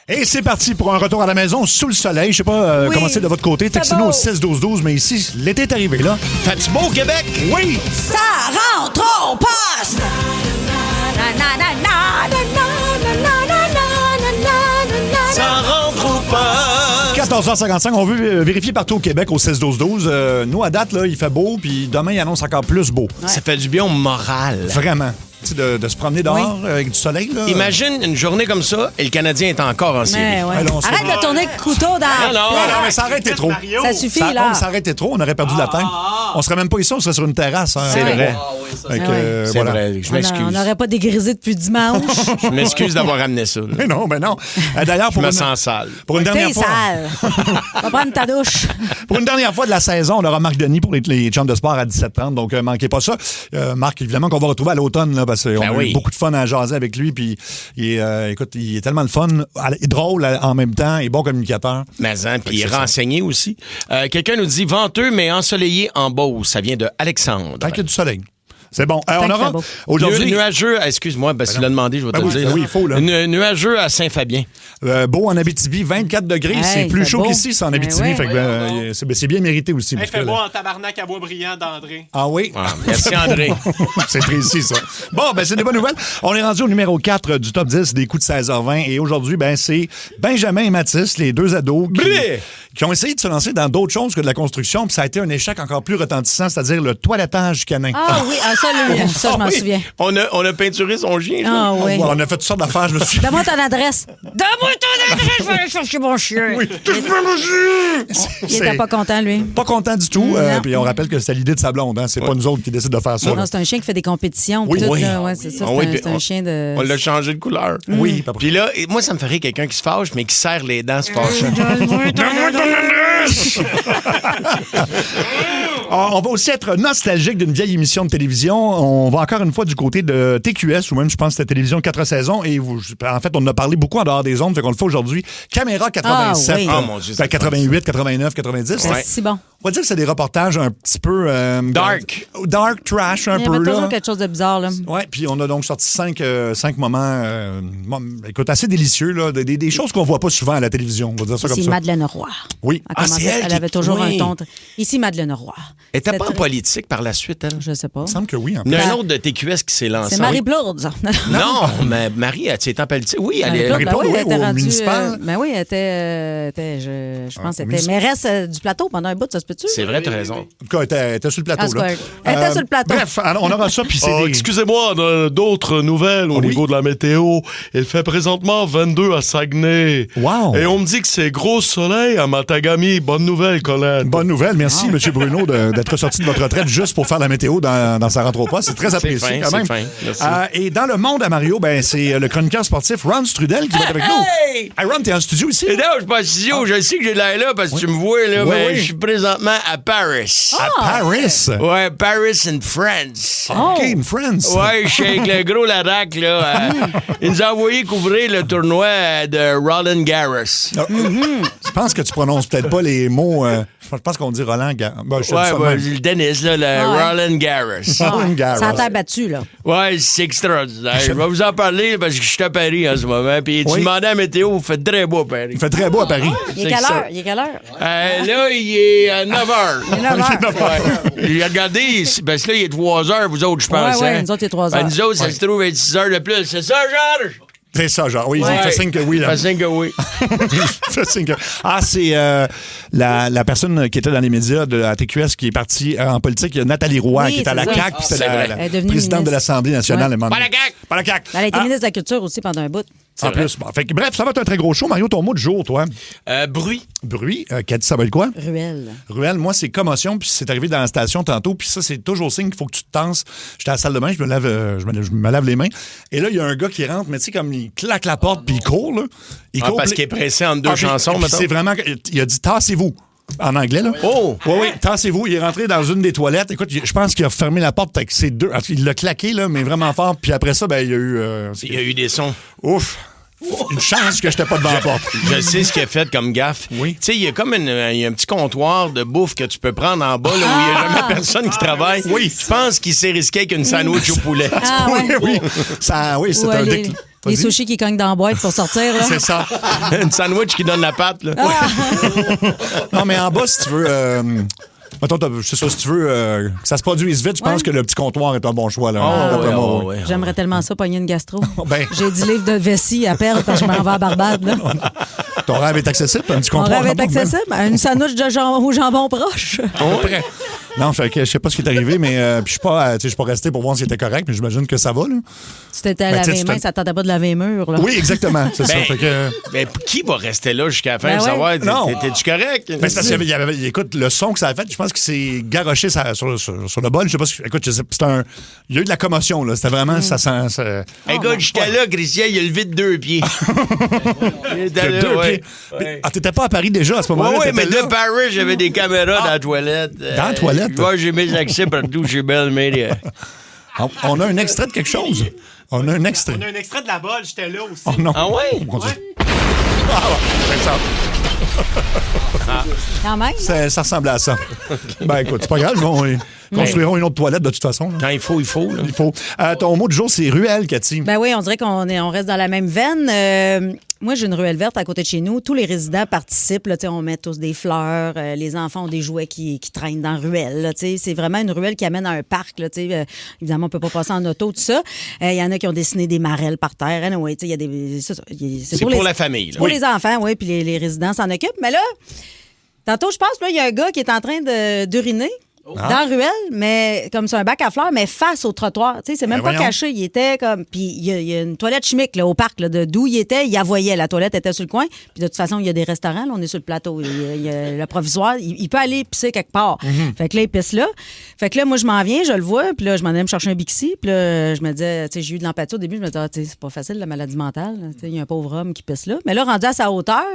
Et c'est parti pour un retour à la maison sous le soleil. Je sais pas comment c'est de votre côté. Textez-nous au 6-12-12, mais ici, l'été est arrivé, là. Fait-tu beau au Québec? Oui! Ça rentre au poste! Ça rentre ou pas? 14h55, on veut vérifier partout au Québec au 16-12-12. Nous, à date, là, il fait beau, puis demain, il annonce encore plus beau. Ça fait du bien au moral. Vraiment. Tu sais, de se promener dehors avec du soleil, là. Imagine une journée comme ça et le Canadien est encore en série. Ouais. Ouais, là, on se- Arrête de tourner le couteau dans Non, Non, mais ça arrêtait trop. Ça suffit, là. Ça arrêtait trop, on aurait perdu la tête. On serait même pas ici, on serait sur une terrasse. Hein. C'est vrai. Fait que, C'est voilà. vrai. Je m'excuse. On n'aurait pas dégrisé depuis dimanche. Je m'excuse d'avoir amené ça. là. Mais non, mais non. D'ailleurs, Je pour me une, sens sale. pour une dernière T'es fois... sale. Va prendre ta douche. Pour une dernière fois de la saison, on aura Marc Denis pour les chums de sport à 17h30, donc manquez pas ça. Marc, évidemment, qu'on va retrouver à l'automne, là, parce qu'on a eu beaucoup de fun à jaser avec lui, puis écoute, il est tellement le fun, drôle en même temps, et bon communicateur. Mais hein, puis il est renseigné aussi. Quelqu'un nous dit venteux mais ensoleillé en Beauce. Ça vient de Alexandre. Tant qu'il y a du soleil. C'est bon. On qu'il aura fait beau. aujourd'hui... Nuageux, excuse-moi, tu l'as demandé, je vais te le dire. oui, il faut, là. Nuageux à Saint-Fabien. Beau en Abitibi, 24 degrés. Hey, c'est plus c'est chaud beau. qu'ici, c'est en Abitibi. Ben oui. Fait que, c'est bien mérité aussi. Il parce fait que, beau là- en tabarnak à Boisbriand d'André. Ah oui? Ah, merci André. C'est précis, ça. Bon, ben c'est des bonnes nouvelles. On est rendu au numéro 4 du top 10 des coups de 16h20. Et aujourd'hui, ben c'est Benjamin et Mathis, les deux ados, qui ont essayé de se lancer dans d'autres choses que de la construction. Puis ça a été un échec encore plus retentissant, c'est-à-dire le toilettage canin. Ah oui, ça, je m'en souviens. On a peinturé son chien. ça. Ah oui. On a fait toutes sortes d'affaires, je me suis... Donne-moi ton adresse. Donne-moi ton adresse, je vais aller chercher mon chien. Il était pas content, lui. Pas content du tout. Non. Puis on rappelle que c'est l'idée de sa blonde. Hein. C'est pas nous autres qui décident de faire ça. Non, là. c'est un chien qui fait des compétitions. Oui, tout, oui. là. Ouais, c'est ça. Ah C'est oui, un, puis c'est un chien de... On l'a changé de couleur. Oui. Puis là, moi, ça me ferait quelqu'un qui se fâche, mais qui serre les dents, se fâche. On va aussi être nostalgique d'une vieille émission de télévision. On va encore une fois du côté de TQS, ou même, je pense, que c'était Télévision 4 saisons. Et en fait, on en a parlé beaucoup en dehors des ondes, fait qu'on le fait aujourd'hui. Caméra 87. Ah oui. Ah, mon Dieu, c'est 88, 89, 90. C'est si bon. On va dire que c'est des reportages un petit peu... Dark. Dark, trash, un Il y peu, avait là. toujours quelque chose de bizarre, là. Ouais, puis on a donc sorti cinq moments, écoute, assez délicieux, là, des choses qu'on voit pas souvent à la télévision, on va dire ça comme C'est ça. Madeleine Roy. Oui. Elle commençait- c'est elle elle qui- avait toujours oui. un ton. Ici, Madeleine Roy. Elle était pas en C'était- politique par la suite, elle. Je sais pas. Il me semble que oui. En Il y plus. a un autre de TQS qui s'est lancé. C'est Marie Plourde, ça. Non, mais Marie, elle s'est en politique. Oui, elle est. Marie Plourde, oui, oui, elle était au rendue, municipal. ben oui, elle était je pense qu'elle était municipal. mairesse du plateau pendant un bout, ça se peut-tu? C'est vrai, t'as raison. En tout cas, elle était sur le plateau. Ah, c'est là. correct. Elle était sur le plateau. Bref, alors, on aura ça, puis c'est des... Excusez-moi, d'autres nouvelles au Oui. niveau de la météo. Il fait présentement 22 à Saguenay. Wow. Et on me dit que c'est gros soleil à Matagami. Bonne nouvelle, Colette. Bonne nouvelle. Merci, M. Bruno, d'être sorti de votre retraite juste pour faire la météo dans sa rentre au poste. C'est très apprécié, fin, quand c'est même. fin. Merci. Et dans le monde à Mario, ben, c'est le chroniqueur sportif Ron Strudel qui va être avec nous. Hey! Hey, Ron, t'es en studio ici? Et là, je suis pas en studio. Je sais que j'ai l'air là parce que tu me vois, là, Oui, mais oui. je suis présentement à Paris. À Paris. Ouais, Paris in France. OK, in France. Ouais, je suis avec le gros Larac, là. Il nous a envoyé couvrir le tournoi de Roland Garros. Je pense que tu prononces peut-être pas les mots... je pense qu'on dit Roland Garros. Ben, je te dis Ouais, ça de ouais, même. le Dennis, là, le ouais. Roland Garros. Roland Garros. Ça a terre battue, là. Ouais, c'est extraordinaire. Je vais vous en parler parce que je suis à Paris en ce moment. Puis tu Oui. demandais à la météo, vous faites très beau à Paris. Il fait très beau à Paris. Il est C'est quelle ça. heure? Il est quelle heure? Là, il est à 9 h. Il est 9 heures. Regardez, parce que là, il est 3 h, vous autres, je pense. Ouais, hein? nous autres, il est 3 Ben, heures. nous autres, ça se trouve être 6 h de plus. C'est ça, Georges? C'est ça, genre. Oui, Ouais. il fait signe que oui. Il Là. fait signe que oui. Il fait signe que... Ah, c'est la personne qui était dans les médias de la TQS qui est partie en politique. Il y a Nathalie Roy Oui, qui est à la c'est ça. CAQ. puis C'est c'était vrai. la Elle est devenue présidente de ministre. l'Assemblée nationale. Ouais. à un moment Pas donné. la CAQ! Pas la CAQ. Elle a été Ah, ministre de la Culture aussi pendant un bout. en plus. Bon, fait que, bref, ça va être un très gros show. Mario, ton mot du jour, toi. Bruit. Bruit. Cathy, ça va être quoi? Ruelle. Ruelle, moi, c'est commotion, puis c'est arrivé dans la station tantôt, puis ça, c'est toujours signe qu'il faut que tu te tenses. J'étais à la salle de bain, je me lave les mains. Et là, il y a un gars qui rentre, mais tu sais, comme il claque la porte, puis il court, là. Il court, Parce puis- qu'il est pressé entre deux puis- chansons, puis mettons. c'est vraiment... Il a dit « tassez-vous ». En anglais, là. Oh! Oui, oui, tassez-vous. Il est rentré dans une des toilettes. Écoute, je pense qu'il a fermé la porte avec ses deux... Il l'a claqué, là, mais vraiment fort. Puis après ça, ben, il y a eu... Il y a eu des sons. Ouf! Une chance que j'étais pas devant la porte. Je sais ce qu'il a fait comme gaffe. Oui. Tu sais, il y a comme il y a un petit comptoir de bouffe que tu peux prendre en bas, là, où il n'y a jamais personne qui travaille. Oui. Je pense qu'il s'est risqué avec une sandwich au poulet. Ah, ouais. Oui, oui. Ça, oui, c'est Ou un aller- déclic. Les Vas-y. sushis qui cognent dans la boîte pour sortir, là. C'est ça. Une sandwich qui donne la pâte, là. Non, mais en bas, si tu veux... mettons, c'est ça, si tu veux que ça se produise vite, je pense que le petit comptoir est un bon choix. Là, d'après ouais, moi, ouais. J'aimerais tellement ça, pogner une gastro. Ben. J'ai 10 livres de vessie à perdre parce que je m'en vais à Barbade. Là. Ton rêve est accessible, un petit Mon comptoir. rêve est en bas, même. accessible. Une sandwich de au jambon proche. À peu près. Non, fait que je sais pas ce qui est arrivé, mais puis je suis pas resté pour voir si c'était correct, mais j'imagine que ça va. Là. Tu t'étais Ben, lavé tu les mains, t'es- ça tentait pas de laver les murs. Là. Oui, exactement. C'est ça. Fait que... Mais qui va rester là jusqu'à la fin Ben de ouais. savoir? Non. T'es-tu correct? Ben, c'est parce qu'il y avait, écoute, le son que ça a fait, je pense qu'il s'est garoché sur le bol. Je sais pas si. Écoute, il y a eu de la commotion, là. C'était vraiment. Ça sent. Un gars, jusqu'à là, Christian, il a levé de 2 pieds. Il était là, deux ouais. pieds. Ouais. Ah, t'étais pas à Paris déjà à ce moment-là? Oui, mais t'étais là? de Paris, j'avais des caméras dans la toilette. Dans la toilette? Ouais, j'ai mis accès partout chez Belle, mais... On a un extrait de quelque chose. On a un extrait. On a un extrait de la bolle, j'étais là aussi. Oh non. Ah ouais? On continue. Ouais. Ah, ouais, c'est ça. Quand même. Ça ressemblait à ça. Ben écoute, c'est pas grave, ils construiront une autre toilette de toute façon. Là. Quand il faut, là. Il faut. Ton mot du jour, c'est ruelle, Cathy. Ben oui, on dirait on reste dans la même veine. Moi, j'ai une ruelle verte à côté de chez nous. Tous les résidents participent. Là, on met tous des fleurs. Les enfants ont des jouets qui traînent dans la ruelle. Là, c'est vraiment une ruelle qui amène à un parc. Là, évidemment, on peut pas passer en auto, tout ça. Il y en a qui ont dessiné des marelles par terre. Anyway, il y a des, C'est pour la famille, là. Pour les enfants, oui, puis les résidents s'en occupent. Mais là, tantôt, je pense, là, il y a un gars qui est en train d'uriner. Dans la ruelle, mais comme c'est un bac à fleurs, mais face au trottoir. Tu sais, c'est même Ben pas voyons. caché. Il était comme. Puis il y a une toilette chimique là, au parc, là, d'où il était. Il la voyait. La toilette était sur le coin. Puis de toute façon, il y a des restaurants. Là, on est sur le plateau. Il y a le provisoire. Il peut aller pisser quelque part. Fait que là, il pisse là. Fait que là, moi, je m'en viens, je le vois. Puis là, je m'en allais me chercher un Bixi. Puis là, je me disais, tu sais, j'ai eu de l'empathie au début. Je me disais, tu sais, c'est pas facile, la maladie mentale. Tu sais, il y a un pauvre homme qui pisse là. Mais là, rendu à sa hauteur,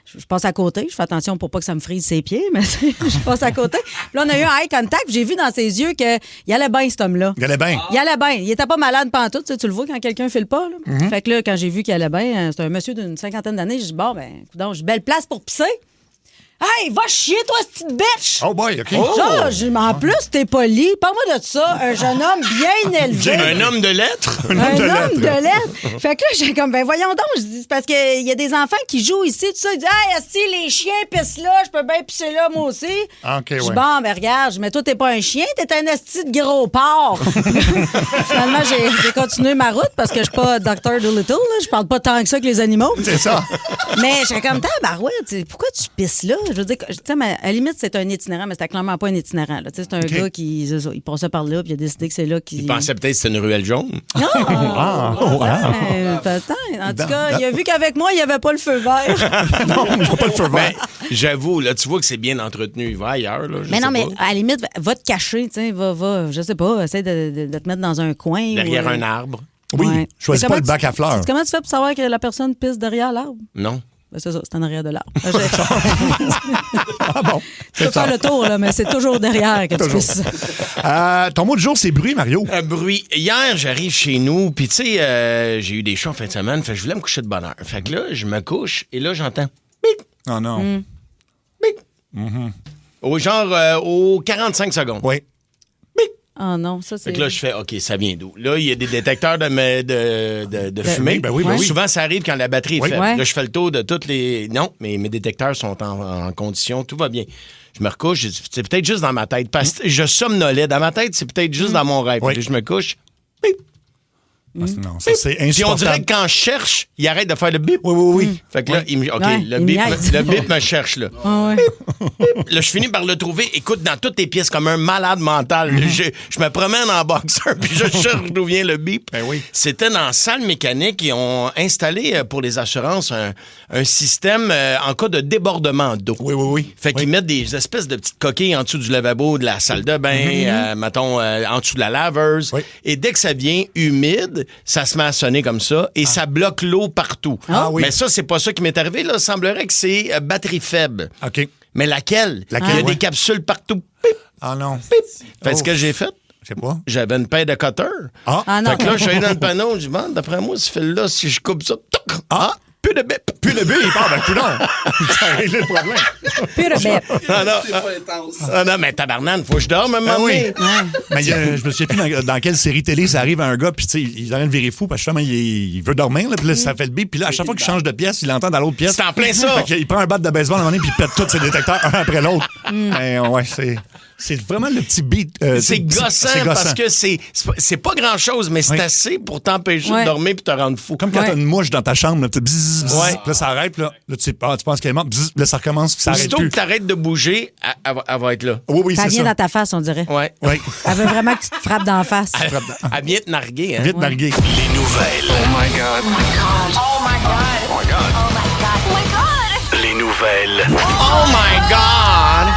je passe à côté. Je fais attention pour pas que ça me frise ses pieds, mais je passe à côté. Puis là, on a eu un eye contact. Puis j'ai vu dans ses yeux qu'il allait bien, cet homme-là. Il allait bien. Il allait bien. Il était pas malade pantoute. Tu le vois quand quelqu'un file pas. Là. Fait que là, quand j'ai vu qu'il allait bien, c'était un monsieur d'une 50aine d'années. J'ai dit, bon, ben, donc, j'ai belle place pour pisser. Hey, va chier, toi, cette petite bitch! Oh boy, OK. Genre, en plus, t'es poli. Parle-moi de ça. Un jeune homme bien élevé. Un homme de lettres? Un homme de lettres. Fait que là, j'ai comme, ben voyons donc. Je dis, c'est parce qu'il y a des enfants qui jouent ici, tout ça. Ils disent, hey, asti, les chiens pissent là, je peux bien pisser là, moi aussi. Ah, OK, Je dis, ouais. bon, ben regarde, mais toi, t'es pas un chien, t'es un asti de gros porc. Finalement, j'ai continué ma route parce que je suis pas Dr. Dolittle, là. Je parle pas tant que ça que les animaux. C'est ça. Mais j'ai comme, tabarouette, pourquoi tu pisses là? Je veux dire, tu sais, à la limite, c'est un itinérant, mais c'était clairement pas un itinérant. Là. Tu sais, c'est un gars qui, c'est ça, il passait par là, puis il a décidé que c'est là qu'il. Il pensait peut-être que c'était une ruelle jaune. Non! Ah, Attends, en tout cas, il a vu qu'avec moi, il n'y avait pas le feu vert. non, je vois pas le feu vert. Ben, j'avoue, là, tu vois que c'est bien entretenu. Il va ailleurs, là. Mais non, mais pas. à la limite, va te cacher, tu sais, va, je sais pas, essaie de te mettre dans un coin. Derrière ou, un arbre. Oui, Ouais. choisis Mais pas comment le bac à fleurs. Comment tu fais pour savoir que la personne pisse derrière l'arbre? Non. Ben, c'est ça, c'est en arrière de l'arbre. Ah bon. Tu peux faire le tour, là, mais c'est toujours derrière que tu Toujours. pisses. Ton mot du jour, c'est bruit, Mario. Un bruit. Hier, j'arrive chez nous, puis tu sais, j'ai eu des chats en fin de semaine, fait que je voulais me coucher de bonne heure. Fait que là, je me couche, et là, j'entends bip, Oh non. bip. Au genre, aux 45 secondes. Oui. Oh non, ça, c'est. Fait que là, je fais, OK, ça vient d'où? Là, il y a des détecteurs de fumée. oui, ben oui, ben oui. Souvent, ça arrive quand la batterie est Oui. faible. Ouais. Là, je fais le tour de toutes les... Non, mais mes détecteurs sont en condition, tout va bien. Je me recouche, je dis, c'est peut-être juste dans ma tête. Parce que je somnolais. Dans ma tête, c'est peut-être juste dans mon rêve. Oui. Fait que je me couche, bip. Ah, non, ça, c'est Puis on insupportable. dirait que quand je cherche, il arrête de faire le bip. Oui, oui, oui. Fait que là, il me... OK, Ouais, le il bip, niaise. le bip me cherche, là. Ah ouais. Là, je finis par le trouver. Écoute, dans toutes les pièces, comme un malade mental. Je me promène en boxeur, puis je cherche d'où vient le bip. Ben oui. C'était dans la salle mécanique. Ils ont installé pour les assurances un système en cas de débordement d'eau. Oui, oui, oui. Fait qu'ils mettent des espèces de petites coquilles en dessous du lavabo, de la salle de bain, mettons, en dessous de la laveuse. Oui. Et dès que ça devient humide, ça se met à sonner comme ça et ça bloque l'eau partout. Ah oui. Mais ça, c'est pas ça qui m'est arrivé. Là. Il semblerait que c'est batterie faible. OK. Mais laquelle? Laquelle, Il y a ouais. des capsules partout. Pip, Ah non. pip. Fait Oh. ce que j'ai fait, Je sais pas. j'avais une paire de cutters. Ah. Ah non. Fait que là, je suis allé dans le panneau, je dis, bon, d'après moi, ce fil-là, si je coupe ça, toc, Plus de bip. Plus de bip, plus non. Ça a réglé le problème. Plus de bête. Non, mais tabarnane, faut que je dorme un moment donné. Mais je me souviens plus dans quelle série télé ça arrive à un gars, puis tu sais, il arrive de virer fou, parce que justement, il veut dormir, là, puis là, ça fait le bip, puis là, à chaque fois qu'il change de pièce, il l'entend dans l'autre pièce. C'est en plein ça. Fait qu'il prend un bat de baseball à un moment donné, puis il pète tous ses détecteurs, un après l'autre. Mais ouais, c'est vraiment le petit beat. C'est gossant parce que c'est pas grand-chose, mais c'est assez pour t'empêcher de dormir puis te rendre fou. Comme quand t'as une mouche dans ta chambre, là, bzzz, bzzz, Ouais. là, ça arrête, là tu penses qu'elle est morte, bzzz, là, ça recommence, puis ça arrête Aussitôt plus. que t'arrêtes de bouger, elle va être là. Oui, Ça c'est vient ça. dans ta face, on dirait. Ouais. Oui. Elle veut vraiment que tu te frappes d'en face. Elle vient te narguer, hein? Vite, narguer. Les nouvelles. Oh my God. Oh my God. Oh my God. Oh my God. Oh my God. Les nouvelles. Oh my God!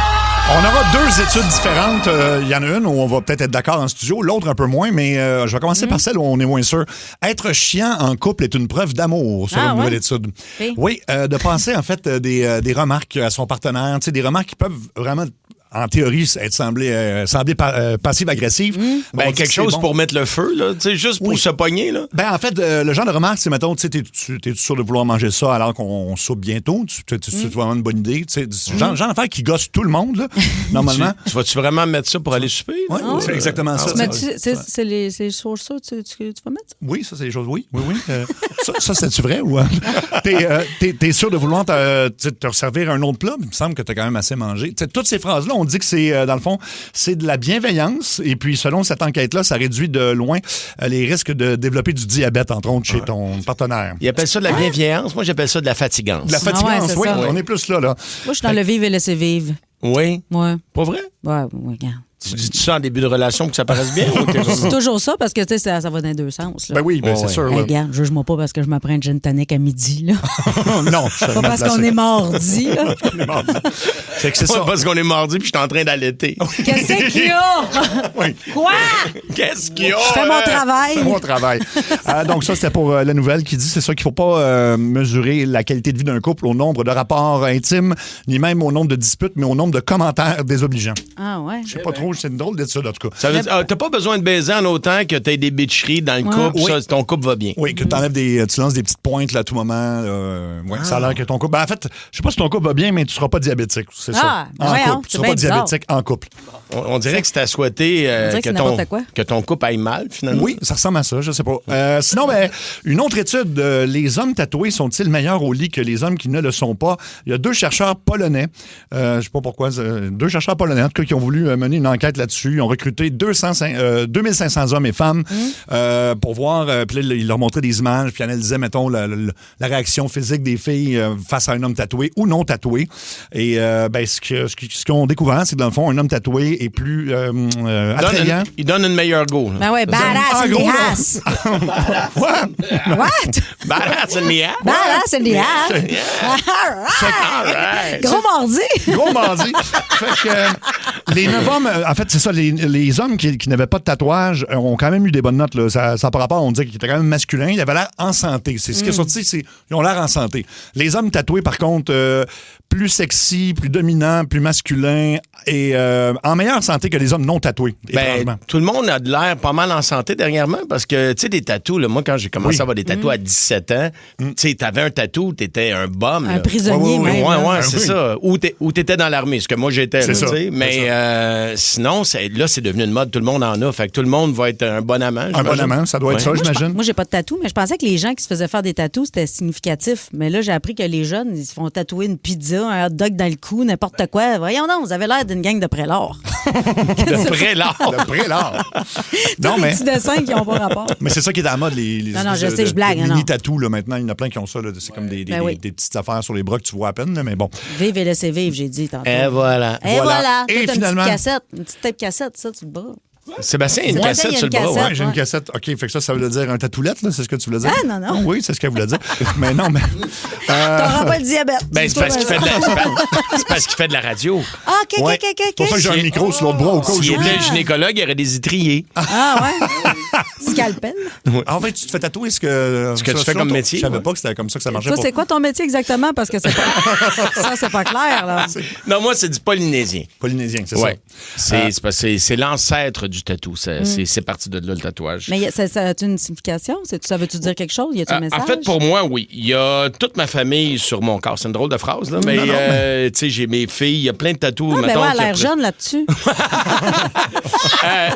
On aura deux études différentes. Il y en a une où on va peut-être être d'accord en studio, l'autre un peu moins, mais je vais commencer par celle où on est moins sûr. Être chiant en couple est une preuve d'amour, selon une nouvelle étude. Okay. Oui, de penser en fait des remarques à son partenaire, tu sais, des remarques qui peuvent vraiment... En théorie, être sembler passive-agressive. Ben, quelque chose pour mettre le feu, là. Tu sais, juste pour se pogner, là. Ben, en fait, le genre de remarque, c'est, mettons, tu sais, t'es sûr de vouloir manger ça alors qu'on soupe bientôt? Tu vas avoir une bonne idée? Tu sais, genre d'affaire qui gosse tout le monde, là, normalement. Tu vas-tu vraiment mettre ça pour aller souper? Oui, c'est exactement ça. C'est les choses ça, tu vas mettre ça? Oui, ça, c'est les choses, oui. Ça c'est-tu vrai ou... T'es sûr de vouloir te servir un autre plat? Il me semble que t'as quand même assez mangé. T'sais, toutes ces phrases-là, on dit que c'est, dans le fond, c'est de la bienveillance. Et puis, selon cette enquête-là, ça réduit de loin les risques de développer du diabète, entre autres, chez ton partenaire. Ils appellent ça de la bienveillance. Moi, j'appelle ça de la fatigance. De la fatigance, c'est oui. ça. On est plus là. Moi, je suis dans le vivre et laisser vivre. Oui. Ouais. Pas vrai? Ouais, regarde. Tu dis ça en début de relation pour que ça paraisse bien? Ou t'es C'est toujours ça parce que tu sais, ça va dans les deux sens. Là. Ben oui, c'est sûr. Hey, regarde, juge-moi pas parce que je me prends une gin tonic à midi. Là. Non, Pas parce qu'on est mardi. Là. C'est que c'est ça. Pas parce qu'on est mardi puis je suis en train d'allaiter. Qu'est-ce qu'il y a? Oui. Quoi? Qu'est-ce qu'il y a? Je fais mon travail. C'est mon travail. Donc ça, c'était pour la nouvelle qui dit, c'est ça, qu'il faut pas mesurer la qualité de vie d'un couple au nombre de rapports intimes, ni même au nombre de disputes, mais au nombre de commentaires désobligeants. Ah ouais. Je sais pas trop, c'est une drôle d'étude, en tout cas. Ça veut dire, t'as pas besoin de baiser en autant que t'aies des bitcheries dans le couple. Oui. Ça, ton couple va bien. Oui, que tu lances des petites pointes là, à tout moment. Ça a l'air que ton couple... Ben, en fait, je sais pas si ton couple va bien, mais tu seras pas diabétique, c'est ça. En voyons, couple. Tu c'est seras pas bien diabétique en couple. On dirait que c'est à souhaiter dirait que c'est n'importe quoi. que ton couple aille mal, finalement. Oui, ça ressemble à ça, je sais pas. Sinon, ben, une autre étude, les hommes tatoués sont-ils meilleurs au lit que les hommes qui ne le sont pas? Il y a deux chercheurs polonais, je sais pas pourquoi, deux chercheurs polonais, en tout cas, qui ont voulu mener une enquête là-dessus. Ils ont recruté 2500 hommes et femmes pour voir, puis là, ils leur montraient des images, puis ils analysaient, mettons, la réaction physique des filles face à un homme tatoué ou non tatoué. Et ben, ce qu'ils ont découvert, c'est que dans le fond, un homme tatoué est plus attrayant. Il donne une meilleure go. Ben ouais, badass in the ass. What? Badass in the ass. Badass in the ass. All right. Gros mardi. Gros mardi. Fait que les 9 hommes, en fait, c'est ça, les hommes qui n'avaient pas de tatouage ont quand même eu des bonnes notes. Là. Ça par rapport, on disait qu'ils étaient quand même masculins. Ils avaient l'air en santé. C'est ce qui est sorti, c'est ils ont l'air en santé. Les hommes tatoués, par contre, plus sexy, plus dominants, plus masculins et en meilleure santé que les hommes non tatoués. Ben, tout le monde a de l'air pas mal en santé dernièrement parce que, tu sais, des tatous, là, moi, quand j'ai commencé à avoir des tatous à 17 ans, tu sais, t'avais un tatou, t'étais un bum. Un là. prisonnier, même. Ouais, c'est ça. Ou t'étais dans l'armée, ce que moi j'étais. C'est Là, ça, tu sais. Mais sinon, là, c'est devenu une mode, tout le monde en a. Fait que tout le monde va être un bon amant. Un bon amant, ça doit être ça, j'imagine. Moi, j'ai pas de tatou, mais je pensais que les gens qui se faisaient faire des tatous, c'était significatif. Mais là, j'ai appris que les jeunes, ils se font tatouer une pizza, un hot dog dans le cou, n'importe quoi. Voyons donc, vous avez l'air d'une gang de prélats. De près là. De près, là. Tous les petits dessins qui n'ont pas rapport. Mais c'est ça qui est à la mode, les Non, je sais, je blague. mini-tatous, là, maintenant. Il y en a plein qui ont ça. Là. C'est comme des petites affaires sur les bras que tu vois à peine, là, mais bon. Vive et laissez vivre, j'ai dit tantôt. Et voilà. Et voilà. Et Toi, t'as finalement- une petite tape cassette, ça, tu le bras. Sébastien, il y a une Sébastien, cassette il y a sur le une bras. cassette. Ouais. Ouais, j'ai une Ouais. cassette. OK, fait que ça veut dire un tatoulette, là, c'est ce que tu voulais dire? Ah, non. Oui, c'est ce qu'elle voulait dire. Mais non, mais... T'auras pas le diabète. Ben, c'est parce qu'il fait de la, c'est parce qu'il fait de la radio. Ah, OK, Ouais. OK. C'est pour ça que j'ai un micro sur l'autre bras au cas où S'il j'oublie. était gynécologue, il y aurait des étriers. Ah, ouais. Scalpel. En fait, tu te fais tatouer ce que tu fais comme métier, Je savais ouais. pas que c'était comme ça que ça marchait. Toi, c'est quoi ton métier exactement? Parce que c'est pas... ça, c'est pas clair, là. Non, moi, c'est du polynésien. Polynésien, c'est Ouais. ça. C'est l'ancêtre du tatou. C'est parti de là, le tatouage. Mais ça a-tu une signification? Ça veut-tu dire quelque chose? Y a-tu un message? En fait, pour moi, oui. Il y a toute ma famille sur mon corps. C'est une drôle de phrase, là, mais tu sais, j'ai mes filles, il y a plein de tatous. Ah, ben ouais, elle a l'air jeune là-dessus.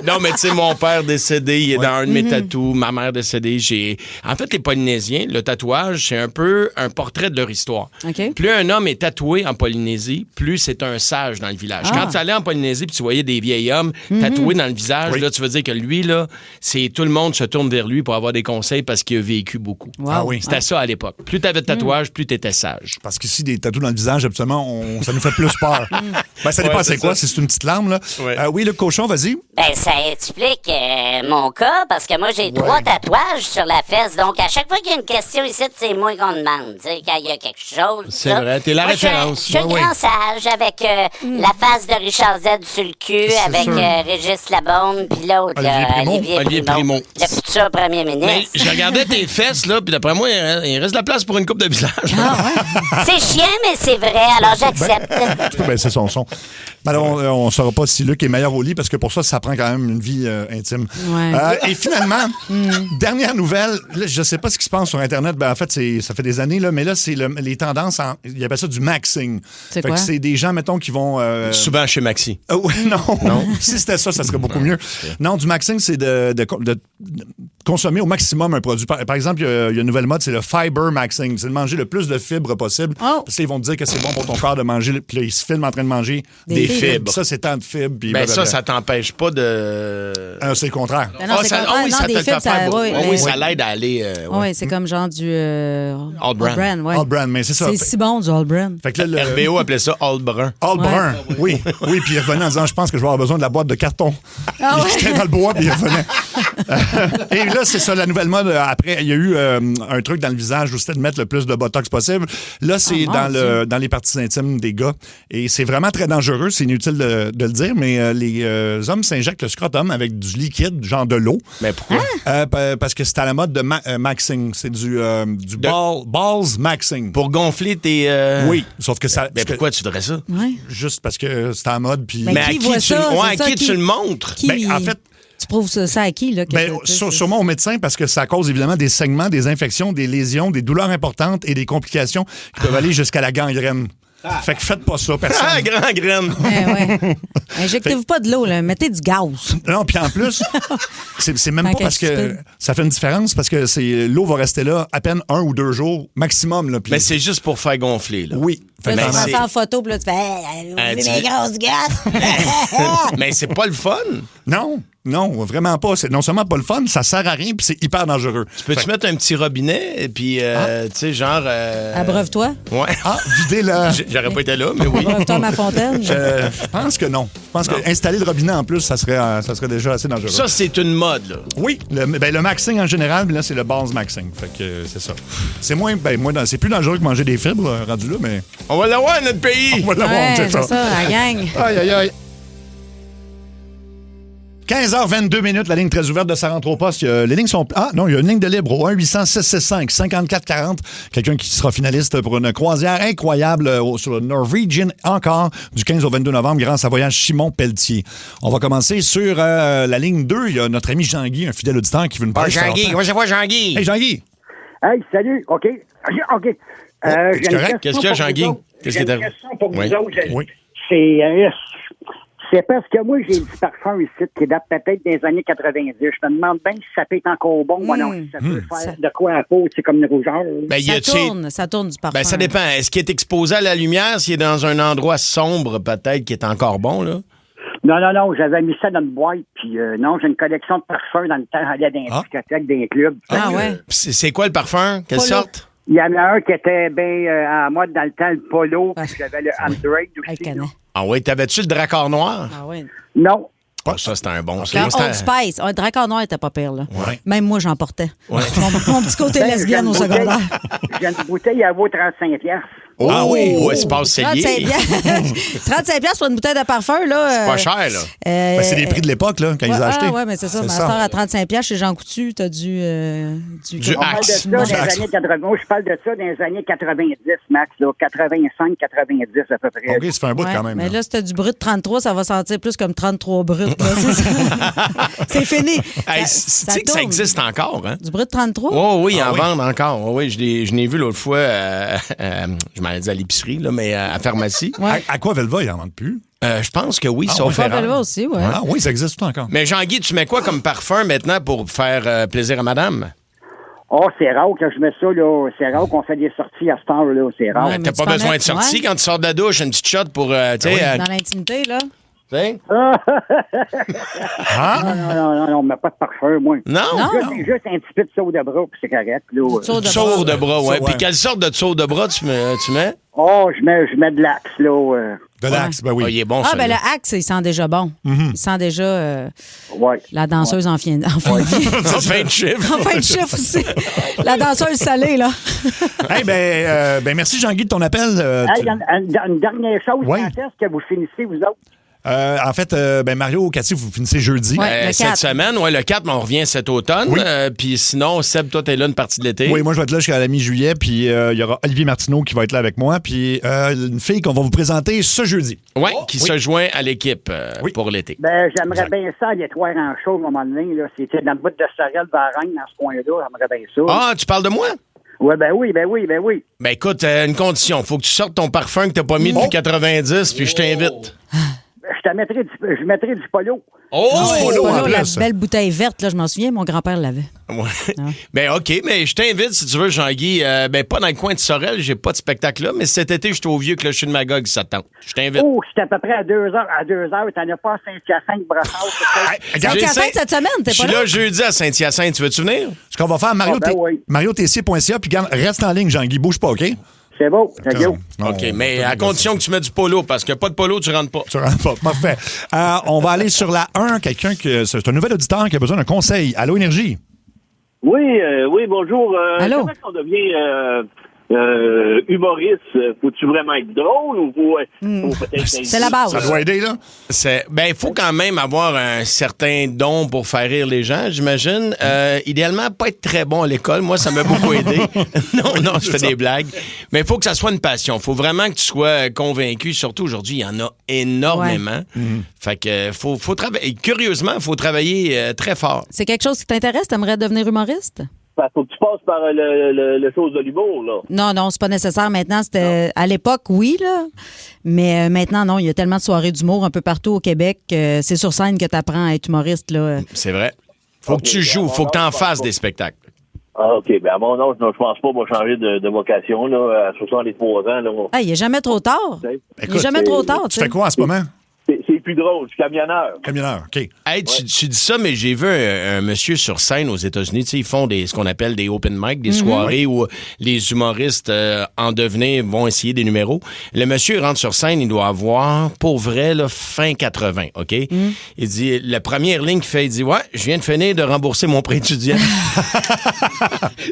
Non, mais tu sais, mon père décédé, il est dans un de mes tatous. Ma mère décédée. En fait, les Polynésiens, le tatouage, c'est un peu un portrait de leur histoire. OK. Plus un homme est tatoué en Polynésie, plus c'est un sage dans le village. Quand tu allais en Polynésie puis tu voyais des vieils hommes tatoués dans le visage, là, tu veux dire que lui, là, tout le monde se tourne vers lui pour avoir des conseils parce qu'il a vécu beaucoup. Wow. Ah oui. C'était ça à l'époque. Plus tu avais de tatouage, plus tu étais sage. Parce qu'ici, des tatous dans le visage, absolument, ça nous fait plus peur. Ben, ça dépend Ouais, c'est quoi, ça. si c'est une petite larme, là. Ouais. Oui, le cochon, vas-y. Ben, ça explique mon cas, parce que moi, j'ai 3 tatouages sur la fesse. Donc, à chaque fois qu'il y a une question ici, c'est moi qu'on demande. Tu sais, quand il y a quelque chose. C'est ça. vrai, t'es la Moi, référence. Je suis un grand sage avec la face de Richard Z sur le cul, avec Régis Labaume, puis l'autre, Olivier Primo. Le futur premier Mais ministre. je regardais tes fesses, là, puis d'après moi, il reste de la place pour une coupe de visage. C'est chiant, mais c'est vrai, alors j'accepte. Ben, c'est son son. Alors, on ne saura pas si Luc est meilleur au lit parce que pour ça prend quand même une vie intime. Ouais. Et finalement, dernière nouvelle, là, je ne sais pas ce qui se passe sur Internet. Ben, en fait, ça fait des années, là, mais là, c'est les tendances. Ils appellent ça du maxing. C'est Fait quoi? que c'est des gens, mettons, qui vont. Souvent chez Maxi. Non. Si c'était ça serait beaucoup mieux. Non, du maxing, c'est de consommer au maximum un produit. Par exemple, il y a une nouvelle mode, c'est le fiber maxing. C'est de manger le plus de fibres possible. Oh. Parce qu'ils vont te dire que c'est bon pour ton corps de manger. Puis là, ils se filment en train de manger Des fibres. Ça, c'est tant de fibres. Puis Ben blablabla. ça t'empêche pas de... C'est le contraire. Ben non, c'est ça, contraire. oui, Non, ça des te le fait fibres, faire ça- beaucoup. oui, Oui, mais- ça l'aide à aller... Oui, c'est comme genre du All brand. ouais. All brand, mais c'est ça. C'est si bon, du All Brand. Fait que là, le RBO appelait ça All Brun. All brun. Oui, puis il revenait en disant, je pense que je vais avoir besoin de la boîte de carton. Il quittait dans le bois, puis il revenait. Et là, c'est ça, la nouvelle mode. Après, il y a eu un truc dans le visage où c'était de mettre le plus de botox possible. Là, c'est mon dans les parties intimes des gars. Et c'est vraiment très dangereux. C'est inutile de le dire, mais les hommes s'injectent le scrotum avec du liquide, genre de l'eau. Mais pourquoi? Parce que c'est à la mode de maxing. C'est du balls maxing. Pour gonfler tes... Oui, sauf que ça... Mais pourquoi tu voudrais ça? Ouais. Juste parce que c'est à la mode, puis... Mais qui voit ça? Ouais, C'est à ça, qui tu le montres? Qui- Ben, en fait, Tu prouves ça à qui, là? que ben, tu sais, sûrement au médecin, parce que ça cause évidemment des saignements, des infections, des lésions, des douleurs importantes et des complications qui peuvent aller jusqu'à la gangrène. Fait que faites pas ça, personne. Ah, grand graine! Ouais. Injectez-vous pas de l'eau, là. Mettez du gaz. Non, puis en plus, c'est même Tant pas qu'à parce que stupide. ça fait une différence, parce que l'eau va rester là à peine 1 ou 2 jours maximum. Là, puis- Mais c'est juste pour faire gonfler, là. Oui. Fait Là, que tu prends c'est- ça en photo, puis là, tu fais hey, Ah, ouvrez tu- mes grosses gosses. Mais c'est pas le fun. Non, vraiment pas. C'est non seulement pas le fun, ça sert à rien, puis c'est hyper dangereux. Peux-tu mettre un petit robinet, et puis, tu sais, genre... Abreuve-toi. Ouais. Vider la... J'aurais pas été là, mais oui. Abreuve-toi à ma fontaine. Je pense que non. Je pense que installer le robinet en plus, ça serait déjà assez dangereux. Ça, c'est une mode, là. Oui, le maxing en général, mais là, c'est le base maxing. Fait que c'est ça. C'est moins c'est plus dangereux que manger des fibres, rendu là, mais On va l'avoir, notre pays! on va l'avoir, Ouais, c'est ça. la gang. Aïe, aïe, aïe. 15h22 minutes, la ligne très ouverte de Ça rentre au poste. Les lignes sont... Ah, non, il y a une ligne de libre au 1-800-665-5440. Quelqu'un qui sera finaliste pour une croisière incroyable sur le Norwegian encore du 15 au 22 novembre grâce à Voyage Simon Pelletier. On va commencer sur la ligne 2. Il y a notre ami Jean-Guy, un fidèle auditeur qui veut nous parler. Jean-Guy, comment ça va, Jean-Guy? Hey, Jean-Guy. Hey, salut, OK. OK. es-tu j'ai une correct? question Qu'est-ce qu'il y a, pour Jean-Guy? vous autres. Qu'est-ce J'ai qui est une arrivé? question pour Oui. vous autres. Oui. C'est parce que moi, j'ai du parfum ici qui date peut-être des années 90. Je me demande bien si ça peut être encore bon ou non. Si ça peut faire de quoi à la peau, c'est comme une rougeur. Ben, y Ça a-tu- ça tourne du parfum. Ben, ça dépend. Est-ce qu'il est exposé à la lumière? S'il est dans un endroit sombre, peut-être, qui est encore bon, là? Non, j'avais mis ça dans une boîte. Puis non, j'ai une collection de parfums dans le temps. J'allais dans des discothèques, dans des clubs. Ah ouais. C'est quoi le parfum? Quelle Polo. sorte? Il y en a un qui était bien en mode dans le temps, le polo. Puis j'avais le Android Avec aussi. canet. Ah oui, t'avais-tu le dracard noir? Ah ouais. Non. Ah, ça, c'était un bon. Quand C'était- Old Spice, un Dracard noir était pas pire, là. Ouais. Même moi, j'en portais. Ouais. Mon petit côté Ben, lesbienne au j'ai une secondaire. bouteille- J'ai une bouteille à vaut 35$. Ah oui? Ouais, c'est pas cellier. 35 piastres pour une bouteille de parfum, là. C'est pas cher, là. Ben, c'est les prix de l'époque, là, quand ils ont acheté. Oui, mais c'est ça. Master à 35 piastres chez Jean Coutu, t'as du On parle de ça dans les années 80. Moi, je parle de ça dans les années 90, Max, là. 85, 90 à peu près. OK, ça fait un bout quand même. Mais là, si t'as du brut 33, ça va sentir plus comme 33 brut. Là, c'est fini. Hey, tu sais que ça existe encore, hein? Du brut 33? Oh oui, ils en vendent encore. Oh, oui, je l'ai vu l'autre fois, je m'en ai dit à l'épicerie, là, mais à la pharmacie. Ouais. À quoi Velva, ils n'en vendent plus? Je pense que oui, sauf Pas erreur. Velva aussi, oui. Ah oui, ça existe tout encore. Mais Jean-Guy, tu mets quoi comme parfum maintenant pour faire plaisir à madame? Oh, c'est rare que je mets ça, là. C'est rare qu'on fait des sorties à cette heure, là. C'est rare. Ouais, mais T'as tu pas t'en besoin mets- de sortie ouais. quand tu sors de la douche, une petite shot pour, tu sais... Dans l'intimité, là. Non, mais pas de parfum, moi. Non? Juste un petit peu de sauce de bras, puis c'est correct, là. Tour de bras, ouais. Ça, Puis ouais. quelle sorte de tour de bras tu mets? Oh, je mais de l'axe, là. De l'axe, ben oui. Ah, il est bon, Ah, ben celui-là. le Axe, il sent déjà bon. Il sent déjà Ouais. la danseuse en fin de vie. En fin de chiffre. En fin de chiffre aussi. La danseuse salée, là. Hey, ben merci Jean-Guy de ton appel. Hey, une dernière chose, Ouais. quand est-ce que vous finissez, vous autres? En fait, Mario, Cathy, vous finissez jeudi. Ouais. Le Cette 4. semaine, ouais, le 4, mais on revient cet automne. Oui. Puis sinon, Seb, toi, t'es là une partie de l'été. Oui, moi, je vais être là jusqu'à la mi-juillet, puis il y aura Olivier Martineau qui va être là avec moi, puis une fille qu'on va vous présenter ce jeudi. Ouais, qui se joint à l'équipe Oui. pour l'été. Ben, j'aimerais Exact. bien ça aller te voir en show à un moment donné, là. C'était dans le bout de Sorel, Varennes, dans ce coin-là. J'aimerais bien ça. Ah, tu parles de moi? Ouais, ben oui. Ben écoute, une condition. Faut que tu sortes ton parfum que t'as pas mis depuis 90, puis je t'invite. Je mettrais du polo. Oh! C'est l'eau pas en là, la plus. belle bouteille verte, là, je m'en souviens, mon grand-père l'avait. Ouais. Ben OK, mais je t'invite si tu veux, Jean-Guy. Ben pas dans le coin de Sorel, j'ai pas de spectacle là, mais cet été, je suis au vieux clocher de Magog, si ça te tente. Je t'invite. Oh, j'étais à peu près à 2 heures. À 2 heures, t'en as pas à Saint-Hyacinthe, Brossard. Regarde, J'ai Saint-Hyacinthe cette semaine, Je t'es suis pas là là? jeudi à Saint-Hyacinthe. Tu veux-tu venir? ce qu'on va faire, mariotessier.ca, puis garde, reste en ligne, Jean-Guy, bouge pas, OK? C'est beau, c'est beau. Non, OK, mais à condition que tu mets du polo, parce que pas de polo, tu rentres pas. Tu rentres pas. Parfait. On va aller sur la 1, c'est un nouvel auditeur qui a besoin d'un conseil. Allô, Énergie? Oui, bonjour. Allô? Comment on devient humoriste? Faut-tu vraiment être drôle ou faut peut-être... C'est la base. Ça doit aider, là? Il faut quand même avoir un certain don pour faire rire les gens, j'imagine. Idéalement, pas être très bon à l'école. Moi, ça m'a beaucoup aidé. Non, je fais des blagues. Mais il faut que ça soit une passion. Il faut vraiment que tu sois convaincu. Surtout aujourd'hui, il y en a énormément. Fait que faut travailler. Curieusement, il faut travailler très fort. C'est quelque chose qui t'intéresse? T'aimerais devenir humoriste? Faut que tu passes par le chose de l'humour, là. Non, c'est pas nécessaire. Maintenant, c'était à l'époque, oui, là. Mais maintenant, non. Il y a tellement de soirées d'humour un peu partout au Québec. C'est sur scène que tu apprends à être humoriste, là. C'est vrai. Faut que tu joues. Faut que tu en fasses des spectacles. Ah, OK. Ben, à mon âge, je pense pas qu'on va changer de vocation, là, à 63 ans, là. Ah, il n'est jamais trop tard. Il Écoute, n'est jamais trop tard, Tu fais quoi en ce moment? C'est plus drôle. Je suis camionneur. Camionneur, OK. Hey, tu dis ça, mais j'ai vu un monsieur sur scène aux États-Unis. Tu sais, ils font ce qu'on appelle des open mic, des soirées où les humoristes en devenir vont essayer des numéros. Le monsieur rentre sur scène, il doit avoir, pour vrai, là, fin 80, OK? Il dit, la première ligne qu'il fait, il dit, ouais, je viens de finir de rembourser mon prêt étudiant.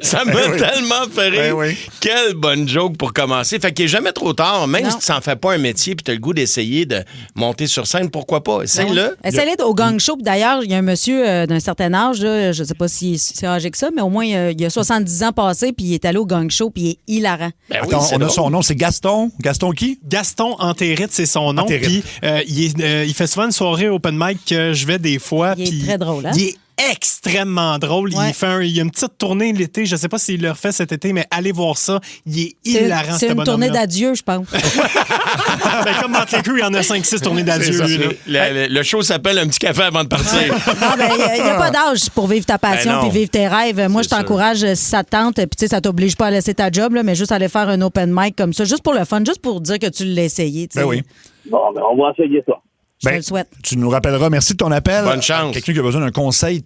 Ça m'a tellement fait rire. Ben oui. Quelle bonne joke pour commencer. Fait qu'il n'est jamais trop tard, même Non. si tu n'en fais pas un métier puis tu as le goût d'essayer de monter sur scène, pourquoi pas? Essaye-le. Essaye-le au gang show. Puis d'ailleurs, il y a un monsieur d'un certain âge, là, je ne sais pas si c'est âgé que ça, mais au moins, il a 70 ans passé, puis il est allé au gang show, puis il est hilarant. Ben oui, Attends, c'est on a drôle. son nom, c'est Gaston. Gaston qui? Gaston Antérite, c'est son nom. Antérite. Puis il fait souvent une soirée open mic que je vais des fois. Il est puis très drôle, hein? Il est extrêmement drôle. Ouais. Il y a une petite tournée l'été. Je ne sais pas s'il le refait cet été, mais allez voir ça. Il est hilarant, C'est ce une tournée bonhomme-là. d'adieu, je pense. Ben, comme dans les il y en a 5-6 tournées d'adieu. C'est ça. lui, là. Le show s'appelle Un petit café avant de partir. Non, ben, il n'y a pas d'âge pour vivre ta passion Ben non. puis vivre tes rêves. Moi, je C'est sûr. t'encourage, si ça te tente, puis tu sais, ça t'oblige pas à laisser ta job, là, mais juste aller faire un open mic comme ça, juste pour le fun, juste pour dire que tu l'as essayé. tu sais. Ben oui. Bon, ben, on va essayer ça. Je te le souhaite. Tu nous rappelleras. Merci de ton appel. Bonne chance. Quelqu'un qui a besoin d'un conseil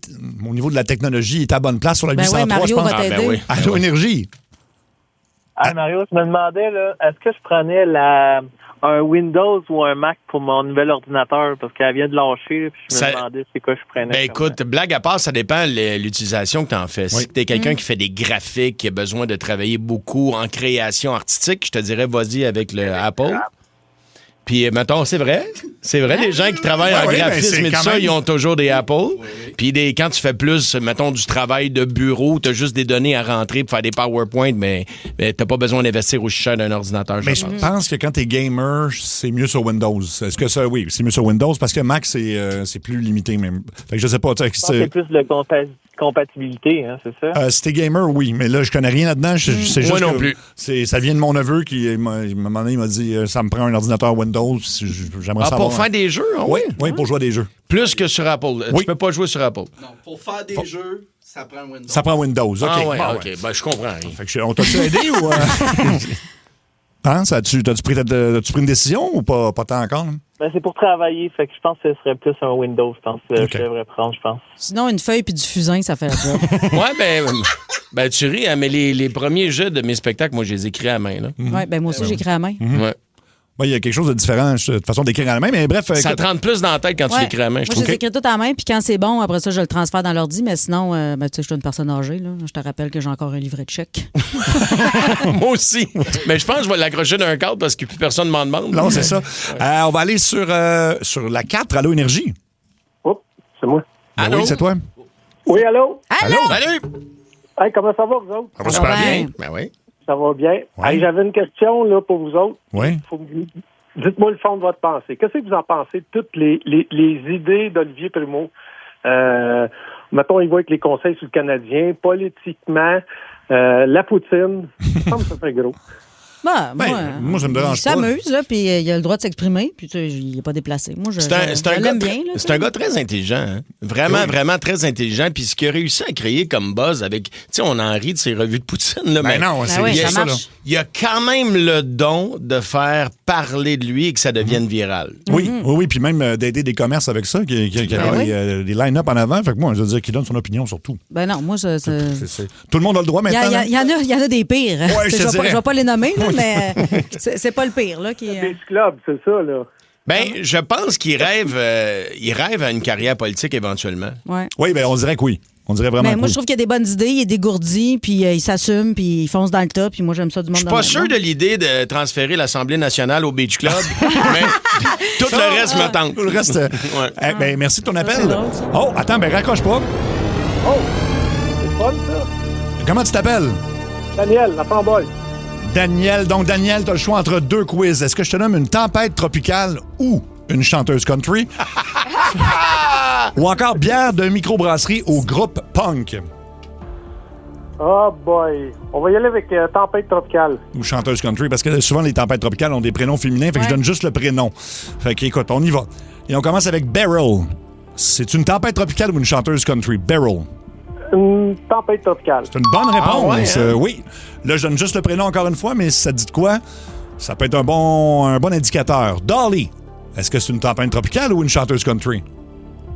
au niveau de la technologie est à bonne place sur la Ben 803, oui, Mario je pense. va t'aider. ben oui. Allô, Énergie. Ah, Mario, je me demandais, là, est-ce que je prenais la un Windows ou un Mac pour mon nouvel ordinateur parce qu'elle vient de lâcher, puis je me demandais c'est quoi je prenais. Ben écoute, blague à part, ça dépend de l'utilisation que tu en fais. Si tu es quelqu'un qui fait des graphiques, qui a besoin de travailler beaucoup en création artistique, je te dirais vas-y avec le Apple. Puis, mettons, c'est vrai, les gens qui travaillent en graphisme et tout ça, ils ont toujours des Apple. Puis, quand tu fais plus, mettons, du travail de bureau, tu as juste des données à rentrer pour faire des PowerPoint, mais t'as pas besoin d'investir aussi cher d'un ordinateur. Mais je pense que quand t'es gamer, c'est mieux sur Windows. Est-ce que ça, oui, c'est mieux sur Windows parce que Mac, c'est plus limité même. Fait que je sais pas. Je pense que c'est plus de compatibilité, hein, c'est ça? Si t'es gamer, oui, mais là, je connais rien là-dedans. Je sais juste moi non plus. Ça vient de mon neveu qui, à un moment donné, il m'a dit ça me prend un ordinateur Windows. J'aimerais savoir. Pour faire des jeux? Hein? Oui, pour jouer à des jeux. Plus que sur Apple. Tu peux pas jouer sur Apple. Non, pour faire des jeux, ça prend Windows. Ça prend Windows, OK. Ah ouais, OK. Ben, je comprends. Fait que on t'a-tu aidé ou... Hein? T'as-tu pris une décision ou pas tant encore? Ben, c'est pour travailler, fait que je pense que ce serait plus un Windows, je pense. Je devrais prendre, je pense. Sinon, une feuille puis du fusain, ça fait la job. Ouais, ben tu ris, hein, mais les premiers jeux de mes spectacles, moi, je les écris à la main. Là. Ouais, ben moi aussi, j'écris à la main. Ouais. Il y a quelque chose de différent de façon d'écrire à la main, mais bref... Ça te rentre plus dans la tête quand tu l'écris à la main, je trouve. Moi, je les écris tout à la main, puis quand c'est bon, après ça, je le transfère dans l'ordi, mais sinon, tu sais, je suis une personne âgée, là. Je te rappelle que j'ai encore un livret de chèque. Moi aussi. Mais je pense que je vais l'accrocher d'un cadre parce que plus personne m'en demande. Non, c'est ça. On va aller sur la 4, Allô Énergie. Oh, c'est moi. Ben oui, c'est toi. Oui, allô? Allô? Salut! Hey, comment ça va, vous autres? Ça va super bien. Ben oui. Ça va bien. Ouais. Hey, j'avais une question là, pour vous autres. Oui. Dites-moi le fond de votre pensée. Qu'est-ce que vous en pensez de toutes les idées d'Olivier Primo? Mettons, il va avec les conseils sur le Canadien, politiquement, la poutine. Ça me fait gros. Moi, ça me dérange pas. Il s'amuse, là, puis il a le droit de s'exprimer, puis tu sais, il n'est pas déplacé. Moi, je l'aime bien. C'est un gars très intelligent. Hein? Vraiment, vraiment très intelligent. Puis ce qu'il a réussi à créer comme buzz avec... Tu sais, on en rit de ses revues de Poutine. Là, mais non, c'est bien ça. Il a quand même le don de faire parler de lui et que ça devienne viral. Oui, puis même d'aider des commerces avec ça, qui a des line-up en avant. Fait que moi, je veux dire qu'il donne son opinion sur tout. Ben non, moi, Tout le monde a le droit maintenant. Il y en a des pires. Ouais, je vais pas les nommer, là, mais c'est pas le pire. Là, qui Des clubs, c'est ça, là. Ben, je pense qu'il rêve à une carrière politique éventuellement. Ouais. Oui, ben on dirait que oui. On dirait vraiment mais moi, oui. je trouve qu'il y a des bonnes idées, il est dégourdi, puis il s'assume, puis il fonce dans le tas, puis moi, j'aime ça du monde. Je suis pas sûr de l'idée de transférer l'Assemblée nationale au Beach Club, mais tout le reste me tente. Tout le reste. Ben, merci de ton appel. Oh, attends, raccroche pas. Oh, c'est fun, ça. Comment tu t'appelles? Daniel, la fanboy. Daniel. Donc, Daniel, tu as le choix entre deux quiz. Est-ce que je te nomme une tempête tropicale ou une chanteuse country? Ou encore bière de microbrasserie au groupe punk? Oh boy. On va y aller avec tempête tropicale. Ou chanteuse country, parce que souvent, les tempêtes tropicales ont des prénoms féminins, fait que je donne juste le prénom. Fait que, écoute, on y va. Et on commence avec Beryl. C'est une tempête tropicale ou une chanteuse country? Beryl. Une tempête tropicale. C'est une bonne réponse. Ah ouais, hein? Oui. Là, je donne juste le prénom encore une fois, mais ça dit de quoi? Ça peut être un bon indicateur. Dolly. Est-ce que c'est une tempête tropicale ou une chanteuse country?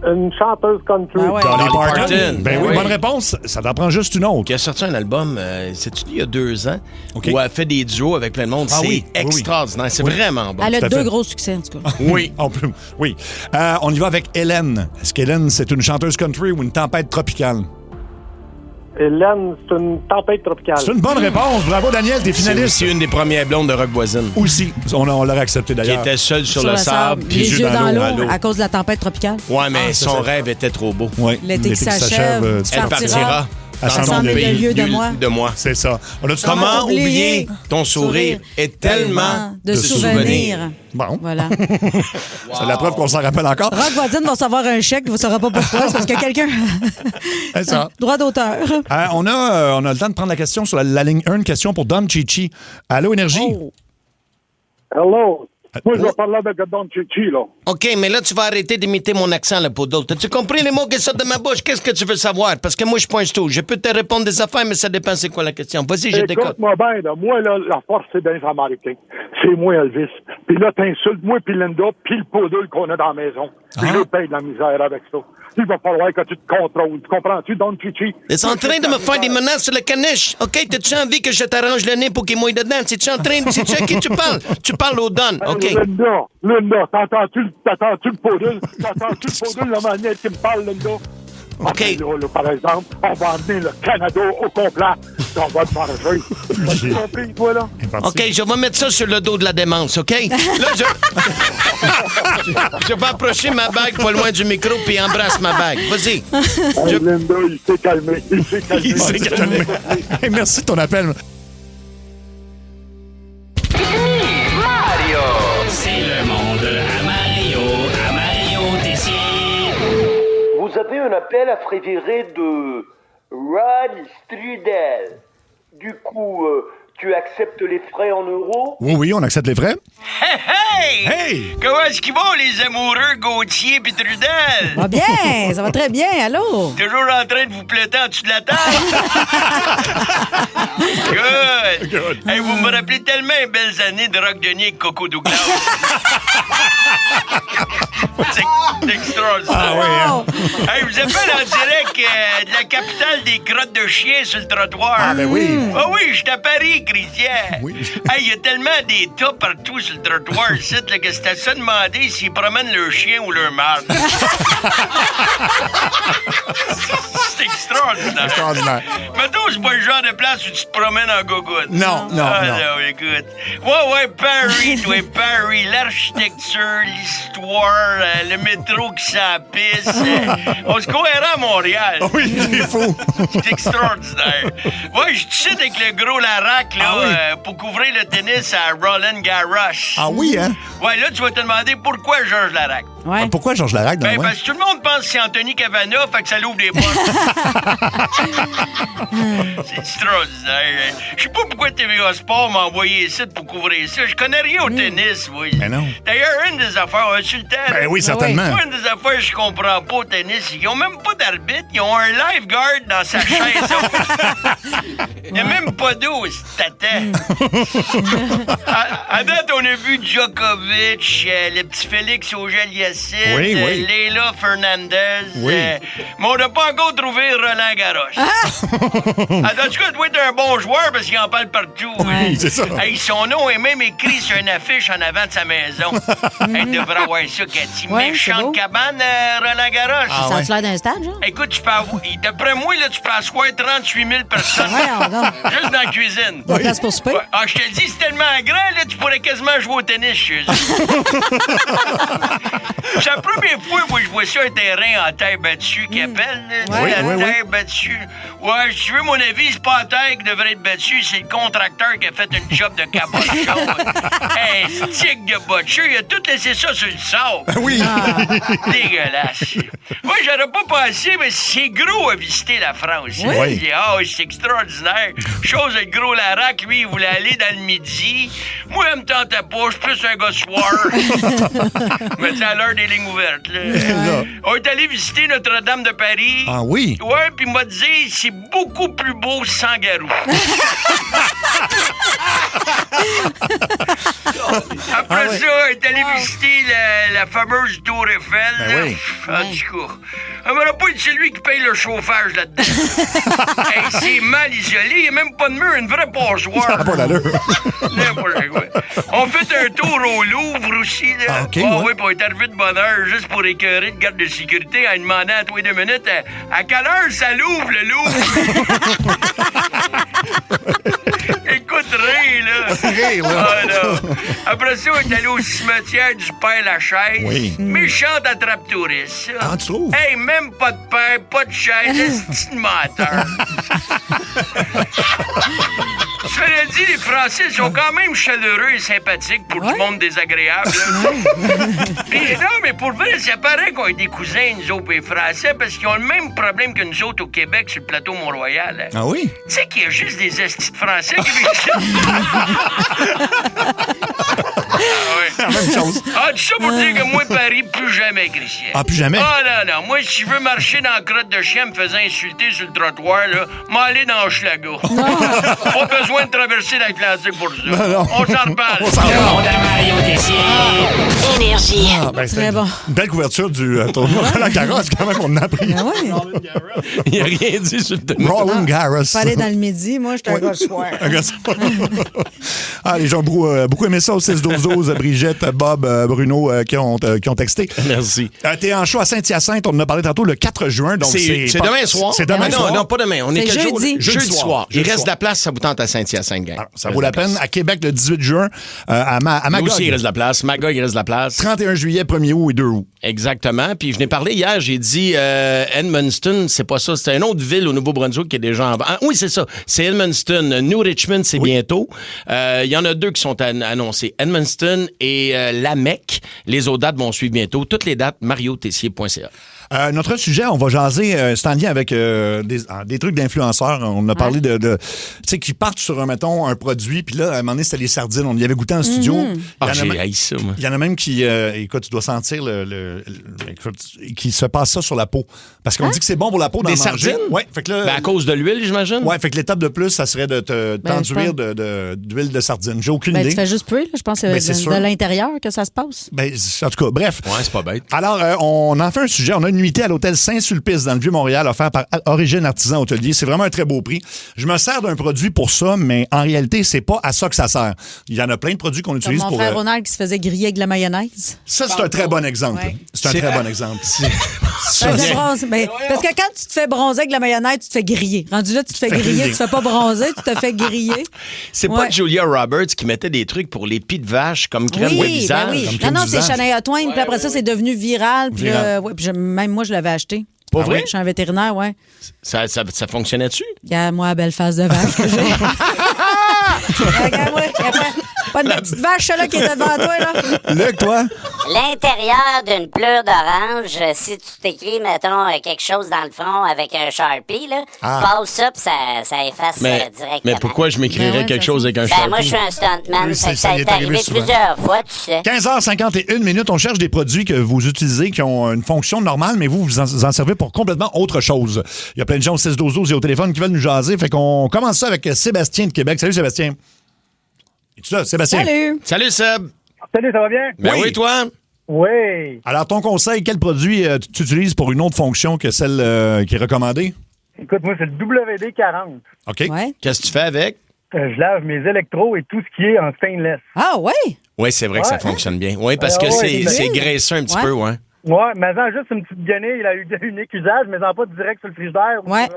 Une chanteuse country. Ah ouais. Dolly Parton. Parton. Ben oui, bonne réponse. Ça t'en prend juste une autre. Qui a sorti un album, c'est-tu il y a 2 ans, OK. où elle fait des duos avec plein de monde. Ah c'est oui, oui, extraordinaire. C'est vraiment bon. Elle a Tout à 2 fait. gros succès, en tout cas. Oui. Oui. On y va avec Hélène. Est-ce qu'Hélène, c'est une chanteuse country ou une tempête tropicale? Hélène, c'est une tempête tropicale. C'est une bonne réponse. Bravo, Daniel, t'es C'est finaliste. aussi une des premières blondes de Rock Voisine. Aussi. On l'aurait accepté Qui d'ailleurs. était seule sur le sable. les puis yeux dans l'eau. l'eau à cause de la tempête tropicale. Ouais, mais ça, son ça. rêve était trop beau. Oui. L'été qui s'achève, tu Elle partira à dans 100 ton 000 pays lieues de moi. C'est ça. On a-tu Comment oublier oublier ton sourire est tellement de souvenirs. Bon. Voilà. C'est la preuve qu'on s'en rappelle encore. Rock Voisine va recevoir un chèque, vous ne saurez pas pourquoi, c'est parce que quelqu'un. C'est ça. Droit d'auteur. On a le temps de prendre la question sur la ligne 1, une question pour Don Chichi. Allô, Énergie? Oh. Hello. Moi, je vais parler avec Don Chichi, là. OK, mais là, tu vas arrêter d'imiter mon accent, le poodle. T'as-tu compris les mots qui sortent de ma bouche? Qu'est-ce que tu veux savoir? Parce que moi, je pointe tout. Je peux te répondre des affaires, mais ça dépend c'est quoi la question. Vas-y, je t'écoute. Écoute-moi bien, là. Moi, là, la force, c'est des Américains. C'est moi, Elvis. Puis là, t'insultes moi puis Linda puis le poodle qu'on a dans la maison. Puis je paye de la misère avec ça. Il va falloir que tu te contrôles. Tu comprends-tu, Don Chichi? T'es en train de me faire des menaces sur le caniche. OK, t'as-tu envie que je t'arrange le nez pour qu'il mouille dedans? C'est-tu en train de... C'est-tu à qui tu parles? Tu parles au Don, OK? Linda, t'entends-tu le poodle? T'entends-tu le poodle, la manière qui me parle, Linda? OK. Là, par exemple, on va emmener le Canada au complet. On va te manger. Tu as compris, toi, là? OK, je vais mettre ça sur le dos de la démence, OK? Là, je vais approcher ma bague pas loin du micro puis embrasse ma bague. Vas-y. Hey, Linda, il s'est calmé. Il s'est calmé. Hey, merci de ton appel. Mario! C'est le monde à Mario Tessier. Vous avez un appel à préférer de Rod Strudel. Du coup, tu acceptes les frais en euros? Oui, on accepte les frais. Hey! Hey! Comment est-ce qu'ils vont, les amoureux Gauthier pis Trudel? Va bien, ça va très bien, allô? Toujours en train de vous pléter en dessous de la table? Good! Hey, vous me rappelez tellement les belles années de Rock Denis avec Coco Douglas. C'est extraordinaire. Ah oui, hein? Hey, vous appelle en direct de la capitale des crottes de chiens sur le trottoir. Ah, ben oui. Ah oui, je suis à Paris, Christian. Oui. Hey, il y a tellement des tas partout sur le trottoir ici là, que c'est à ça demander s'ils promènent leur chien ou leur marde. C'est extraordinaire. Mettons, c'est pas le genre de place où tu te promènes en gogoune. Non. Non, écoute. Ouais, Paris, Paris. L'architecture, l'histoire, le métro qui s'empisse. On se croirait à Montréal. Oui, c'est fou. C'est extraordinaire. Ouais, je suis ici avec le gros Larac, là, pour couvrir le tennis à Roland Garros. Ah oui, hein? Ouais, là, tu vas te demander pourquoi Georges Larac. Ouais. Pourquoi Georges Larac? Ben, parce que tout le monde pense que c'est Anthony Cavana, fait que ça l'ouvre des portes. C'est extraordinaire. Je sais pas pourquoi TVA Sport m'a envoyé ça pour couvrir ça. Je connais rien au tennis, oui. Ben non. D'ailleurs, une des affaires, as-tu le temps? Ben oui, certainement. Moi, une des affaires que je comprends pas au tennis, ils ont même pas d'arbitre, ils ont un lifeguard dans sa chaise. Il n'y a même pas d'eau, c'est tata. À date, on a vu Djokovic, le petit Félix Auger-Aliassime, Leila Fernandez. Oui. Mais on n'a pas encore trouvé Roland Garros. En tout cas, il doit être un bon joueur parce qu'il en parle partout. Oui, c'est ça. Hey, son nom est même écrit sur une affiche en avant de sa maison. Elle devrait avoir ça, Cathy. Ouais, Méchante cabane, Roland Garros. Ça a l'air d'un stade, genre? Écoute, tu peux avoir... D'après moi, là, tu peux asseoir 38 000 personnes. Juste dans la cuisine. De la place pour souper? Ouais. Ah, je te dis, c'est tellement grand, là, tu pourrais quasiment jouer au tennis chez eux. C'est la première fois que je vois ça, un terrain en terre battue qui appelle, là, terre battue. Ouais, si tu veux mon avis, c'est pas la terre qui devrait être battue, c'est le contracteur qui a fait une job de cabochon. Un stick de botcheux, il a tout laissé ça sur le sable. Oui. Dégueulasse. Moi, j'aurais pas pensé, mais c'est gros à visiter la France. Oui. C'est extraordinaire. Chose, le gros Larac, lui, il voulait aller dans le midi. Moi, elle me tentait pas, je suis plus un gars soir. Mais c'est à l'heure des lignes ouvertes, là. On est allé visiter Notre-Dame de Paris. Ah oui? Ouais, puis il m'a dit, c'est beaucoup plus beau sans garou. Après ça, on est allé visiter la fameuse Tour Eiffel. Ben oui. En tout cas, on n'a pas dit c'est lui qui paye le chauffage là-dedans. Hey, c'est mal isolé, il n'y a même pas de mur, une vraie passoire. Ça n'a pas d'allure. On fait un tour au Louvre aussi. Là. Ah, OK, oui, puis on est arrivé de bonne heure juste pour écœurer le garde de sécurité en demandant à tous les 2 minutes à quelle heure ça l'ouvre, le Louvre? Écoute, rire, là. Ah, non. Après ça, on est allé au cimetière du Père-Lachaise. Oui. Méchante attrape-touriste, ça. Ah, tu trouves? Hey, même pas de père, pas de chaise, c'est une menteur. Cela dit, les Français sont quand même chaleureux et sympathiques pour du monde désagréable. Puis, non, mais pour vrai, ça paraît qu'on est des cousins, nous autres, les Français, parce qu'ils ont le même problème que nous autres au Québec sur le plateau Mont-Royal. Hein. Ah oui? Tu sais qu'il y a juste des estis de Français qui vivent ici. La même chose. Ah, tout ça pour dire que moi, Paris, plus jamais, Christian. Ah, plus jamais? Ah, non. Moi, si je veux marcher dans la crotte de chien me faisant insulter sur le trottoir, là, m'aller dans Hochelaga. Pas besoin de traverser l'Atlantique pour ça. Non. On s'en reparle. Le monde à Mario Tessier. Énergie. Très bon. Une belle couverture du tournoi Roland Garros, quand même, on en a pris. Il n'y a rien dit sur le tennis. Roland Garros. Fallait dans le midi, moi, j'étais un gars soir. Les gens ont beaucoup aimé ça au 6-12-12. Brigitte, Bob, Bruno qui ont texté. Merci. T'es en show à Saint-Hyacinthe, on en a parlé tantôt le 4 juin. Donc c'est demain soir. C'est demain soir. Non, pas demain. On est quel jour? Jeudi soir. Il reste de la place, ça vous tente à Saint-Hyacinthe, gang. Alors, ça vaut la peine. À Québec, le 18 juin, à Magog. Nous aussi, il reste de la place. Magog, il reste de la place. 31 juillet, 1er août et 2 août. Exactement. Puis je n'ai parlé hier, j'ai dit Edmundston, c'est pas ça. C'est une autre ville au Nouveau-Brunswick qui est déjà en... oui, c'est ça. C'est Edmundston. New Richmond, c'est bientôt. Il y en a 2 qui sont annoncés. Edmundston et Lamec. Les autres dates vont suivre bientôt. Toutes les dates, mariotessier.ca. Notre sujet, on va jaser, c'est en lien avec des trucs d'influenceurs. On a parlé de tu sais, qui partent sur, mettons, un produit, puis là, à un moment donné, c'était les sardines. On y avait goûté en studio. J'ai haï ça, moi. Il y en a même qui, écoute, tu dois sentir qui se passe ça sur la peau. Parce qu'on dit que c'est bon pour la peau d'en manger. Des sardines? Oui. Fait que là, à cause de l'huile, j'imagine? Oui, fait que l'étape de plus, ça serait de t'enduire d'huile de sardine. J'ai aucune idée. Tu fais juste peu, là. Je pense que c'est de l'intérieur que ça se passe. En tout cas, bref. Ouais, c'est pas bête. Alors, on en fait un sujet. On a une nuitée à l'hôtel Saint-Sulpice dans le Vieux-Montréal offert par Origine Artisan Hôtelier. C'est vraiment un très beau prix. Je me sers d'un produit pour ça, mais en réalité, c'est pas à ça que ça sert. Il y en a plein de produits qu'on utilise mon pour... frère Ronald qui se faisait griller avec de la mayonnaise. Ça, c'est un très bon exemple. Ouais. C'est un très bon exemple. Parce que quand tu te fais bronzer avec de la mayonnaise, tu te fais griller. Rendu là, tu te fais griller. Tu te fais pas bronzer, tu te fais griller. C'est pas Julia Roberts qui mettait des trucs pour les pieds de vache comme crème de visage? Oui. Non, c'est Shania Twain. Puis après ça, c'est devenu viral. Puis même moi, je l'avais acheté. Pas vrai? Je suis un vétérinaire, ouais. Ça fonctionnait-tu? Regarde-moi la belle face de vache que j'ai. Regarde-moi. Pas de petite vache là qui est devant toi, là. Luc, toi? L'intérieur d'une pleure d'orange, si tu t'écris, mettons, quelque chose dans le front avec un Sharpie, là, tu passes ça puis ça efface directement. Mais pourquoi je m'écrirais quelque chose avec un Sharpie? Moi, je suis un stuntman. Ça est arrivé souvent. plusieurs fois, tu sais. 15h51, on cherche des produits que vous utilisez qui ont une fonction normale, mais vous en servez pour complètement autre chose. Il y a plein de gens au 6-12-12 et au téléphone qui veulent nous jaser. Fait qu'on commence ça avec Sébastien de Québec. Salut, Sébastien. Es-tu là, Sébastien? Salut, Seb. Salut, ça va bien? Ben oui, toi? Oui. Alors, ton conseil, quel produit tu utilises pour une autre fonction que celle qui est recommandée? Écoute, moi, c'est le WD-40. OK. Ouais. Qu'est-ce que tu fais avec? Je lave mes électros et tout ce qui est en stainless. Ah, oui? Oui, c'est vrai que ça fonctionne bien. Oui, parce que c'est graisseux un petit peu, ouais. Ouais, mais en juste une petite guenille, il a eu unique usage, mais en pas direct sur le frigidaire. Ouais.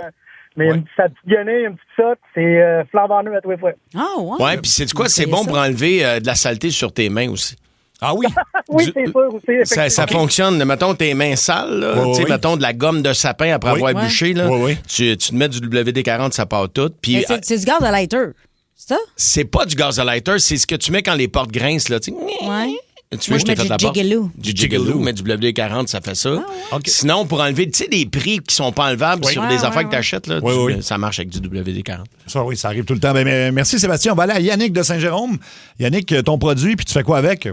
Mais sa petite guenille, une petite sotte, c'est flambant neuf à tous les fois. Ah, ouais. Ouais, puis c'est quoi? C'est bon pour enlever de la saleté sur tes mains aussi. Ah oui? Oui, c'est sûr aussi. Ça fonctionne. Mettons tes mains sales, mettons de la gomme de sapin après avoir bûché, là. Tu te mets du WD-40, ça part tout. Puis c'est du gaz de lighter, c'est ça? C'est pas du gaz de lighter, c'est ce que tu mets quand les portes grincent, là. Tu sais. Ouais. Tu veux, je t'ai fait de la porte. Du Jigaloo, mais du WD-40, ça fait ça. Okay. Sinon, pour enlever, tu sais, des prix qui sont pas enlevables sur des affaires que tu achètes, là, ça marche avec du WD-40. Ça, oui, ça arrive tout le temps. Mais merci, Sébastien. On va aller à Yannick de Saint-Jérôme. Yannick, ton produit, puis tu fais quoi avec?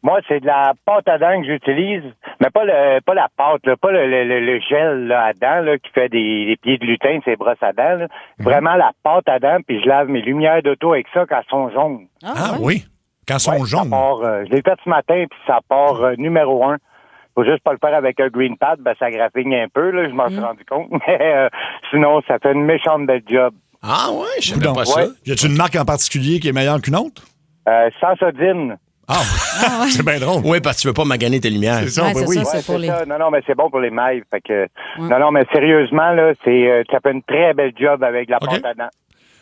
Moi, c'est de la pâte à dents que j'utilise, mais pas la pâte, là, pas le gel là, à dents là, qui fait des pieds de lutin, c'est brosse à dents. Là. Vraiment la pâte à dents, puis je lave mes lumières d'auto avec ça quand elles sont jaunes. Ah oui? Quand elles sont jaunes? Je l'ai fait ce matin, puis ça part numéro 1. Faut juste pas le faire avec un green pad, ça graffigne un peu, là, je m'en suis rendu compte. Mais sinon, ça fait une méchante belle job. Ah ouais, je savais pas ça. Y a-t-il une marque en particulier qui est meilleure qu'une autre? Sansodine. Ah, c'est bien drôle. Oui, parce que tu veux pas maganer tes lumières. C'est ça, oui. Ça, pour les... ça. Non, mais c'est bon pour les mailles. Fait que, non, mais sérieusement, là, ça fait une très belle job avec la pâte à dents.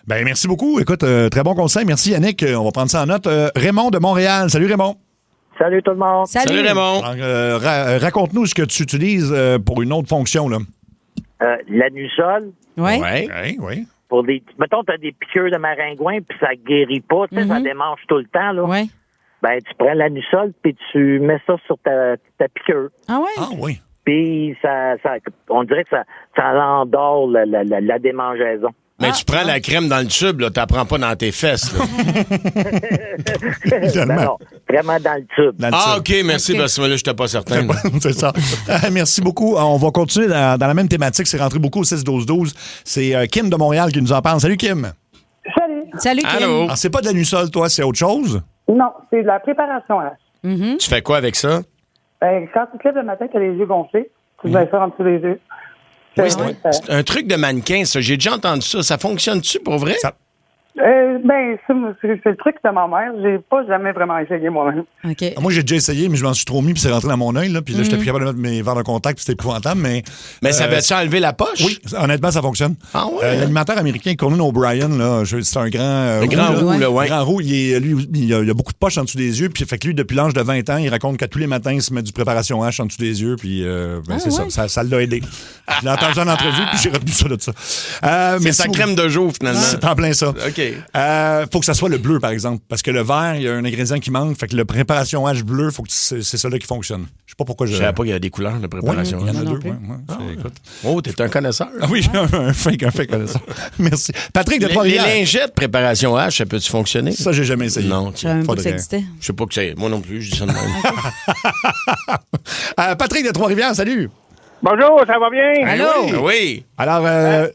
Ben, merci beaucoup. Écoute, très bon conseil. Merci, Yannick. On va prendre ça en note. Raymond de Montréal. Salut, Raymond. Salut, tout le monde. Salut Raymond. Alors, raconte-nous ce que tu utilises pour une autre fonction, là. L'anusol. Oui. Oui. Pour mettons, tu as des piqûres de maringouin, puis ça guérit pas, tu sais, ça démange tout le temps, là. Oui. Ben, tu prends l'anusol, puis tu mets ça sur ta piqûre. Ah oui? Ah oui. Puis on dirait que ça endort la démangeaison. Mais tu prends la crème dans le tube, là, t'apprends pas dans tes fesses, là. Ben non, vraiment dans le tube. OK, merci, parce que là, j'étais pas certain. C'est ça. Merci beaucoup. On va continuer dans la même thématique. C'est rentré beaucoup au 6-12-12. C'est Kim de Montréal qui nous en parle. Salut, Kim. Salut. Salut, Kim. Allô. Alors, c'est pas de l'anusol, toi, c'est autre chose? Non, c'est de la préparation H. Mm-hmm. Tu fais quoi avec ça? Ben, quand tu te lèves le matin, tu as les yeux gonflés, tu dois faire en dessous des yeux. Oui, c'est un truc de mannequin, ça. J'ai déjà entendu ça. Ça fonctionne-tu pour vrai? Ben, c'est le truc de ma mère. J'ai pas jamais vraiment essayé moi-même. Okay. Moi, j'ai déjà essayé, mais je m'en suis trop mis, puis c'est rentré dans mon œil, là, puis là, j'étais plus capable de mettre mes verres de contact, puis c'était épouvantable, mais... Mais ça va-tu enlever la poche? Oui, honnêtement, ça fonctionne. Ah ouais? L'animateur américain Conan O'Brien, là, c'est un grand... le grand roux, là, ouais. Le grand roux, il a beaucoup de poches en dessous des yeux, puis fait que lui, depuis l'âge de 20 ans, il raconte qu'à tous les matins, il se met du préparation H en dessous des yeux, puis c'est ça l'a aidé. Je l'ai entendu en entrevue, puis j'ai retenu ça de ça. Mais sa crème de jour, finalement. C'est en plein ça. OK. Faut que ça soit le bleu, par exemple. Parce que le vert, il y a un ingrédient qui manque. Fait que la préparation H bleu, faut que c'est ça-là qui fonctionne. Je sais pas pourquoi Je savais pas qu'il y a des couleurs de préparation. Oui, il y en a deux. Écoute. Oh, t'es un connaisseur. Ah oui, un fake connaisseur. Merci. Patrick de Trois-Rivières. Les lingettes préparation H, ça peut-tu fonctionner? Ça, j'ai jamais essayé. Non. Je savais même pas que ça existait. Je sais pas que c'est. Moi non plus, je dis ça de même. Patrick de Trois-Rivières, salut. Bonjour, ça va bien? Allô? Oui. Alors,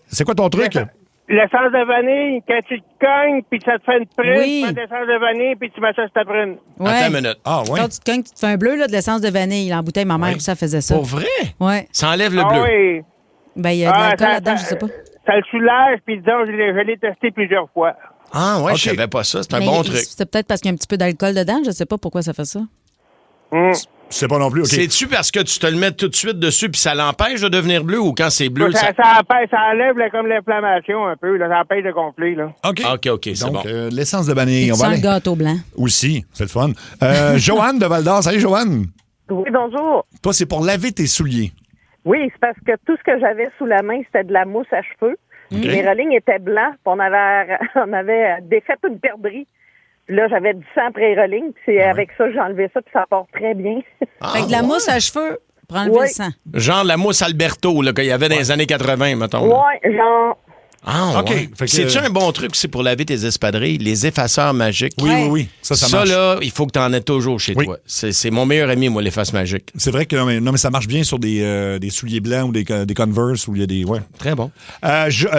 c'est quoi ton truc? L'essence de vanille, quand tu te cognes, puis ça te fait une prune, Oui. tu mets de l'essence de vanille, puis tu mets ça sur ta prune. Ouais. Attends une minute. Ah, ouais. Quand tu te cognes, tu te fais un bleu, là, de l'essence de vanille. En bouteille, ma mère, ça faisait ça. Pour vrai? Ouais. Ça enlève le Ah bleu. oui. Ben, il y a de l'alcool là-dedans, je sais pas. Ça le soulage, puis disons, je l'ai testé plusieurs fois. Ah, ouais, Ok. je savais pas ça. C'est un Mais bon truc. C'est peut-être parce qu'il y a un petit peu d'alcool dedans. Je sais pas pourquoi ça fait ça. Je sais pas non plus, OK. C'est-tu parce que tu te le mets tout de suite dessus puis ça l'empêche de devenir bleu ou quand c'est bleu, Ça enlève comme l'inflammation un peu, là, ça empêche de gonfler. Là. OK, c'est Donc, bon. l'essence de vanille. Tu On va sens le aller. gâteau blanc. Aussi, c'est le fun. Joanne de Val-d'Or. Salut, Joanne. Oui, bonjour. Toi, c'est pour laver tes souliers. Oui, c'est parce que tout ce que j'avais sous la main, c'était de la mousse à cheveux. OK. Mes relings étaient blancs, puis on avait défait une perdrix. Puis là, j'avais du sang après les relings, puis c'est avec ça que j'ai enlevé ça, puis ça part très bien. Fait que de la mousse à cheveux pour enlever le sang. Genre la mousse Alberto là, qu'il y avait dans les années 80, mettons. Ouais, genre... Ah, OK. ouais. Fait que- C'est-tu un bon truc aussi pour laver tes espadrilles? Les effaceurs magiques. Oui. Ça marche. là, il faut que tu en aies toujours chez toi. C'est mon meilleur ami, moi, l'efface magique. C'est vrai que non, mais ça marche bien sur des souliers blancs ou des Converse où il y a des... Ouais. Très bon.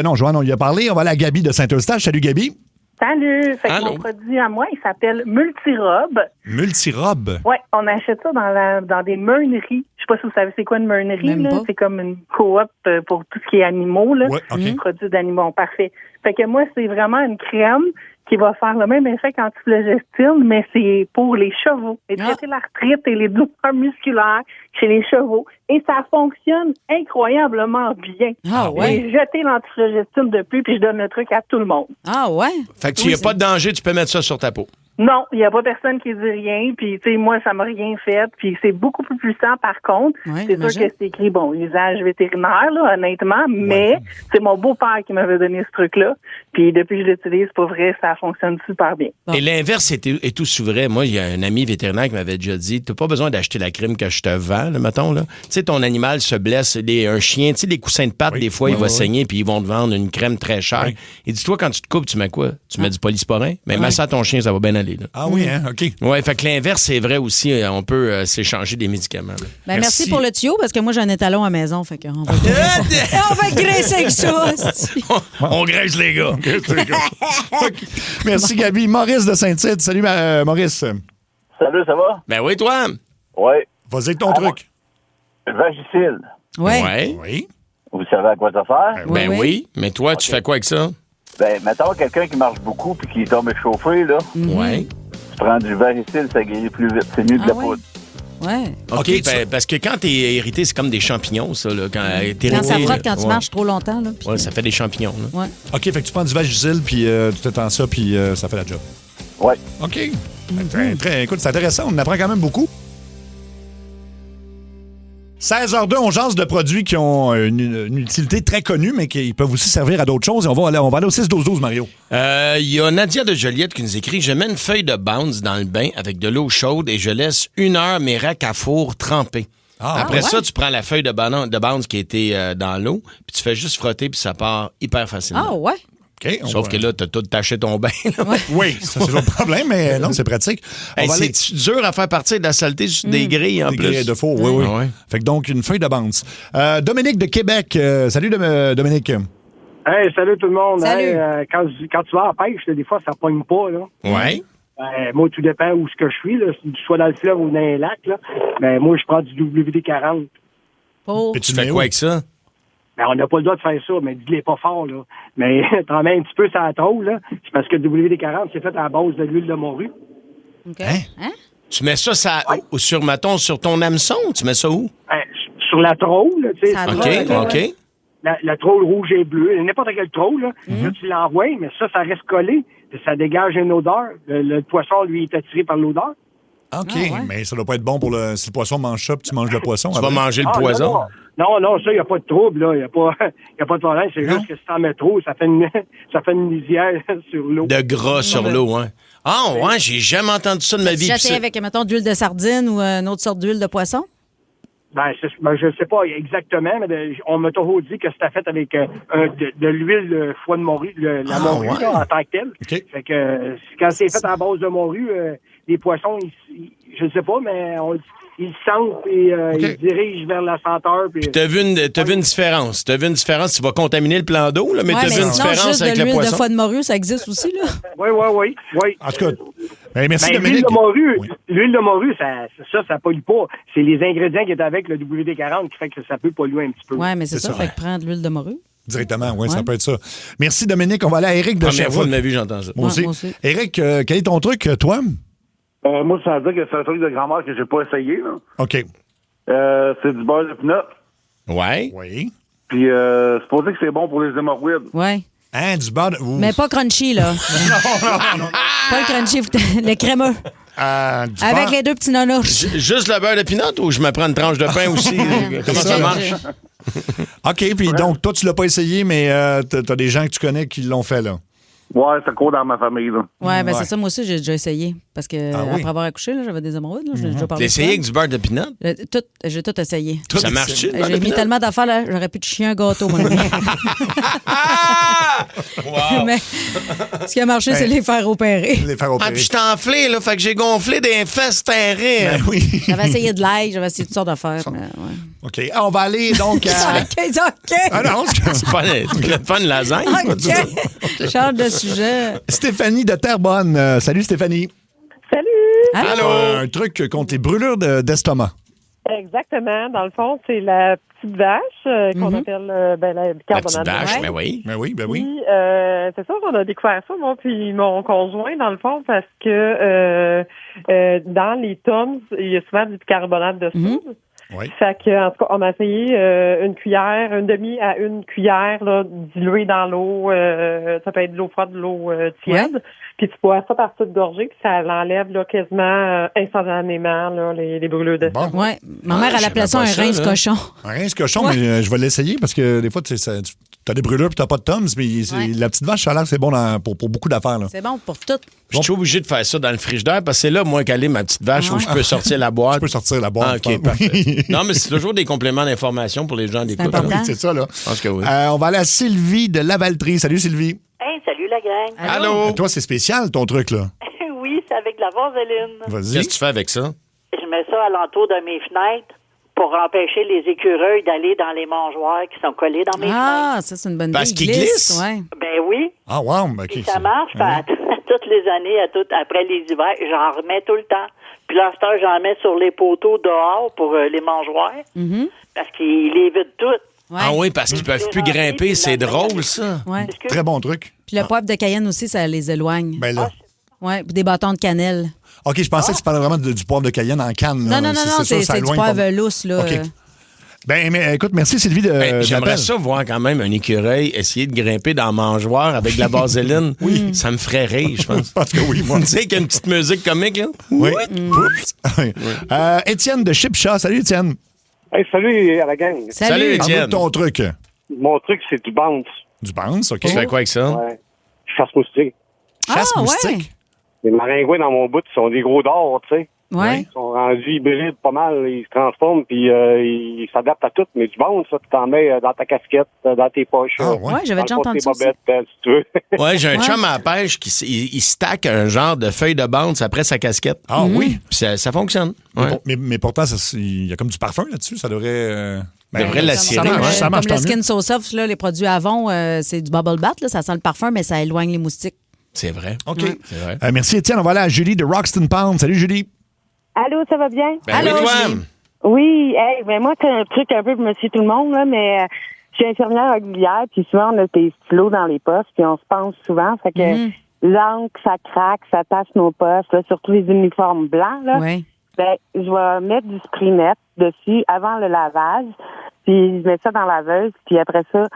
Non, Joanne, on y a parlé. On va aller à Gabi de Saint-Eustache. Salut, Gabi. Salut! Fait que Allô? mon produit à moi, il s'appelle Multirobe. Multirobe. Oui, on achète ça dans des meuneries. Je sais pas si vous savez c'est quoi une meunerie. Même Là. pas. C'est comme une coop pour tout ce qui est animaux. Là. Ouais, OK. Produits d'animaux, parfait. Fait que moi, c'est vraiment une crème qui va faire le même effet qu'antiflogestine, mais c'est pour les chevaux. Et traiter l'arthrite et les douleurs musculaires chez les chevaux. Et ça fonctionne incroyablement bien. Ah ouais? J'ai jeté l'antiflogestine depuis, puis je donne le truc à tout le monde. Ah ouais? Fait que tu n'y a pas de danger, tu peux mettre ça sur ta peau. Non, il n'y a pas personne qui dit rien. Puis, tu sais, moi, ça m'a rien fait. Puis, c'est beaucoup plus puissant, par contre. Ouais, c'est sûr j'imagine. que c'est écrit, bon, usage vétérinaire, là, honnêtement. Mais c'est mon beau-père qui m'avait donné ce truc-là. Puis, depuis que je l'utilise, pour vrai, ça fonctionne super bien. Et l'inverse est tout sous vrai. Moi, il y a un ami vétérinaire qui m'avait déjà dit, t'as pas besoin d'acheter la crème que je te vends, là, mettons, là. Tu sais, ton animal se blesse, un chien, tu sais, les coussins de pattes, des fois, il va saigner, puis ils vont te vendre une crème très chère. Et dis-toi, quand tu te coupes, tu mets quoi? Tu mets du polysporin? Mais mets ça à ton chien, ça va bien aller, là. Ah oui, hein? OK. Ouais, fait que l'inverse, c'est vrai aussi. On peut s'échanger des médicaments, là. Ben, merci pour le tuyau, parce que moi, j'ai un étalon à la maison. Fait qu'on va on va graisser avec ça. On graisse les gars. Merci, Gabi. Maurice de Saint-Tite. Salut, Maurice. Salut, ça va? Ben oui, toi. Oui. Vas-y avec ton truc. Vagisil. Oui. Vous savez à quoi ça sert? Ben oui. Mais toi, tu fais quoi avec ça? Ben, mettons quelqu'un qui marche beaucoup puis qui tombe échauffé, là. Ouais. Tu prends du Vagisil, ça guérit plus vite. C'est mieux que la poudre. Ouais. OK, parce que quand t'es irrité, c'est comme des champignons, ça. Là. Quand t'es Quand ça irrité, frotte, quand tu ouais. marches trop longtemps. Là, Ouais, ça fait des champignons. Là. Ouais. OK, fait que tu prends du Vagisil, puis tu t'étends ça, puis ça fait la job. Oui. OK. Écoute, c'est intéressant. On apprend quand même beaucoup. 16h02, on jase de produits qui ont une utilité très connue, mais qui peuvent aussi servir à d'autres choses. Et on va aller au 6-12-12, Mario. Il y a Nadia de Joliette qui nous écrit « Je mets une feuille de Bounce dans le bain avec de l'eau chaude et je laisse 1 heure mes racks à four tremper. Après ça, tu prends la feuille de Bounce qui était dans l'eau, puis tu fais juste frotter, puis ça part hyper facilement. Ah ouais? Okay, sauf que là, t'as tout taché ton bain. Oui, ça, c'est le problème, mais non, c'est pratique. Hey, c'est dur à faire partir de la saleté sur des grilles en des plus. Grilles de four, oui. Ouais. Fait que donc, une feuille de Bounce. Dominique de Québec. Salut, Dominique. Hey, salut tout le monde. Salut. Hey, quand tu vas à la pêche, des fois, ça pogne pas, là. Ouais. Moi, tout dépend où ce que je suis, là, soit dans le fleuve ou dans un lac. Là. Mais moi, je prends du WD-40. Et tu fais quoi avec ça? Ben, on n'a pas le droit de faire ça, mais dis-les pas fort, là. Mais t'en mets un petit peu sur la tôle, là. C'est parce que le WD-40, c'est fait à base de l'huile de morue. OK. Hein? Tu mets ça sur ton hameçon? Tu mets ça où? Sur la tôle, tu sais. OK. La tôle rouge et bleue, n'importe quelle tôle, là. Là, tu l'envoies, mais ça reste collé. Ça dégage une odeur. Le poisson, lui, est attiré par l'odeur. OK, mais ça doit pas être bon pour si le poisson mange ça, puis tu manges le poisson. Tu vas manger le poison? Non, ça, il n'y a pas de trouble, là. Il n'y a pas de problème. C'est juste que si t'en mets trop, ça fait une lisière sur l'eau. De gras sur l'eau, hein. Ah, ouais, j'ai jamais entendu ça de ma vie. Tu essayé avec, mettons, d'huile de sardine ou une autre sorte d'huile de poisson? Je ne sais pas exactement, mais on m'a toujours dit que c'était fait avec de l'huile de foie de morue, la morue là, en tant que telle. Okay. Fait que quand c'est fait à base de morue, les poissons, je ne sais pas, mais ils sentent et ils se dirigent vers la senteur. Puis t'as vu une différence. Tu vas contaminer le plan d'eau, là, mais t'as vu une différence juste avec de le l'huile poisson. de foie de morue, ça existe aussi, là? Oui. En tout cas, merci Dominique. L'huile de morue, ça pollue pas. C'est les ingrédients qui est avec le WD-40 qui fait que ça peut polluer un petit peu. Oui, mais c'est ça. Fait que prendre l'huile de morue. Directement, oui, ça peut être ça. Merci Dominique. On va aller à Éric de Sherbrooke. Première fois de ma vie, j'entends ça. Moi aussi. Éric, quel est ton truc, toi? Moi, ça veut dire que c'est un truc de grand-mère que j'ai pas essayé. Là. OK. C'est du beurre de pinot. Ouais. Oui. Puis c'est pour dire que c'est bon pour les hémorroïdes. Oui. Hein, du beurre de... Mais pas crunchy, là. non. Pas le crunchy, le crémeux. Avec les deux petits nounours. Juste le beurre de pinot ou je me prends une tranche de pain aussi? Comment ça marche? OK, puis donc, toi, tu l'as pas essayé, mais t'as des gens que tu connais qui l'ont fait, là. Ouais, c'est court dans ma famille, là. Ouais, ben c'est ça, moi aussi, j'ai déjà essayé. Parce que après avoir accouché, là, j'avais des hémorroïdes, là. J'ai déjà parlé. T'as essayé avec du beurre de pinot? J'ai tout essayé. Ça marche-tu? J'ai mis tellement d'affaires, là, j'aurais pu te chier un gâteau, mon ami. Wow. Mais ce qui a marché, c'est les faire opérer. Puis je t'ai enflé, là, fait que j'ai gonflé des fesses terrées. Ben oui. J'avais essayé de l'ail, j'avais essayé toutes sortes d'affaires. Mais, OK. On va aller donc à... OK. Ah non, c'est pas une lasagne. OK. Change de sujet. Stéphanie de Terrebonne. Salut, Stéphanie. Salut! Allô! Un truc contre les brûlures d'estomac. Exactement. Dans le fond, c'est la petite vache qu'on appelle la bicarbonate. La petite vache, ben oui. Ben oui. Puis, c'est ça qu'on a découvert ça, moi puis mon conjoint, dans le fond, parce que dans les tomes, il y a souvent du bicarbonate de soude. Oui. Fait que, en tout cas, on a essayé une cuillère, une demi à une cuillère, là, diluée dans l'eau. Ça peut être de l'eau froide, de l'eau tiède. Ouais. Puis tu bois ça par toute gorgée, puis ça l'enlève là, quasiment instantanément là, les brûlures de sang. Oui. Ma mère, elle appelait ça un rince cochon. Un rince cochon, mais je vais l'essayer parce que des fois, tu as des brûlures puis tu n'as pas de tomes. Mais la petite vache, ça a l'air que c'est bon pour beaucoup d'affaires. Là. C'est bon pour tout. Je suis obligé de faire ça dans le frigidaire parce que c'est là, moi, qu'elle est ma petite vache où je peux sortir la boîte. Tu peux sortir la boîte. Ah, OK, parfait. Non, mais c'est toujours des compléments d'information pour les gens d'écoute. Oui, c'est ça, là. Je pense que oui. On va aller à Sylvie de Lavaltrie. Salut, Sylvie. Hey, salut la gang. Allô? Toi, c'est spécial, ton truc, là. Oui, c'est avec de la vaseline. Vas-y. Qu'est-ce que tu fais avec ça? Je mets ça alentour de mes fenêtres pour empêcher les écureuils d'aller dans les mangeoires qui sont collés dans mes fenêtres. Ah, ça, c'est une bonne idée. Parce qu'ils glissent? Ouais. Ben oui. Ah, wow. Ben, puis ça marche. Toutes les années, après les hivers, j'en remets tout le temps. Puis là, cette heure, j'en mets sur les poteaux dehors pour les mangeoires. Parce qu'ils les vident toutes. Ouais. Ah oui, parce qu'ils peuvent plus grimper. C'est drôle, ça. Ouais. Très bon truc. Puis le poivre de Cayenne aussi, ça les éloigne. Ben là. Oui, des bâtons de cannelle. OK, je pensais que tu parlais vraiment du poivre de Cayenne en canne. Là. Non, c'est du poivre lousse. Là. OK. Ben, mais écoute, merci Sylvie de. J'aimerais ça voir quand même un écureuil essayer de grimper dans la mangeoire avec de la vaseline. Oui. Ça me ferait rire, je pense. Parce que oui, moi. Tu sais qu'il y a une petite musique comique, là? Oui. Étienne de Chipchat. Salut, Étienne. Hey, salut à la gang. Salut, Étienne. Ton truc. Mon truc, c'est du bounce. Du bounce, OK. Tu fais quoi avec ça? Ouais. Chasse moustique. Chasse moustique? Les maringouins dans mon bout, ils sont des gros d'or, tu sais. Ouais. Ils sont rendus hybrides pas mal. Ils se transforment, puis ils s'adaptent à tout. Mais du bounce, ça, tu t'en mets dans ta casquette, dans tes poches. Ouais, j'avais déjà entendu ça. Bobettes, si tu veux. Ouais, j'ai un chum à la pêche qui il stack un genre de feuille de bounce après sa casquette. Ah oui? Puis ça fonctionne. Ouais. Mais pourtant, il y a comme du parfum là-dessus. Ça devrait... devrait l'attirer. Ça marche comme le tant mieux. Skin So Soft, là, les produits Avon, c'est du bubble bath. Là, ça sent le parfum, mais ça éloigne les moustiques. C'est vrai. OK. C'est vrai. Merci, Étienne. On va aller à Julie de Roxton Pound. Salut, Julie. Allô, ça va bien? Ben Allô, oui, toi. Julie. Oui, moi, c'est un truc un peu pour monsieur tout le monde, là, mais je suis infirmière auxiliaire, puis souvent, on a des stylos dans les postes, puis on se pense souvent, fait que l'encre, ça craque, ça tache nos postes, là, surtout les uniformes blancs, là. Oui. Ben, je vais mettre du spray net dessus avant le lavage, puis je mets ça dans la laveuse, puis après ça,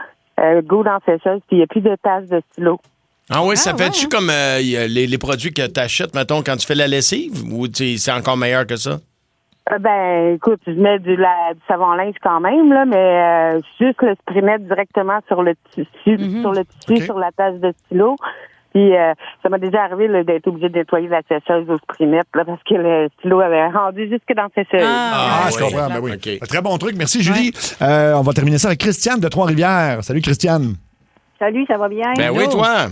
go dans la sécheuse, puis il n'y a plus de taches de stylo. Ah oui, ça fait-tu comme les produits que tu achètes, mettons, quand tu fais la lessive, ou c'est encore meilleur que ça? Ben, écoute, je mets du savon-linge quand même, là, mais juste le spray net directement sur le tissu, sur la tache de stylo. Puis ça m'a déjà arrivé là, d'être obligé de nettoyer la sécheuse au spray net, là, parce que le stylo avait rendu jusque dans la sécheuse. Je comprends, ben oui. Okay. Très bon truc. Merci, Julie. On va terminer ça avec Christiane de Trois-Rivières. Salut, Christiane. Salut, ça va bien? Ben oui, toi.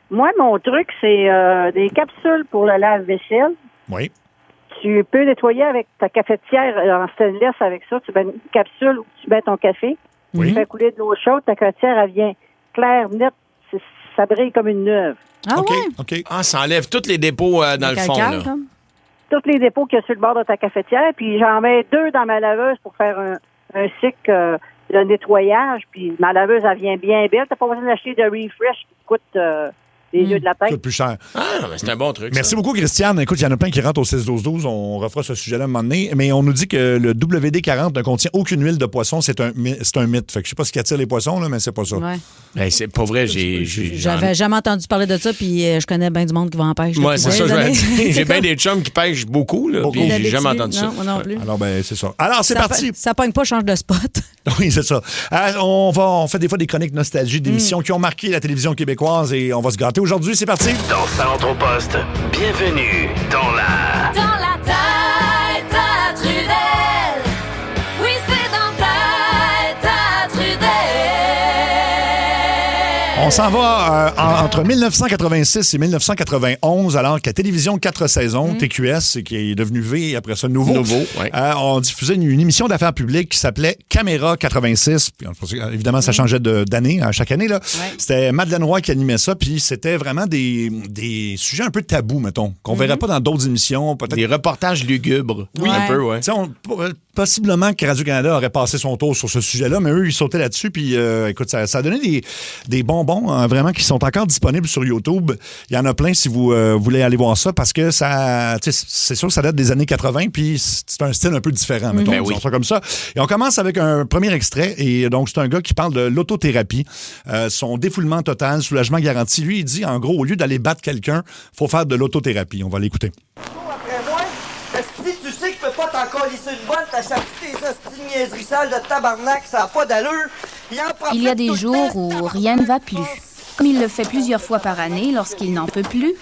Moi, mon truc, c'est des capsules pour le lave-vaisselle. Oui. Tu peux nettoyer avec ta cafetière en stainless avec ça. Tu mets une capsule où tu mets ton café. Oui. Tu fais couler de l'eau chaude. Ta cafetière, elle vient claire, nette. Ça brille comme une neuve. Ah OK, ouais? OK. Ah, ça enlève tous les dépôts dans le fond, là. Tous les dépôts qu'il y a sur le bord de ta cafetière. Puis j'en mets 2 dans ma laveuse pour faire un cycle de nettoyage. Puis ma laveuse, elle vient bien belle. T'as pas besoin d'acheter de refresh qui coûte les yeux de la tête. Ça coûte plus cher. Ah, mais c'est un bon truc. Merci beaucoup, Christiane. Écoute, il y en a plein qui rentrent au 6-12-12. On refera ce sujet-là un moment donné. Mais on nous dit que le WD-40 ne contient aucune huile de poisson. C'est un mythe. Fait que je sais pas ce qui attire les poissons, là, mais c'est pas ça. Ouais. Ben, c'est pas vrai. J'avais jamais entendu parler de ça, puis je connais bien du monde qui va en pêche. Moi, c'est ça, je vais dire. J'ai bien des chums qui pêchent beaucoup, là, puis j'ai jamais entendu ça. Non, moi non plus. Alors, ben, c'est ça. Alors, c'est parti. Ça pogne pas, change de spot. Oui, c'est ça. On fait des fois des chroniques nostalgie d'émissions qui ont marqué la télévision québécoise et on va se gâter aujourd'hui. C'est parti. Dans Saint-Anthroposte, bienvenue dans la... Dans la tête à Trudel. Oui, c'est dans ta tête à Trudel. On s'en va entre 1986 et 1991, alors que la télévision 4 saisons, TQS, qui est devenu V, après ça Nouveau, ouais. On diffusait une émission d'affaires publiques qui s'appelait Caméra 86. Puis, évidemment, ça changeait d'année à chaque année. Là. Ouais. C'était Madeleine Roy qui animait ça, puis c'était vraiment des sujets un peu tabous, mettons, qu'on verrait pas dans d'autres émissions. Peut-être. Des reportages lugubres. Oui, un peu, oui. Possiblement que Radio-Canada aurait passé son tour sur ce sujet-là, mais eux, ils sautaient là-dessus, puis écoute, ça a donné des bonbons, hein, vraiment, qui sont encore disponibles sur YouTube. Il y en a plein si vous voulez aller voir ça, parce que ça, c'est sûr que ça date des années 80, puis c'est un style un peu différent, mettons, disons ça comme ça. Et on commence avec un premier extrait, et donc c'est un gars qui parle de l'autothérapie, son défoulement total, soulagement garanti. Lui, il dit, en gros, au lieu d'aller battre quelqu'un, il faut faire de l'autothérapie. On va l'écouter. Après moi, si tu sais que je peux pas t'en colisser une bonne, t'achètes tes hosties de niaiseries sales de tabarnak, ça a pas d'allure. Il y a des jours où rien ne va plus. Comme il le fait plusieurs fois par année lorsqu'il n'en peut plus,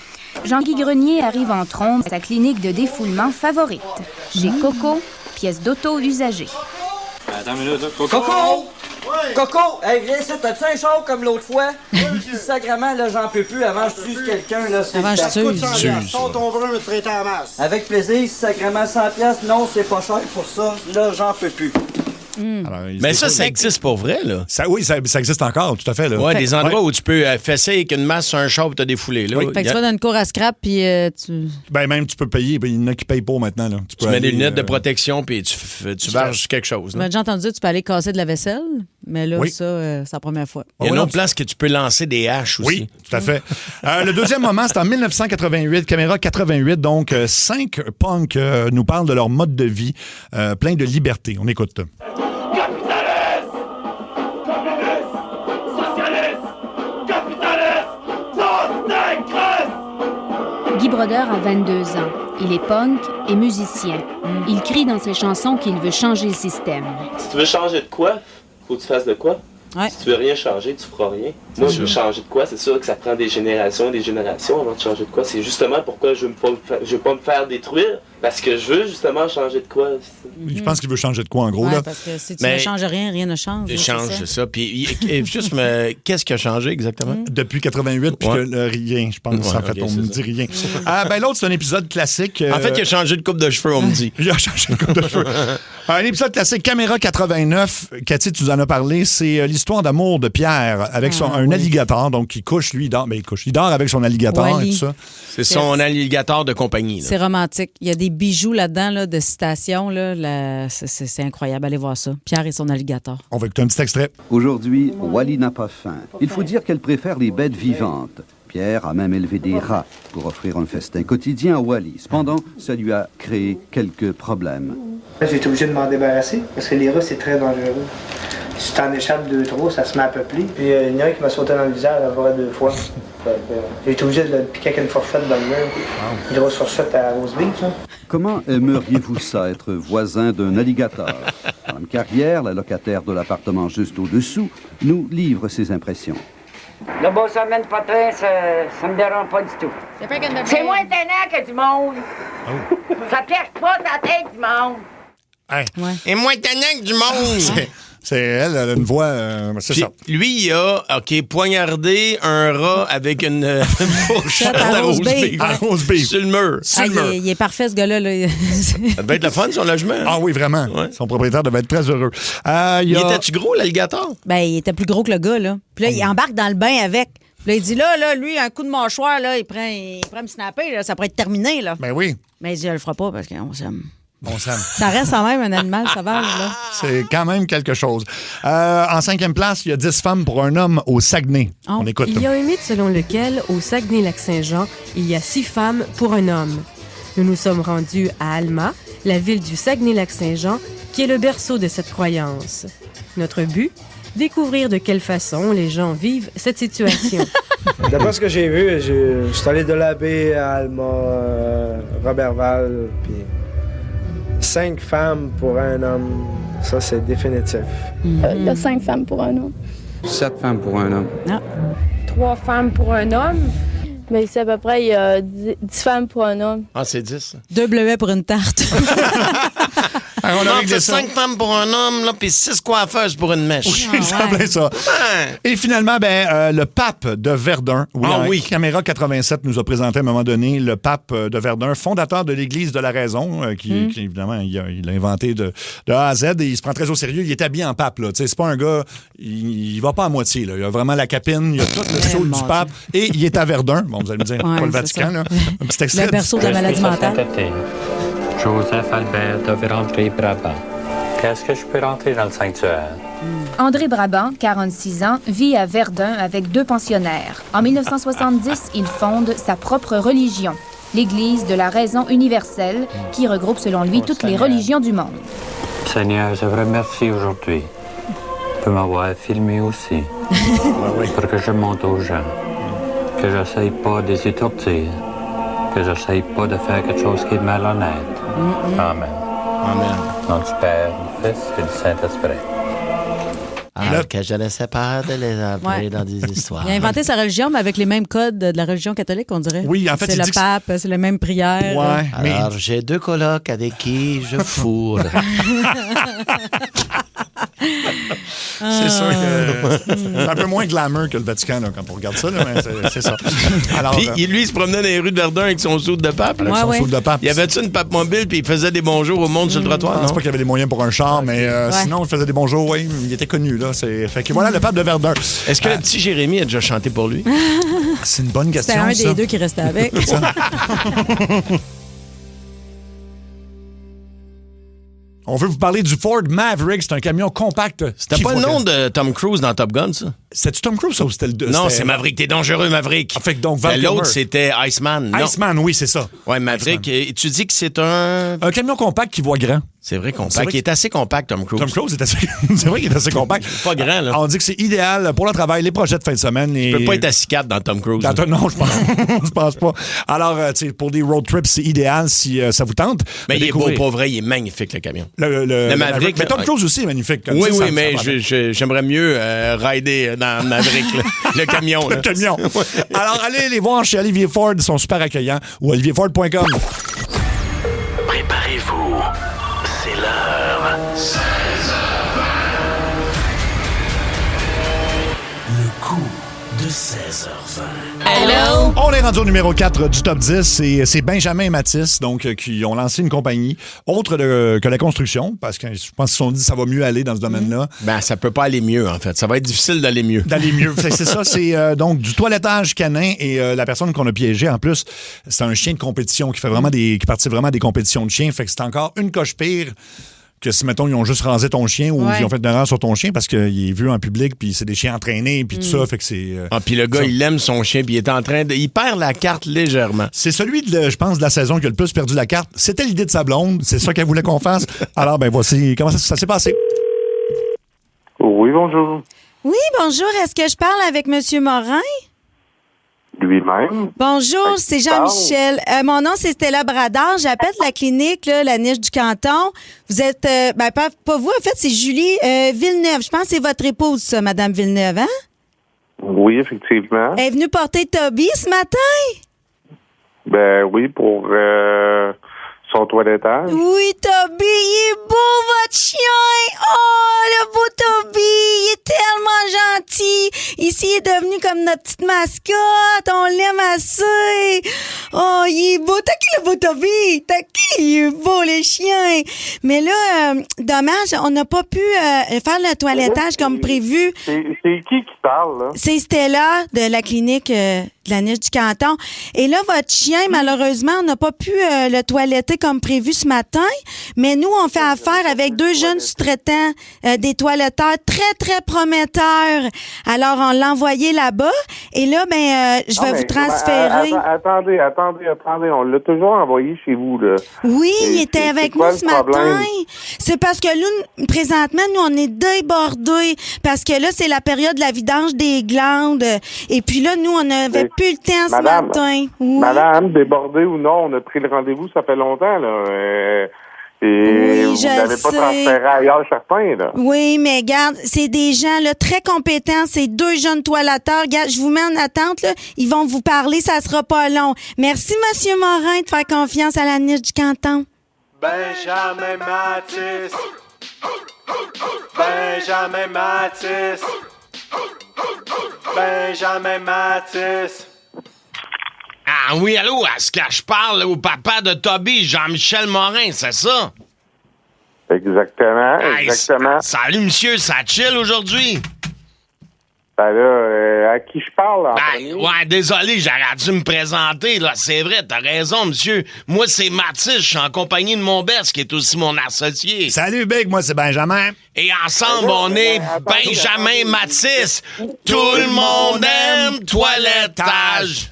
Jean-Guy Grenier arrive en trombe à sa clinique de défoulement favorite, chez Coco, pièce d'auto usagée. Attends une minute, Coco! Ouais. Coco! Hey, viens ici, t'as-tu un char comme l'autre fois? Sacrement, là, j'en peux plus. Avant, je tue quelqu'un, là. Avant, je tue. Sors ton brun, me traiter en masse. Avec plaisir, sacrement 100$. Non, c'est pas cher pour ça. Là, j'en peux plus. Alors, mais ça existe pour vrai, là. Oui, ça existe encore, tout à fait. Oui, des endroits où tu peux fesser avec une masse sur un char pour te défouler. Là. Oui. Fait que tu vas dans une cour à scrap, puis tu... Ben, même, tu peux payer. Il y en a qui payent pas maintenant. Là. Tu mets des lunettes de protection, puis tu varges quelque chose. J'ai déjà entendu dire que tu peux aller casser de la vaisselle, mais là, ça, c'est la première fois. Il y a une autre place que tu peux lancer des haches aussi. Oui, tout à fait. Le deuxième moment, c'est en 1988, Caméra 88. Donc, 5 punks nous parlent de leur mode de vie plein de liberté. On écoute. Guy Brodeur a 22 ans. Il est punk et musicien. Il crie dans ses chansons qu'il veut changer le système. Si tu veux changer de quoi, faut que tu fasses de quoi. Ouais. Si tu veux rien changer, tu feras rien. Moi, je veux changer de quoi. C'est sûr que ça prend des générations avant de changer de quoi. C'est justement pourquoi je veux pas me faire détruire. Parce que je veux justement changer de quoi. Je pense qu'il veut changer de quoi, en gros. Ouais, là. parce que si tu ne changes rien ne change. Change, c'est ça. Puis, juste, qu'est-ce qui a changé exactement? Depuis 88, puis rien, je pense. En fait, on me dit rien. L'autre, c'est un épisode classique. En fait, il a changé de coupe de cheveux, on me dit. Il a changé de coupe de cheveux. Un épisode classique, Caméra 89. Cathy, tu nous en as parlé. C'est l'histoire d'amour de Pierre avec un alligator. Donc, il couche, lui, il dort. Mais il dort avec son alligator et tout ça. C'est son alligator de compagnie. Là. C'est romantique. Il y a des bijoux là-dedans, là, de citations. Là, c'est incroyable. Allez voir ça. Pierre et son alligator. On va écouter un petit extrait. Aujourd'hui, Wally n'a pas faim. Il faut dire qu'elle préfère les bêtes vivantes. Pierre a même élevé des rats pour offrir un festin quotidien à Wally. Cependant, ça lui a créé quelques problèmes. J'ai été obligé de m'en débarrasser parce que les rats, c'est très dangereux. Si t'en échappes 2-3, ça se met à peupler. Puis il y en a un qui m'a sauté dans le visage à peu près 2 fois. J'ai été obligé de le piquer avec une fourchette dans le mur. Une grosse fourchette à rose beef, là. Comment aimeriez-vous ça, être voisin d'un alligator? Madame Carrière, la locataire de l'appartement juste au-dessous, nous livre ses impressions. Le beau semaine potin, ça me dérange pas du tout. C'est moins étonnant que du monde. Ça piège pas ta tête du monde. Et moins étonnant que du monde. C'est elle a une voix, c'est puis, ça. Lui, il a, poignardé un rat avec une fourchette à rose beef. Sur le mur. Il est parfait, ce gars-là. Là. Ça devait être le fun, son logement. Ah oui, vraiment. Ouais. Son propriétaire devait être très heureux. Il était-tu gros, l'alligator? Ben, il était plus gros que le gars, là. Puis là, il embarque dans le bain avec. Puis là, il dit, là, lui, un coup de mâchoire, là, il prend me snapper, là, ça pourrait être terminé, là. Ben oui. Mais il dit, je le fera pas parce qu'on s'aime. Bon sang. Ça reste quand même un animal sauvage, là. C'est quand même quelque chose. En 5e place, il y a 10 femmes pour un homme au Saguenay. On écoute. Il y a un mythe selon lequel, au Saguenay-Lac-Saint-Jean, il y a 6 femmes pour un homme. Nous nous sommes rendus à Alma, la ville du Saguenay-Lac-Saint-Jean, qui est le berceau de cette croyance. Notre but? Découvrir de quelle façon les gens vivent cette situation. D'après ce que j'ai vu, je suis allé de la baie à Alma, Robertval, puis 5 femmes pour un homme, ça c'est définitif. Il y a 5 femmes pour un homme. 7 femmes pour un homme. 3 femmes pour un homme. Mais c'est à peu près, il y a 10 femmes pour un homme. Ah, c'est 10. 2 bleuets pour une tarte. On a fait 5 femmes pour un homme, là, puis 6 coiffeuses pour une mèche. Oui, ça plaît ça. Et finalement, le pape de Verdun. Oui. Caméra 87 nous a présenté à un moment donné le pape de Verdun, fondateur de l'Église de la Raison, qui évidemment, il l'a inventé de A à Z et il se prend très au sérieux. Il est habillé en pape, là. C'est pas un gars, il va pas à moitié, là. Il a vraiment la capine, il a tout le show du pape et il est à Verdun. Bon, vous allez me dire, pas le Vatican, là. Un petit extrait. Le berceau de la maladie mentale. Joseph Albert de André Brabant. Qu'est-ce que je peux rentrer dans le sanctuaire? André Brabant, 46 ans, vit à Verdun avec 2 pensionnaires. En 1970, il fonde sa propre religion, l'Église de la Raison universelle, qui regroupe selon lui toutes les religions du monde. Seigneur, je vous remercie aujourd'hui de m'avoir filmé aussi, pour que je montre aux gens que j'essaye pas de les étourdir, que j'essaye pas de faire quelque chose qui est malhonnête. Amen. Amen. Nom du Père, du Fils et du Saint-Esprit. Alors que je ne sais pas de les appeler dans des histoires. Il a inventé sa religion, mais avec les mêmes codes de la religion catholique, on dirait. Oui, en fait, c'est le pape, c'est les mêmes prières. Ouais, alors, j'ai 2 colocs avec qui je fourre. C'est sûr que c'est un peu moins glamour que le Vatican, là, quand on regarde ça, là, mais c'est ça. Alors, puis, lui, il se promenait dans les rues de Verdun avec son soude de pape. Avec son soude de pape. Il y avait-tu une pape mobile, puis il faisait des bonjours au monde sur le trottoir? Je pense pas qu'il y avait des moyens pour un char, mais sinon, il faisait des bonjours, oui. Il était connu, là. Fait que voilà, le pape de Verdun. Est-ce que le petit Jérémy a déjà chanté pour lui? C'est une bonne question, C'était un des 2 qui restait avec. On veut vous parler du Ford Maverick. C'est un camion compact. C'était pas le nom de Tom Cruise dans Top Gun, ça? C'était-tu Tom Cruise ou c'était le 2? Non, c'est Maverick. T'es dangereux, Maverick. Fait que donc, Val l'autre, c'était Iceman. Iceman, oui, c'est ça. Ouais, Maverick. Et tu dis que c'est un camion compact qui voit grand. C'est vrai, compact. Il est assez compact, Tom Cruise. Tom Cruise est assez... c'est vrai qu'il est assez compact. Pas grand, là. On dit que c'est idéal pour le travail, les projets de fin de semaine. Tu peux pas être assis 4 dans Tom Cruise. Non, je pense pas. Alors, pour des road trips, c'est idéal si ça vous tente. Mais il est beau, pour vrai, il est magnifique, le camion. Le Maverick. Mais Tom Cruise aussi est magnifique. Oui, mais j'aimerais mieux rider dans Maverick, le camion. Le camion. Alors, allez les voir chez Olivier Ford. Ils sont super accueillants. Ou olivierford.com. Préparez-vous. C'est l'heure. 16h20. Le coup de 16h20. Hello! On est rendu au numéro 4 du top 10 et c'est Benjamin et Mathis donc, qui ont lancé une compagnie autre que la construction parce que je pense qu'ils se sont dit que ça va mieux aller dans ce domaine-là. Ben, ça peut pas aller mieux, en fait. Ça va être difficile d'aller mieux. D'aller mieux. C'est ça, c'est donc du toilettage canin et la personne qu'on a piégée, en plus, c'est un chien de compétition qui fait vraiment qui participe vraiment à des compétitions de chiens. Fait que c'est encore une coche pire que si, mettons, ils ont juste rasé ton chien ou ils ont fait de l'erreur sur ton chien parce qu'il est vu en public, puis c'est des chiens entraînés, puis tout ça, fait que c'est... puis le gars, il aime son chien, puis il est en train de... Il perd la carte légèrement. C'est celui, je pense, de la saison qui a le plus perdu la carte. C'était l'idée de sa blonde, c'est ça qu'elle voulait qu'on fasse. Alors, ben voici comment ça s'est passé. Oui, bonjour. Oui, bonjour. Est-ce que je parle avec M. Morin? Lui-même. Bonjour, c'est Jean-Michel. Mon nom, c'est Stella Bradard. J'appelle la clinique, là, la Niche du Canton. Vous êtes, pas vous, en fait, c'est Julie Villeneuve. Je pense que c'est votre épouse, ça, Madame Villeneuve, hein? Oui, effectivement. Elle est venue porter Toby ce matin? Ben oui, pour son toilettage. Oui, Toby, il est beau, votre chien! Oh, le beau Toby! Il est tellement gentil! Ici, il est devenu comme notre petite mascotte! On l'aime assez! Oh, il est beau! T'as qui le beau Toby? T'as qui? Il est beau, le chien! Mais là, dommage, on n'a pas pu faire le toilettage comme prévu. C'est qui parle, là? C'est Stella de la clinique de la Niche du Canton. Et là, votre chien, malheureusement, on n'a pas pu le toiletter comme prévu ce matin, mais nous, on fait affaire avec 2 jeunes sous-traitants, des toiletteurs très, très prometteurs. Alors, on l'a envoyé là-bas, et là, je vais vous transférer. Attendez, on l'a toujours envoyé chez vous, là. Oui, il était avec nous ce matin. C'est parce que là, présentement, nous, on est débordés, parce que là, c'est la période de la vidange des glandes, et puis là, nous, on n'avait plus le temps ce matin. Oui. Madame, débordée ou non, on a pris le rendez-vous, ça fait longtemps, là. Et oui, vous n'avez pas transféré ailleurs certains, là. Oui, mais regarde, c'est des gens là, très compétents, c'est 2 jeunes toiletteurs. Regarde, je vous mets en attente, là. Ils vont vous parler, ça sera pas long. Merci, Monsieur Morin, de faire confiance à la Niche du Canton. Benjamin Mathis. Benjamin Mathis. Benjamin Mathis. Ah oui, allô, est-ce que je parle au papa de Toby, Jean-Michel Morin, c'est ça? Exactement, exactement. Salut, monsieur, ça chill aujourd'hui? Ben là, à qui je parle, en premier? Ouais, désolé, j'aurais dû me présenter, là, c'est vrai, t'as raison, monsieur. Moi, c'est Mathis, je suis en compagnie de mon Bess, qui est aussi mon associé. Salut, Big, moi, c'est Benjamin. Et ensemble, on est Benjamin Mathis. Tout le monde aime toilettage.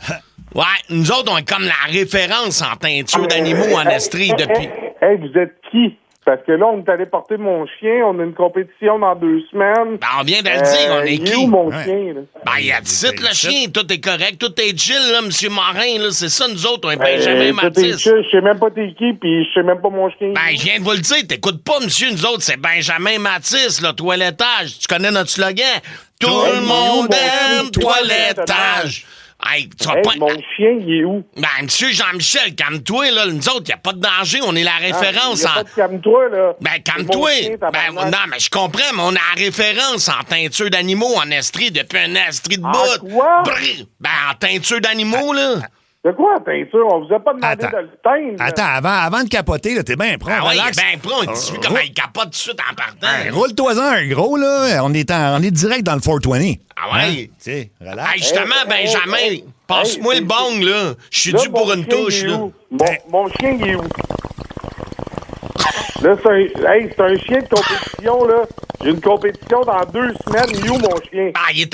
Ouais, nous autres, on est comme la référence en teinture d'animaux en Estrie depuis... Hey, vous êtes qui? Parce que là, on est allé porter mon chien, on a une compétition dans 2 semaines. Ben, on vient de le dire, on est qui? Il est où, mon chien, là? Ben, il y a 17 le chien, tout est correct, tout est chill, là, monsieur Morin, là, c'est ça, nous autres, on est Benjamin Mathis. Je sais même pas t'es qui, puis je sais même pas mon chien. Ben, je viens de vous le dire, t'écoutes pas, monsieur, nous autres, c'est Benjamin Mathis, le toilettage. Tu connais notre slogan? Tout le monde aime toilettage. Hey, tu vas pas... Mon chien, il est où? Ben, monsieur Jean-Michel, calme-toi, là. Nous autres, y a pas de danger, on est la référence en... Calme-toi, là. Ben, calme-toi. Ben, non, mais je comprends, mais on a la référence en teinture d'animaux en Estrie depuis un Estrie de bout. Quoi? Ben, en teinture d'animaux, là. De quoi en teinture? On vous a pas demandé de le teindre. Attends, avant de capoter, là, t'es bien prompt. Ah oui, il est bien prompt. Il dit comment il capote tout de suite en partant. Roule-toi-en un gros, là. On est direct dans le 420. Ah ouais? Tu sais, relax. Hey, justement, Benjamin, passe-moi le bong, là. Je suis dû pour une touche, là. Mon chien, il est où? Là, c'est un chien de compétition, là. J'ai une compétition dans 2 semaines. Il est où, mon chien? Ah, il est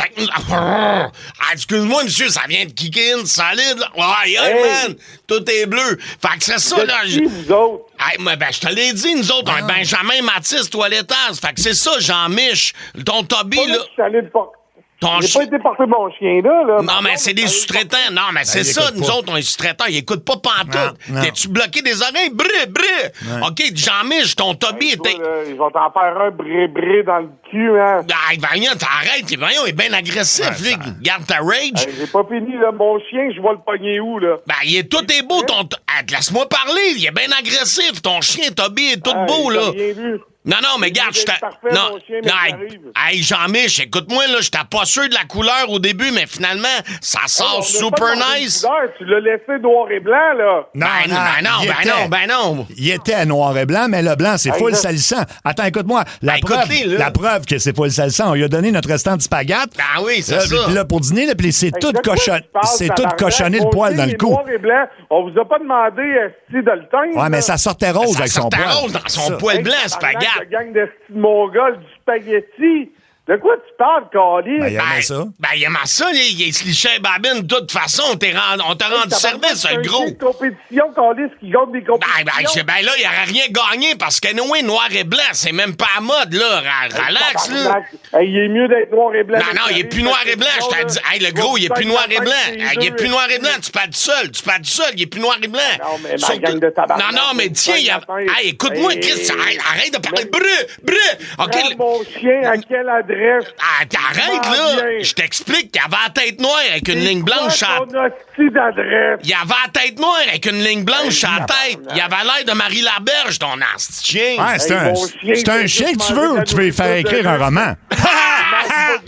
ah, excuse-moi, monsieur, ça vient de kick in, solide, là. Ouais, man, tout est bleu. Fait que c'est ça, là. Vous autres? Hey, ben, je te l'ai dit, nous autres, on est Benjamin Mathis, toilettage. Fait que c'est ça, Jean-Mich. Ton Toby, là. J'ai pas été porter mon chien là. Non, mais c'est des sous-traitants. Non, mais c'est ça, nous autres, on est sous-traitants. Ils écoutent pas pantoute. T'es-tu bloqué des oreilles? OK, Jean-Mich, ton Toby était... Ils vont t'en faire un bré dans le cul, hein. Voyons, t'arrêtes. Voyons, il est bien agressif, lui. Garde ta rage. J'ai pas fini, là. Mon chien, je vais le pogner où, là? Tout est beau, ton... Laisse-moi parler. Il est bien agressif. Ton chien, Toby, est tout beau, là. Non, mais regarde, hey, Jean-Mich, écoute-moi, là, j'étais pas sûr de la couleur au début, mais finalement, ça sort super nice. Tu l'as laissé noir et blanc, là. Ben non. Il était noir et blanc, mais le blanc, c'est full salissant. Attends, écoute-moi. La preuve que c'est full salissant, on lui a donné notre restant de spaghetti. Ah oui, c'est ça. Puis là, pour dîner, là, c'est tout cochonné le poil dans le cou. Noir et blanc. On vous a pas demandé si de le teindre. Ouais, mais ça sortait rose avec son poil. Ça sortait rose dans son poil blanc, spaghetti. La gang de mongols du spaghetti. De quoi tu parles, Carly? Il aimait ça. Il aimait ça. Il se lichait babine. De toute façon, on t'a rendu service, le gros. C'est une compétition, Carly, qui gagne des compétitions. Là, il n'aurait rien gagné parce que noir et blanc, c'est même pas à mode, là. Relax, là. Il est mieux d'être noir et blanc. Non, il est plus noir et blanc. Je t'ai dit, le gros, il est plus noir et blanc. Il est plus noir et blanc. Tu parles tout seul. Il est plus noir et blanc. Non, mais ma gang de tabarnak. Non, mais tiens, écoute-moi, Chris, arrête de parler. OK. Mon chien, à quelle adresse? Arrête, là! Je t'explique qu'il avait la tête noire avec une ligne blanche à... Il avait la tête noire avec une ligne blanche à la tête. Il avait l'air de Marie Laberge, ton asti chien. Ouais, c'est un chien que tu veux ou tu veux faire écrire un roman?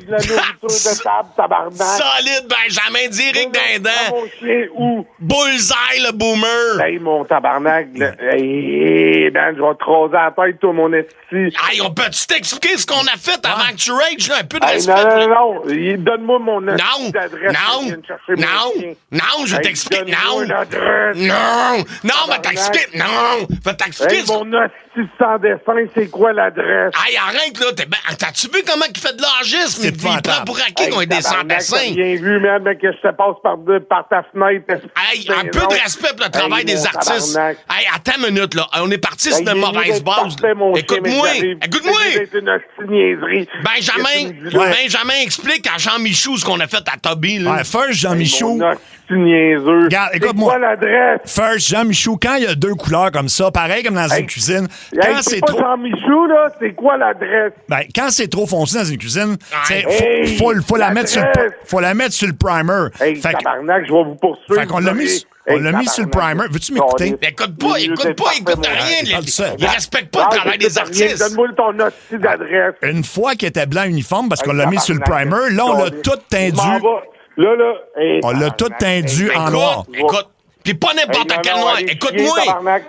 De la nourriture de table, tabarnak. Solide, Benjamin, direct d'un dent. Mon chien où? Bullseye, le boomer. Hey, mon tabarnak. Hey, je vais te croiser la tête, toi, mon esti. Hey, on peut-tu t'expliquer ce qu'on a fait avant que tu rages, là? Un peu de respect. Non. Donne-moi mon adresse. Non, je t'explique. Non, mais t'explique. Non, va t'expliquer. Mon esti sans dessin, c'est quoi l'adresse? Hey, arrête, là. T'as-tu vu comment il fait de l'argisme? Il prend pour acquis qu'on est des sans-dessins. T'as bien vu, man, que je te passe par ta fenêtre. Hey, un peu de respect pour le travail des artistes. Hey, attends une minute, là. On est parti sur une mauvaise base. Écoute-moi. C'est une niaiserie. Benjamin, explique à Jean Michou ce qu'on a fait à Toby, là. Ouais, first, Jean Michou. C'est niaiseux. Regarde, écoute-moi. C'est quoi l'adresse? First, Jean Michou, quand il y a deux couleurs comme ça, pareil comme dans une cuisine, quand c'est pas Jean Michou, là, c'est quoi l'adresse? Quand c'est trop foncé dans une cuisine, faut la mettre sur le primer. Hey, tabarnak, je vais vous poursuivre. Fait qu'on l'a mis sur le primer. Veux-tu m'écouter? Écoute pas, il écoute rien. Il respecte pas le travail des artistes. Donne-moi ton hostie d'adresse. Une fois qu'il était blanc uniforme, parce qu'on l'a mis sur le primer, là, on l'a tout tendu. On l'a tout tendu en noir. Écoute. Pis pas n'importe quel noir. Écoute-moi.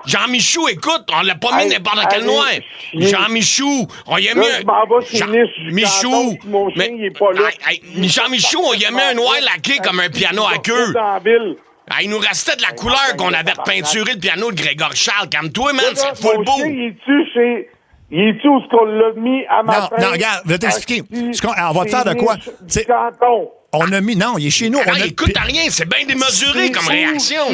Jean Michou, écoute, on l'a pas mis n'importe quel noir. Jean Michou, on y a mis Michou. Jean Michou, on y a mis un noir laqué comme un piano à queue. Il nous restait de la couleur qu'on avait repeinturé le piano de Grégory Charles. Calme-toi, man, c'est full beau. Il est-tu où ce qu'on l'a mis à ma Non, regarde, je vais t'expliquer. On va te faire de quoi? On a mis... Non, il est chez nous. Il écoute à rien, c'est bien démesuré comme réaction.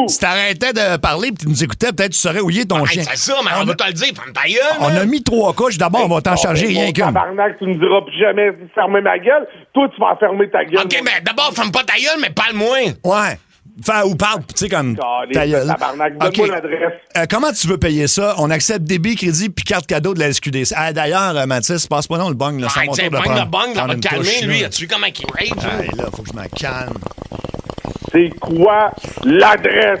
Si t'arrêtais de parler et tu nous écoutais, peut-être tu saurais où il est ton chien. C'est ça, mais on va te le dire, ferme ta gueule. On a mis 3 couches. D'abord, on va t'en charger rien qu'une. Tabarnak, tu ne diras plus jamais fermer ma gueule. Toi, tu vas fermer ta gueule. OK, mais d'abord, ferme pas ta gueule, mais parle moins. Ouais. Ou parle, tu sais, comme ta gueule. Tabarnak, donne-moi l'adresse. Comment tu veux payer ça? On accepte débit, crédit puis carte cadeau de la SQDC. D'ailleurs, Mathis, passe pas non le bong. C'est mon tour de prendre. Le bong, ça va te calmer, lui. As-tu vu comment il rage? Là, faut que je me calme. C'est quoi l'adresse?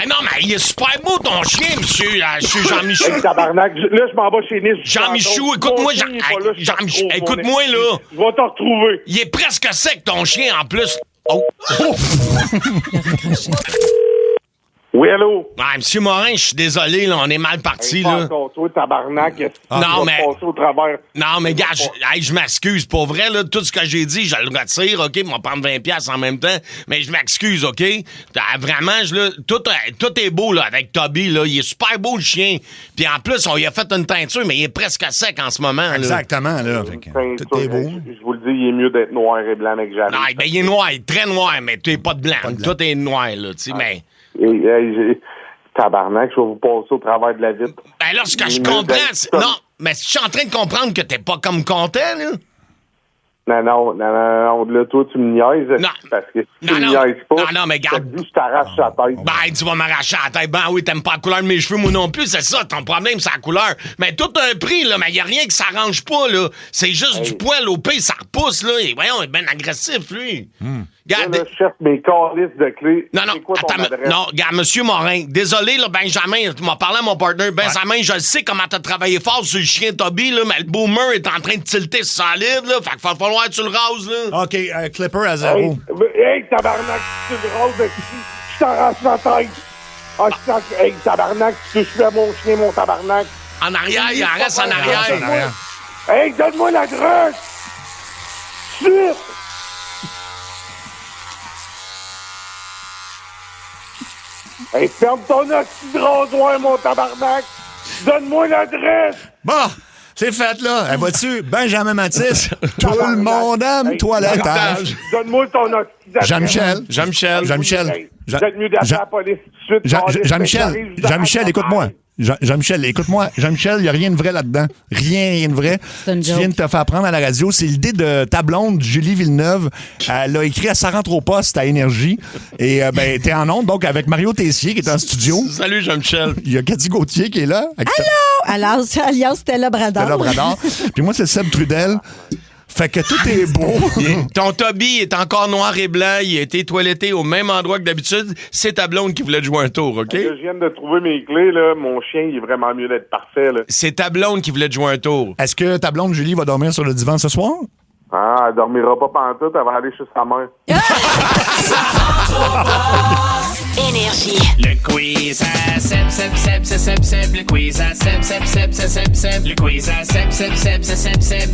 Non, mais il est super beau, ton chien, monsieur Jean Michou. Hey, tabarnak, là, je m'en vais chez Nice. Jean Michou, écoute-moi, Jean Michou, écoute-moi, là. Je vais te retrouver. Il est presque sec, ton chien, en plus. Oh! Oui, allô? Monsieur Morin, je suis désolé, là, on est mal parti, là. Toi, tabarnak, non, mais... au travers. Non, mais gars, je m'excuse. Pour vrai, là, tout ce que j'ai dit, je le retire, OK? On va prendre 20$ en même temps, mais je m'excuse, OK? Vraiment, tout est beau, là, avec Toby, là. Il est super beau, le chien. Puis en plus, on lui a fait une teinture, mais il est presque sec en ce moment, là. Exactement, là. Tout est beau. Je vous le dis, il est mieux d'être noir et blanc, mec, j'arrive. Non, ben, il est noir, il est très noir, mais tu es pas de blanc. Tout est noir, là, tu sais, mais... Tabarnak, je vais vous passer au travers de la vitre. Ben là, ce que je comprends, non, mais je suis en train de comprendre que t'es pas comme content, là. Non, là, toi, tu me niaises. Non. Parce que si tu Non, me non. niaises pas, Non, mais je te garde. dis, je t'arrache la tête. Ben, tu vas m'arracher la tête. Ben oui, t'aimes pas la couleur de mes cheveux, moi non plus, c'est ça, ton problème, c'est la couleur. Mais tout a un prix, là, mais y a rien qui s'arrange pas, là. C'est juste du poil au pays, ça repousse, là. Et voyons, il est bien agressif, lui. Regarde. Là, je cherche mes calices de clés. Non, C'est quoi ton attends, adresse? non, regarde, Monsieur Morin, désolé, là, Benjamin, tu m'as parlé à mon partner. Benjamin, je sais comment t'as travaillé fort sur le chien Toby, là, mais le boomer est en train de tilter solide, là. Fait qu'il va falloir que tu le rases, là. OK, Clipper à 0. Hey, tabarnak, tu le roses de qui? Je t'arrache la tête. Ah, hey, tabarnak, tu touches à mon chien, mon tabarnak. En arrière, il en reste en arrière. Hey, donne-moi la drogue! Suite! Hey, ferme ton oxy de rasoir, mon tabarnak! Donne-moi l'adresse! Bon, c'est fait, là. Vois-tu, Benjamin Mathis, tout le monde aime toilettage. Donne-moi ton oxy d'adresse. Jean-Michel. Vous êtes mieux d'appeler la police tout de suite. Jean-Michel, écoute-moi. Jean-Michel, écoute-moi. Jean-Michel, il n'y a rien de vrai là-dedans. Rien de vrai. une Tu joke. viens de te faire prendre à la radio. C'est l'idée de ta blonde, Julie Villeneuve. Elle a écrit à Ça rentre au poste à Énergie. Et ben, t'es en onde, donc, avec Mario Tessier qui est en studio. Salut, Jean-Michel. Il y a Cathy Gauthier qui est là. Allô? Alias Stella Bradard. Stella Bradard. Puis moi, c'est Seb Trudel. Fait que tout est beau. Ton Toby est encore noir et blanc. Il a été toiletté au même endroit que d'habitude. C'est ta blonde qui voulait te jouer un tour, OK? Là, je viens de trouver mes clés, là. Mon chien, il est vraiment mieux d'être parfait, là. C'est ta blonde qui voulait te jouer un tour. Est-ce que ta blonde Julie va dormir sur le divan ce soir? Ah, elle dormira pas pantoute, elle va aller chez sa mère. Énergie. Le quiz à Seb, le quiz à Seb, le quiz à Seb,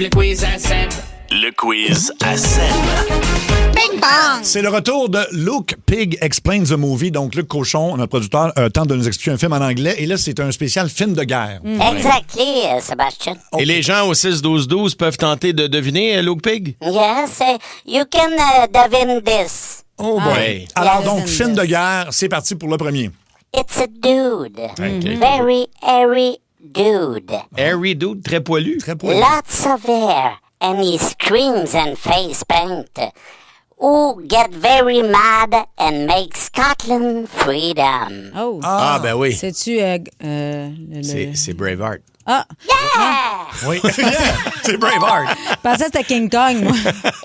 le quiz à Seb. Le quiz à Seb. Bing bang! C'est le retour de Luke Pig Explains the Movie. Donc, Luc Cochon, notre producteur, tente de nous expliquer un film en anglais. Et là, c'est un spécial film de guerre. Exactly, Sebastian. Et les gens au 6-12-12 peuvent tenter de deviner Luke Pig? Yes, you can divine this. Oh boy. Alors, donc, film de guerre, c'est parti pour le premier. It's a dude. Okay. Very hairy dude. Harry Dude, très poilu. Très poilu. Lots of hair. And he screams and face paint. Who get very mad and make Scotland freedom. Oh. Ah, ben oui. C'est-tu... C'est Braveheart. Ah! Yeah! Oui. C'est Braveheart. Je pensais que c'était King Kong, moi.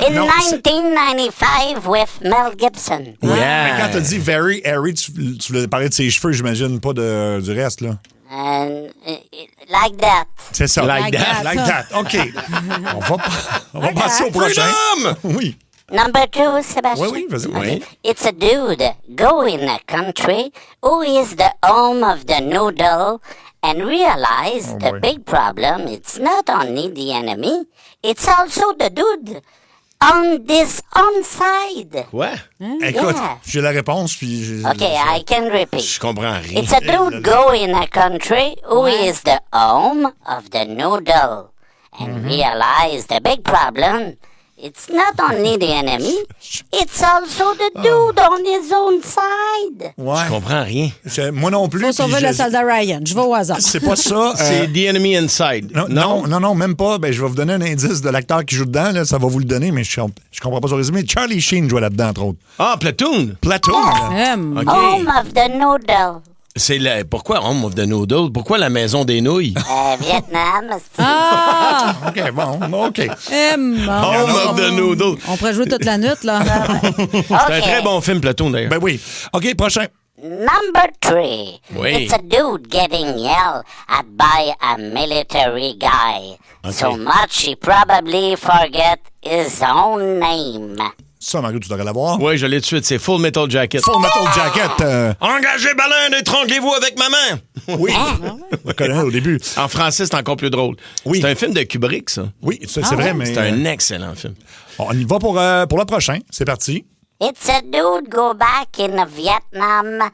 In 1995 with Mel Gibson. Mais quand t'as dit very Harry, tu voulais parler de ses cheveux, j'imagine, pas du reste, là. Like that. C'est ça. Like that. Like that. OK. On va passer au prochain. Freedom! Oui. Number 2, Sebastian. Oui, vas-y. Oui. It's a dude go in a country who is the home of the noodle and realize the big problem, it's not only the enemy, it's also the dude on this own side. Quoi? Écoute, Yeah. j'ai la réponse, puis... Okay, I can repeat. Je comprends rien. It's a dude go in a country who is the home of the noodle and realize the big problem, it's not only the enemy, it's also the dude on his own side. Ouais. Je comprends rien. Moi non plus. Faut sauver puis la soldat Ryan. Je vais au hasard. C'est pas ça. C'est The Enemy Inside. Non, même pas. Ben, je vais vous donner un indice de l'acteur qui joue dedans. Là, ça va vous le donner, mais je comprends pas son résumé. Charlie Sheen jouait là-dedans, entre autres. Ah, Platoon. Platoon. OK. Home of the noodle. C'est pourquoi Home of the Noodle? Pourquoi la maison des nouilles? Vietnam. Ah! OK, bon, OK. Home of the Noodle. On pourrait jouer toute la nuit, là. C'est un très bon film, Platoon, d'ailleurs. Ben oui. OK, prochain. Number 3. Oui. It's a dude getting yelled at by a military guy. So much he probably forget his own name. Ça, Mario, tu devrais l'avoir. Oui, je l'ai tout de suite. C'est Full Metal Jacket. Full Metal Jacket. Engagez baleine, étranglez-vous avec ma main. Oui. On connaît au début. En français, c'est encore plus drôle. Oui. C'est un film de Kubrick, ça. Oui, c'est vrai, mais... C'est un excellent film. On y va pour le prochain. C'est parti. It's a dude go back in Vietnam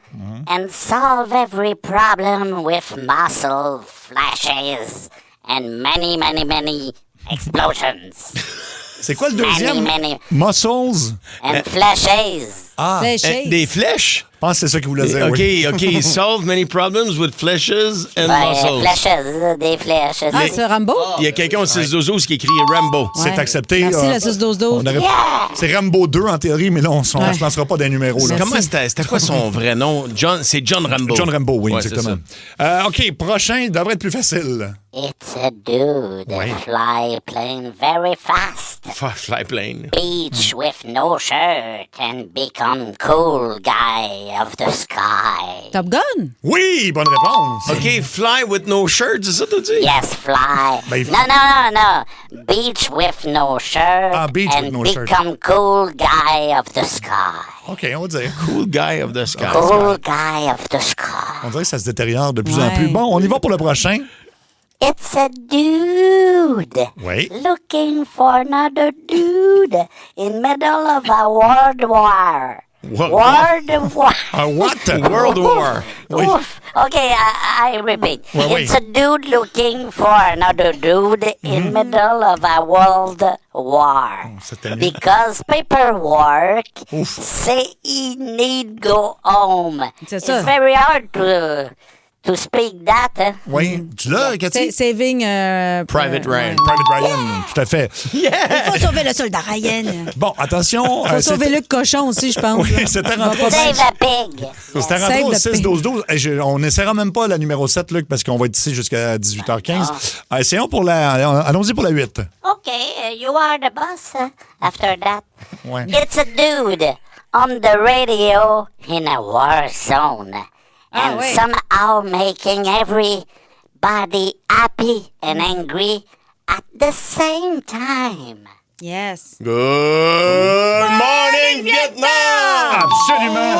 and solve every problem with muscle flashes and many, many, many explosions. C'est quoi le deuxième? Many, many. Muscles. And flashes. Ah, Flashes. Des flèches? Je pense que c'est ça qu'il voulait dire, OK, oui. OK. Solve many problems with flèches and Ouais, muscles. flèches, des flèches. Ah, c'est Rambo? Il y a quelqu'un au 6-12-12 qui écrit Rambo. C'est accepté. Merci, le 6-12-12. C'est Rambo 2 en théorie, mais là, on ne se lancera pas des numéros. Là. Comment c'était quoi son vrai nom? C'est John Rambo. John Rambo, oui, Ouais, exactement. OK, prochain devrait être plus facile. It's a dude fly plane very fast. Fly plane. Beach with no shirt and become cool guy of the sky. Top Gun? Oui, bonne réponse. OK, fly with no shirt, c'est ça t'as dit? Yes, fly. Ben, No. Beach with no shirt beach and with no shirt. become cool guy of the sky. OK, on va dire. Cool guy of the sky. Cool guy of the sky. On dirait que ça se détériore de plus en plus. Bon, on y va pour le prochain. It's a dude Oui. looking for another dude in middle of a world war. What? World war. What? World war. Oui. Oof. Okay, I repeat. Oui. It's a dude looking for another dude in middle of a world war. C'était mieux. Because paperwork say he need go home. C'est ça. It's very hard to speak that. Oui. Tu l'as, Cathy? Saving... Private Ryan. Private Ryan, tout à fait. Il faut sauver le soldat Ryan. Bon, attention. Il faut sauver Luc Cochon aussi, je pense. Oui, c'était rentré. Save a pig. C'était rentré au 6-12-12. On n'essaiera même pas la numéro 7, Luc, parce qu'on va être ici jusqu'à 18h15. Essayons pour allons-y pour la 8. Okay, you are the boss after that. Ouais. It's a dude on the radio in a war zone. And somehow making everybody happy and angry at the same time. Yes. Good morning, Vietnam! Absolument.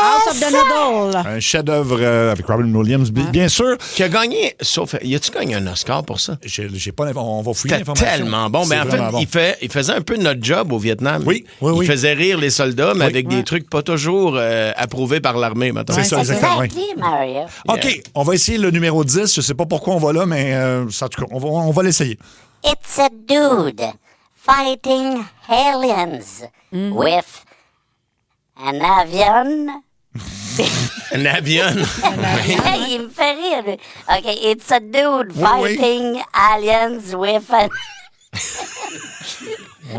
House of the Noodle. Un chef-d'œuvre avec Robin Williams, bien sûr. Qui a gagné, sauf, y a-tu gagné un Oscar pour ça? J'ai pas on va fouiller C'était l'information. tellement bon. Mais en fait, il faisait un peu notre job au Vietnam. Oui. Il faisait rire les soldats, mais avec des trucs pas toujours approuvés par l'armée, maintenant. C'est ça, exactement. Mario. OK, on va essayer le numéro 10. Je sais pas pourquoi on va là, mais en tout cas, on va l'essayer. It's a dude fighting aliens with an avion. Un avion? Hey, il me fait rire. lui. OK, it's a dude fighting aliens with an...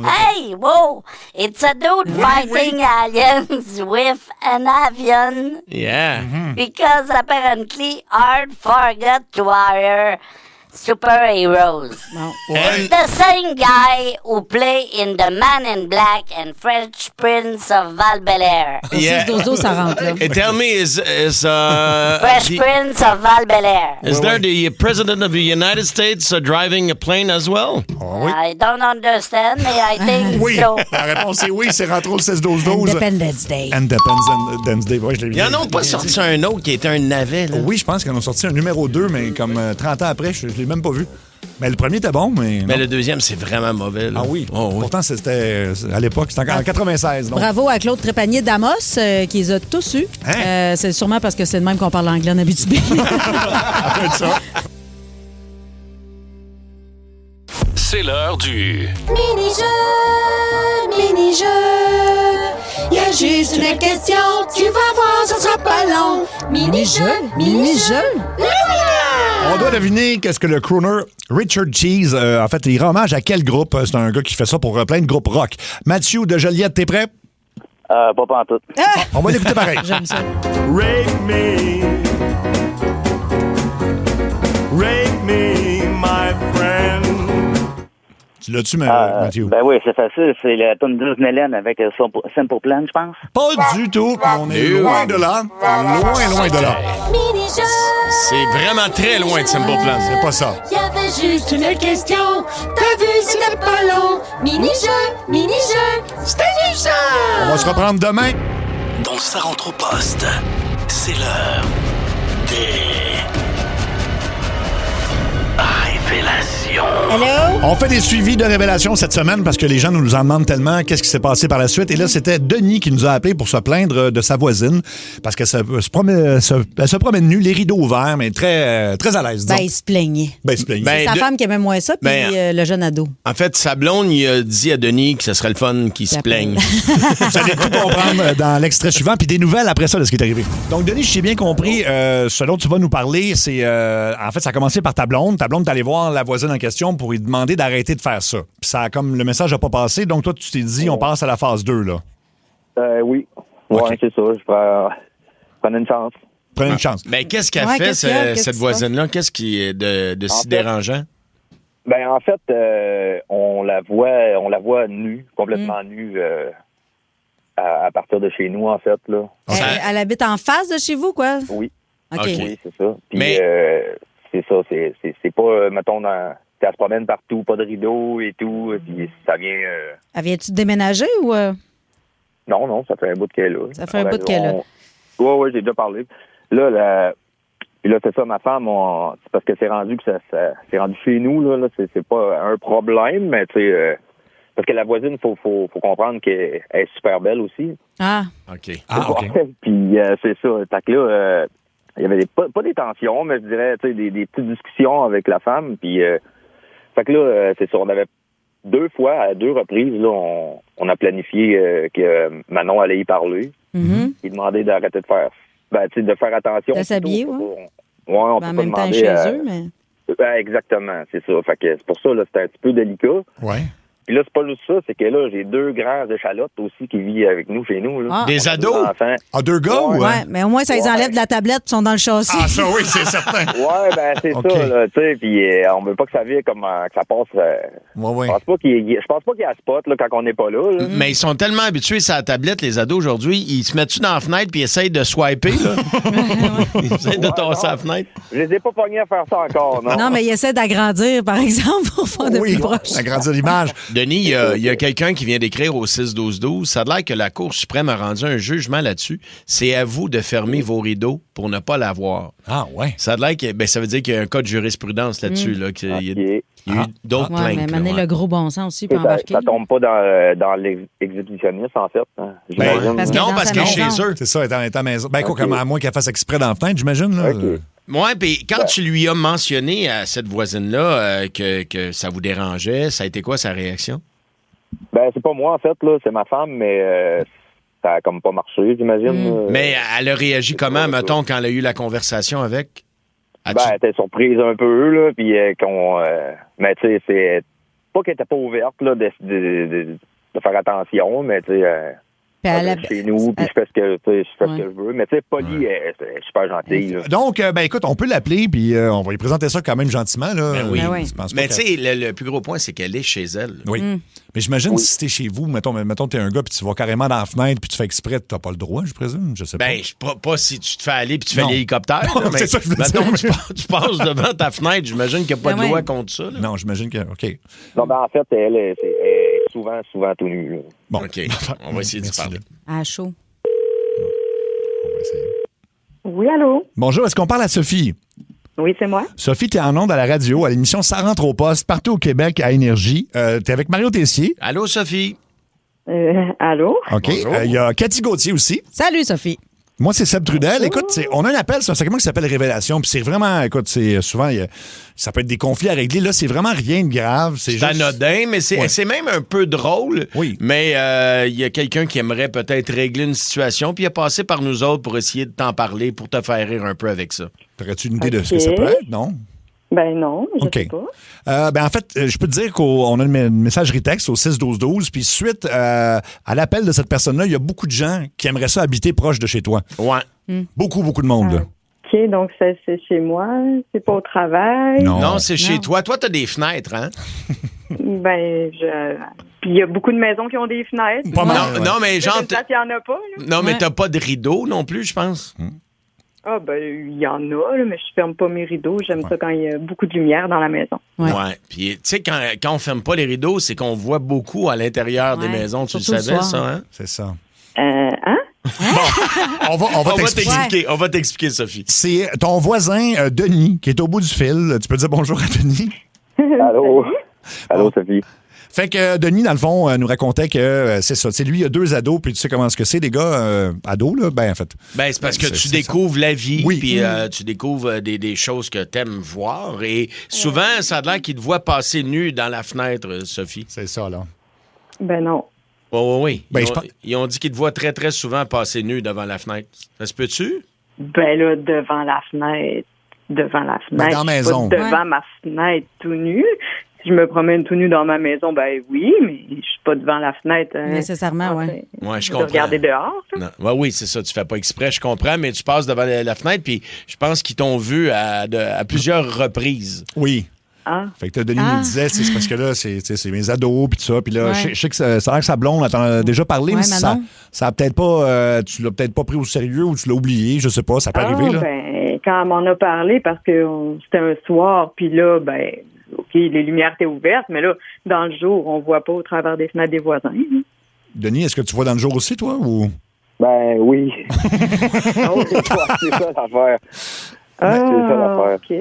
Hey, whoa! It's a dude fighting aliens with an avion. Yeah. Because apparently Art forgot to hire superheroes. It's the same guy who play in The Man in Black and Fresh Prince of Val-Bel-Air. Yeah. Ça rentre, là. Tell me, is Fresh Prince of Val-Bel-Air. Is there the President of the United States driving a plane as well? I don't understand, but I think Oui, so. la réponse est oui, c'est rentré au 16-12-12. Independence Day. Independence Day, oui, je l'ai vu. Ils en ont pas sorti un autre qui était un navet, là. Oui, je pense qu'ils en ont sorti un numéro 2, mais comme 30 ans après, je l'ai même pas vu. Mais le premier était bon, mais... Mais le deuxième, c'est vraiment mauvais, là. Ah oui. Oh, oui. Pourtant, c'était à l'époque, c'était encore en 96. Donc. Bravo à Claude Trépanier d'Amos, qui les a tous eus. C'est sûrement parce que c'est de même qu'on parle anglais en Abitibi. C'est l'heure du... Mini-jeu, mini-jeu. Y a juste une question, tu vas voir, ce sera pas long. Mini-jeu, mini-jeu. Le voilà! On doit deviner qu'est-ce que le crooner Richard Cheese, en fait, il rend hommage à quel groupe? C'est un gars qui fait ça pour plein de groupes rock. Mathieu de Joliette, t'es prêt? Pas en tout. On va l'écouter pareil. J'aime ça. Rake me, my friend. Tu l'as-tu, Mathieu? Ben oui, c'est facile. C'est la tune de Disneyland avec Simple Plan, je pense. Pas du tout. On est loin de là. Loin de là. Mini-jeu. C'est vraiment très loin de Simple Plan. C'est pas ça. Y avait juste une question. T'as vu, c'était pas long. Mini-jeu, mini-jeu. C'était du ça. On va se reprendre demain. Dans sa rentre au poste, c'est l'heure des... révélations. Hello? On fait des suivis de révélations cette semaine parce que les gens nous en demandent tellement qu'est-ce qui s'est passé par la suite. Et là, c'était Denis qui nous a appelé pour se plaindre de sa voisine parce qu'elle se promène nue, les rideaux ouverts, mais très, très à l'aise. Ben, il se plaignait. C'est sa femme qui aimait moins ça, puis le jeune ado. En fait, sa blonde, il a dit à Denis que ce serait le fun qu'il se plaigne. Vous allez tout comprendre dans l'extrait suivant, puis des nouvelles après ça de ce qui est arrivé. Donc, Denis, je t'ai bien compris, ce dont tu vas nous parler, c'est... en fait, ça a commencé par ta blonde. Ta blonde, t'allais voir la voisine en question pour lui demander d'arrêter de faire ça. Puis ça a comme le message n'a pas passé, donc toi, tu t'es dit, on passe à la phase 2, là. Oui. Ouais, c'est ça. Je prenais une chance. Prenez une chance. Mais qu'est-ce qu'elle fait, cette voisine-là? Qu'est-ce qui est de si dérangeant? Ben, en fait, on la voit nue, complètement nue, à partir de chez nous, en fait, là. Elle habite en face de chez vous, quoi? Oui. OK. Oui, c'est ça. Puis, c'est ça. C'est pas, mettons, elle se promène partout, pas de rideau et tout. Puis ça vient... Elle vient-tu de déménager ou... Non, ça fait un bout qu'elle est là. Ça fait un bout qu'elle est là. Oui, j'ai déjà parlé. Là, c'est ça, ma femme, c'est parce que c'est rendu que ça c'est rendu chez nous, là c'est pas un problème, mais tu sais, parce que la voisine, faut comprendre qu'elle est super belle aussi. Ah. OK. Puis c'est ça. Fait que là, il y avait pas des tensions, mais je dirais, tu sais, des petites discussions avec la femme, puis fait que là, c'est ça, on avait 2 fois, à 2 reprises, là, on a planifié que Manon allait y parler. Mm-hmm. Il demandait d'arrêter de faire, de faire attention. De s'habiller, oui. On ben, peut en pas même temps, demander chez eux, mais... exactement, c'est ça. Fait que c'est pour ça, là, c'était un petit peu délicat. Ouais. Puis là, c'est pas juste ça, c'est que là, j'ai 2 grands échalotes aussi qui vivent avec nous, chez nous. Là. Ah. Des ados? 2 gars? Ouais, mais au moins, ça les enlève de la tablette, ils sont dans le châssis. Ah, ça, oui, c'est certain. Ouais, ben, c'est ça, là, tu sais, puis on veut pas que ça vienne comme que ça passe. Ouais. Je pense pas qu'il y a spot, là, quand on n'est pas là. Mais ils sont tellement habitués à la tablette, les ados, aujourd'hui, ils se mettent-tu dans la fenêtre puis ils essayent de swiper, là? Ils essayent de tasser la fenêtre. Je les ai pas pognés à faire ça encore, non? Non, mais ils essaient d'agrandir, par exemple, pour faire de plus proche. Agrandir l'image. Denis, il y a quelqu'un qui vient d'écrire au 6-12-12. Ça a l'air que la Cour suprême a rendu un jugement là-dessus. C'est à vous de fermer vos rideaux pour ne pas l'avoir. Ah, ouais. Ça a l'air que, ça veut dire qu'il y a un cas de jurisprudence là-dessus. Là, qu'il y a eu d'autres plaintes. Mais maintenant, le gros bon sens aussi peut embarquer. Ça tombe pas dans l'exhibitionniste, en fait. Hein, parce qu'elle est chez eux. C'est ça, elle est à la maison. Ben, quoi, comme à moins qu'elle fasse exprès dans la fenêtre, j'imagine. Là. Oui, puis quand tu lui as mentionné à cette voisine-là que ça vous dérangeait, ça a été quoi sa réaction? Ben, c'est pas moi, en fait, là, c'est ma femme, mais ça a comme pas marché, j'imagine. Mais elle a réagi comment, mettons, quand elle a eu la conversation avec? Ben, elle était surprise un peu, là, puis mais tu sais, c'est pas qu'elle était pas ouverte, là, de faire attention, mais tu sais... chez nous, puis je fais ce que je veux. Mais tu sais, Polly est super gentille. Là. Donc, écoute, on peut l'appeler, puis on va lui présenter ça quand même gentiment. Là. Ben oui. Je pense mais tu sais, le plus gros point, c'est qu'elle est chez elle. Oui. Mais j'imagine si t'es chez vous, mettons t'es un gars, puis tu vas carrément dans la fenêtre, puis tu fais exprès, t'as pas le droit, je présume. Je sais pas. Ben, pas si tu te fais aller, puis tu fais l'hélicoptère. Mais c'est ça que je veux mettons, dire. tu passes devant ta fenêtre, j'imagine qu'il n'y a pas de loi contre ça. Là. Non, j'imagine que. OK. Non, ben en fait, elle est souvent tout nue. Là. Bon. OK. On va essayer de parler. À chaud. On va essayer. Oui, allô? Bonjour, est-ce qu'on parle à Sophie? Oui, c'est moi. Sophie, t'es en ondes à la radio, à l'émission Ça rentre au poste, partout au Québec, à Énergie. T'es avec Mario Tessier. Allô, Sophie? Allô? OK. Il y a Cathy Gauthier aussi. Salut, Sophie. Moi, c'est Seb Trudel. Écoute, on a un appel sur un segment qui s'appelle Révélation. Puis c'est vraiment, écoute, c'est souvent, ça peut être des conflits à régler. Là, c'est vraiment rien de grave. C'est juste... anodin, mais c'est même un peu drôle. Oui. Mais il y a quelqu'un qui aimerait peut-être régler une situation, puis il a passé par nous autres pour essayer de t'en parler, pour te faire rire un peu avec ça. T'aurais-tu une idée de ce que ça peut être, non? Ben non, je sais pas. En fait, je peux te dire qu'on a une messagerie texte au 6-12-12, puis suite à l'appel de cette personne-là, il y a beaucoup de gens qui aimeraient ça habiter proche de chez toi. Ouais. Beaucoup de monde. Là. OK, donc c'est chez moi, c'est pas au travail. Non, c'est chez toi. Toi, t'as des fenêtres, hein? Ben, Puis il y a beaucoup de maisons qui ont des fenêtres. Pas mal. Non, mais genre... Il y en a pas, là. Non, mais t'as pas de rideaux non plus, je pense. Ah, ben, il y en a, là, mais je ferme pas mes rideaux. J'aime ça quand il y a beaucoup de lumière dans la maison. Ouais. Puis, tu sais, quand on ferme pas les rideaux, c'est qu'on voit beaucoup à l'intérieur des maisons. Tu le savais, ça, hein? C'est ça. Hein? Bon, on va t'expliquer. On va t'expliquer, Sophie. C'est ton voisin, Denis, qui est au bout du fil. Tu peux dire bonjour à Denis? Allô? Allô, Sophie. Fait que Denis, dans le fond, nous racontait que c'est ça. Lui, il a 2 ados, puis tu sais comment est-ce que c'est, des gars ados, là? Ben, en fait. Ben, c'est parce que tu découvres la vie, puis tu découvres des choses que t'aimes voir. Et souvent, ça a l'air qu'ils te voient passer nu dans la fenêtre, Sophie. C'est ça, là. Ben non. Oui. Ils ont dit qu'ils te voient très, très souvent passer nu devant la fenêtre. Ça se peut-tu? Ben là, devant la fenêtre. Ben, dans la maison. Pas devant ma fenêtre tout nu. Si je me promène tout nu dans ma maison, ben oui, mais je suis pas devant la fenêtre. Nécessairement, oui. Ouais, je de comprends. regarder dehors. Non. Ouais, oui, c'est ça. Tu fais pas exprès, je comprends, mais tu passes devant la fenêtre, puis je pense qu'ils t'ont vu à plusieurs reprises. Oui. Ah. Fait que Denis nous disait, c'est parce que là, c'est mes ados, puis tout ça. Puis là, je sais que ça a l'air que sa blonde, t'en as déjà parlé, mais ça a peut-être pas, tu l'as peut-être pas pris au sérieux ou tu l'as oublié, je sais pas, ça peut arriver, là. Ben, quand on m'en a parlé, parce que c'était un soir, puis là, ben, OK, les lumières étaient ouvertes, mais là, dans le jour, on voit pas au travers des fenêtres des voisins. Denis, est-ce que tu vois dans le jour aussi, toi, ou? Ben oui. C'est ça l'affaire. OK.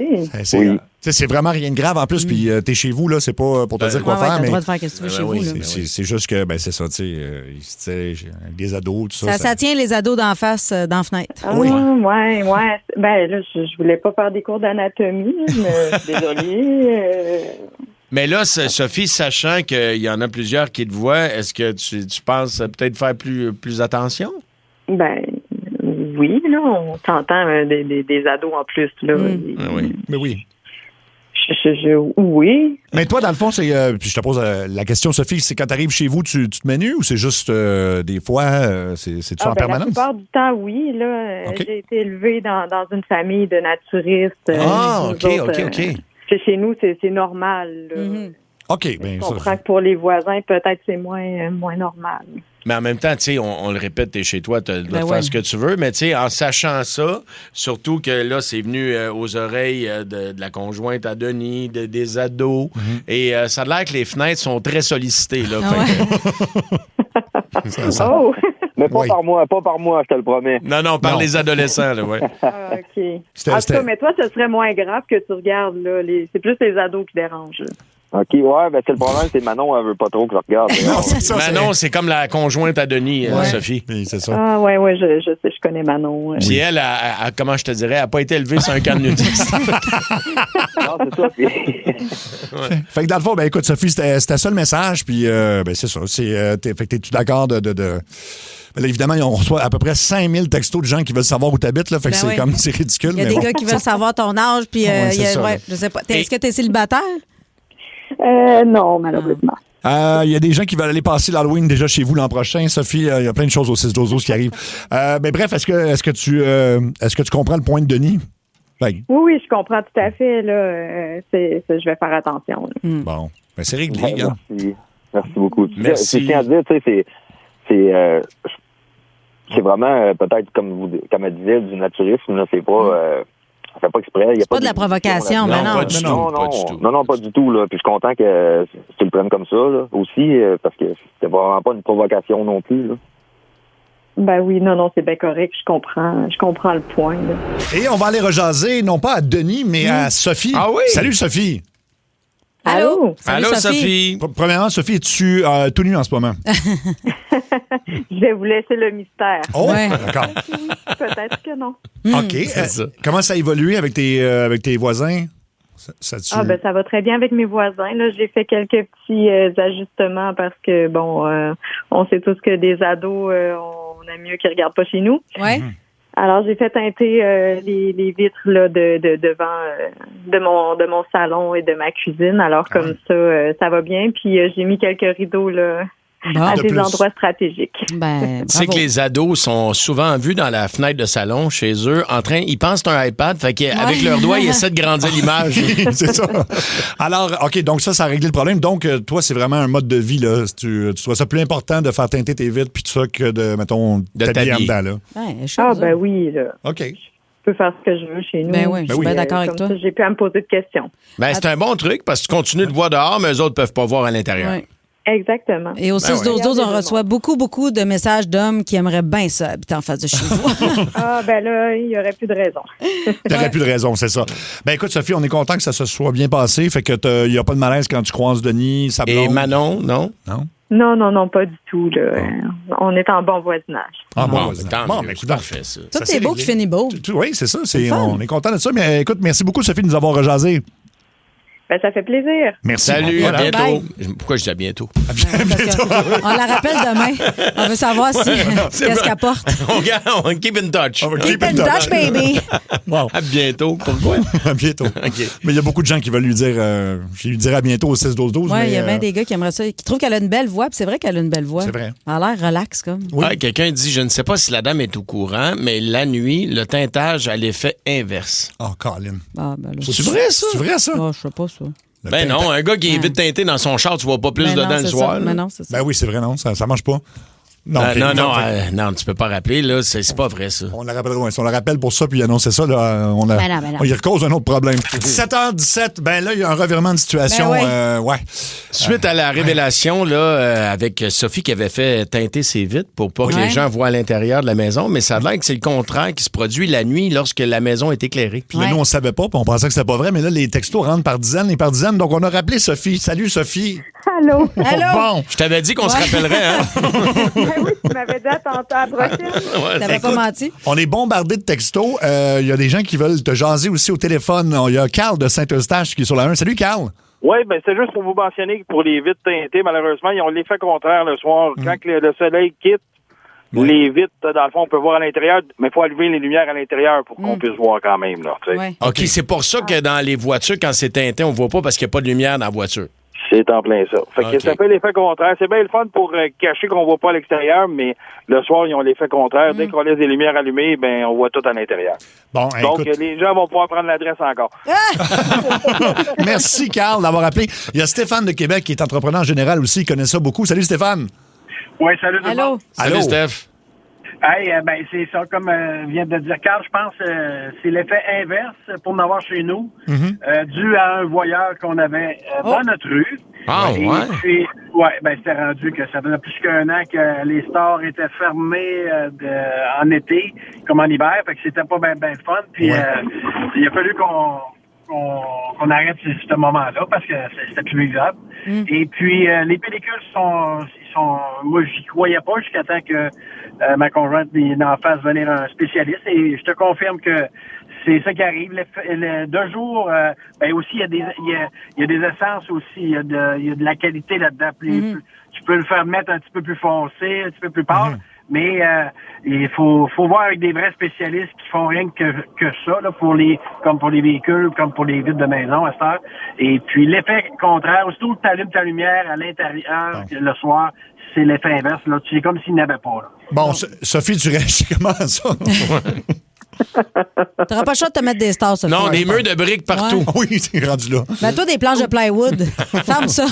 C'est vraiment rien de grave en plus, puis t'es chez vous, là, c'est pas pour te dire quoi faire. T'as mais le droit de faire ce que tu veux chez vous. Là. C'est juste que, ben, c'est ça, tu sais, des ados, tout ça. Ça tient les ados d'en face, dans la fenêtre. Oui. Ouais. Ben là, je voulais pas faire des cours d'anatomie, mais désolée. Mais là, Sophie, sachant qu'il y en a plusieurs qui te voient, est-ce que tu penses peut-être faire plus attention? Ben oui, là, on t'entend des ados en plus, là. Oui. Mais oui. Oui. Mais toi, dans le fond, puis je te pose la question, Sophie, c'est quand tu arrives chez vous, tu te mets nu ou c'est juste des fois, c'est-tu en permanence? La plupart du temps, oui. Là, j'ai été élevée dans une famille de naturistes. OK. Chez nous, c'est normal. OK. Je comprends que pour les voisins, peut-être c'est moins normal. Mais en même temps, tu sais, on le répète, t'es chez toi, tu dois faire ce que tu veux, mais tu sais, en sachant ça, surtout que là, c'est venu aux oreilles de la conjointe à Denis, des ados, et ça a l'air que les fenêtres sont très sollicitées, là. Mais pas par moi, je te le promets. Non, par les adolescents, là, ouais. OK. En tout cas, mais toi, ce serait moins grave que tu regardes, là. C'est plus les ados qui dérangent, là. OK, ouais, ben c'est le problème, c'est Manon, elle veut pas trop que je regarde. Non, c'est ça. Manon, c'est comme la conjointe à Denis, Sophie. Oui, c'est ça. Ah, ouais, je sais, je connais Manon. Puis elle, comment je te dirais, elle n'a pas été élevée sur un camp de nudistes. Non, c'est ça. Fait que dans le fond, ben écoute, Sophie, c'était ça le message, puis ben c'est ça. Fait que t'es-tu d'accord de... Ben là, évidemment, on reçoit à peu près 5000 textos de gens qui veulent savoir où tu habites. Là, fait que c'est ridicule. Il y a des gars qui veulent savoir ton âge. Puis, je sais pas. Est-ce que tu es célibataire? Non, malheureusement. Il y a des gens qui veulent aller passer l'Halloween déjà chez vous l'an prochain. Sophie, il y a plein de choses au 6-12-12 qui arrivent. Mais bref, est-ce que tu comprends le point de Denis? Ben. Oui, je comprends tout à fait. Là, je vais faire attention. Bon, ben, c'est réglé. Merci beaucoup. Merci. Je tiens à dire, tu sais, c'est vraiment peut-être comme elle disait du naturisme. Là, c'est pas. Ça fait pas exprès. C'est pas de la provocation, mais non. Pas du tout. Non, pas du tout. Là. Puis je suis content que tu le prennes comme ça là, aussi, parce que c'était vraiment pas une provocation non plus. Là. Ben oui, non, c'est bien correct. Je comprends le point. Là. Et on va aller rejaser, non pas à Denis, mais à Sophie. Ah oui? Salut, Sophie. Allô? Salut, Allô, Sophie. Premièrement, Sophie, es-tu tout nu en ce moment? Je vais vous laisser le mystère. Oh, d'accord. Peut-être que non. OK. Comment ça a évolué avec tes voisins? Ça ça va très bien avec mes voisins. Là, j'ai fait quelques petits ajustements parce que, on sait tous que des ados, on aime mieux qu'ils regardent pas chez nous. Ouais. Alors, j'ai fait teinter les vitres là, devant de mon salon et de ma cuisine. Alors, comme ça va bien. Puis, j'ai mis quelques rideaux là, à des endroits stratégiques. Ben, c'est que les ados sont souvent vus dans la fenêtre de salon chez eux, ils pensent que c'est un iPad, fait qu'avec leurs doigts, ils essaient de grandir l'image. C'est ça. Alors, OK, donc ça a réglé le problème. Donc, toi, c'est vraiment un mode de vie, là. Tu trouves ça plus important de faire teinter tes vitres puis tout ça que de, mettons, t'habiller en dedans, là? Ben oui, là. OK. Je peux faire ce que je veux chez nous. Ben oui, je suis bien d'accord avec toi. Ça, j'ai plus à me poser de questions. Ben, c'est un bon truc parce que tu continues de voir dehors, mais eux autres peuvent pas voir à l'intérieur. Oui. Exactement. Et au 6-12-12, on reçoit beaucoup de messages d'hommes qui aimeraient bien ça, habiter en face de chez vous. Ah, ben là, il n'y aurait plus de raison. Il n'y aurait plus de raison, c'est ça. Ben écoute, Sophie, on est content que ça se soit bien passé. Fait que il n'y a pas de malaise quand tu croises Denis, sa blonde. Et Manon, non? Non, pas du tout. Là. On est en bon voisinage. Ah, bon, mais écoute, parfait, ça. Tout est beau qui finit beau. Oui, c'est ça. On est content de ça. Mais écoute, merci beaucoup, Sophie, de nous avoir rejasé. Ben, ça fait plaisir. Merci. Salut, à bientôt. Bye. Pourquoi je dis à bientôt? On la rappelle demain. On veut savoir qu'est-ce qu'elle porte. On keep in touch. Keep in touch, baby. Wow. À bientôt. Pourquoi? À bientôt. Okay. Mais il y a beaucoup de gens qui veulent lui dire je lui dirai à bientôt au 6-12-12. Oui, il y a bien des gars qui aimeraient ça, qui trouvent qu'elle a une belle voix, puis c'est vrai qu'elle a une belle voix. C'est vrai. Elle a l'air relax, comme. Oui. Ouais, quelqu'un dit, je ne sais pas si la dame est au courant, mais la nuit, le teintage a l'effet inverse. Oh, Colin. Ah, ben là. C'est vrai, ça? C'est vrai, ça? Ah, je sais pas ça. Ben non, un gars qui est vite teinté dans son char, tu vois pas plus dedans le soir. Mais non, c'est ça. Ben oui, c'est vrai, non, ça marche pas. Non, non, tu peux pas rappeler, là, c'est pas vrai, ça. On la rappellera, si on la rappelle pour ça, puis annoncer ça, là, on y cause un autre problème. 17h17, ben là, il y a un revirement de situation. Ben Suite à la révélation, là, avec Sophie qui avait fait teinter ses vitres pour pas que les gens voient à l'intérieur de la maison, mais ça a l'air que c'est le contraire qui se produit la nuit lorsque la maison est éclairée. Puis là, nous, on savait pas, puis on pensait que c'était pas vrai, mais là, les textos rentrent par dizaines et par dizaines, donc on a rappelé Sophie. Salut, Sophie. Allô? Bon. Je t'avais dit qu'on se rappellerait, hein? Oui, tu m'avais dit à tantôt à la prochaine. T'avais pas menti. On est bombardé de textos. Il y a des gens qui veulent te jaser aussi au téléphone. Il y a Carl de Saint-Eustache qui est sur la 1. Salut, Carl. Oui, ben c'est juste pour vous mentionner que pour les vitres teintées, malheureusement, ils ont l'effet contraire le soir. Quand le soleil quitte, les vitres, dans le fond, on peut voir à l'intérieur, mais il faut allumer les lumières à l'intérieur pour qu'on puisse voir quand même. Là, OK, c'est pour ça que dans les voitures, quand c'est teinté, on voit pas parce qu'il n'y a pas de lumière dans la voiture. C'est en plein ça. Fait que ça fait l'effet contraire. C'est bien le fun pour cacher qu'on voit pas à l'extérieur, mais le soir, ils ont l'effet contraire. Dès qu'on laisse les lumières allumées, ben on voit tout à l'intérieur. Bon, donc, les gens vont pouvoir prendre l'adresse encore. Merci, Carl, d'avoir appelé. Il y a Stéphane de Québec qui est entrepreneur général aussi. Il connaît ça beaucoup. Salut, Stéphane. Oui, salut tout le monde. Salut, Steph. Hey, ben c'est ça, comme vient de dire Carl, je pense c'est l'effet inverse pour en avoir chez nous, dû à un voyeur qu'on avait dans notre rue. Ah, et puis, ben c'était rendu que ça faisait plus qu'un an que les stores étaient fermés en été comme en hiver, fait que c'était pas ben fun. Puis il a fallu qu'on arrête ce moment-là parce que c'était plus vivable. Et puis les pellicules sont moi j'y croyais pas jusqu'à temps que ma conjointe en fasse venir un spécialiste et je te confirme que c'est ça qui arrive. Le 2 jours, ben aussi il y a des essences aussi, il y a de la qualité là-dedans. Tu peux le faire mettre un petit peu plus foncé, un petit peu plus pâle. Mais il faut voir avec des vrais spécialistes qui font rien que ça, là, comme pour les véhicules, comme pour les vitres de maison à cette heure. Et puis l'effet contraire, aussitôt que tu allumes ta lumière à l'intérieur le soir, c'est l'effet inverse. Là, c'est comme s'il n'y avait pas. Là. Bon, Sophie, tu réagis comment à ça? T'auras pas le choix de te mettre des stars, Sophie. Non, des murs de briques partout. Oui, c'est rendu là. Ben toi, des planches de plywood. Ferme ça.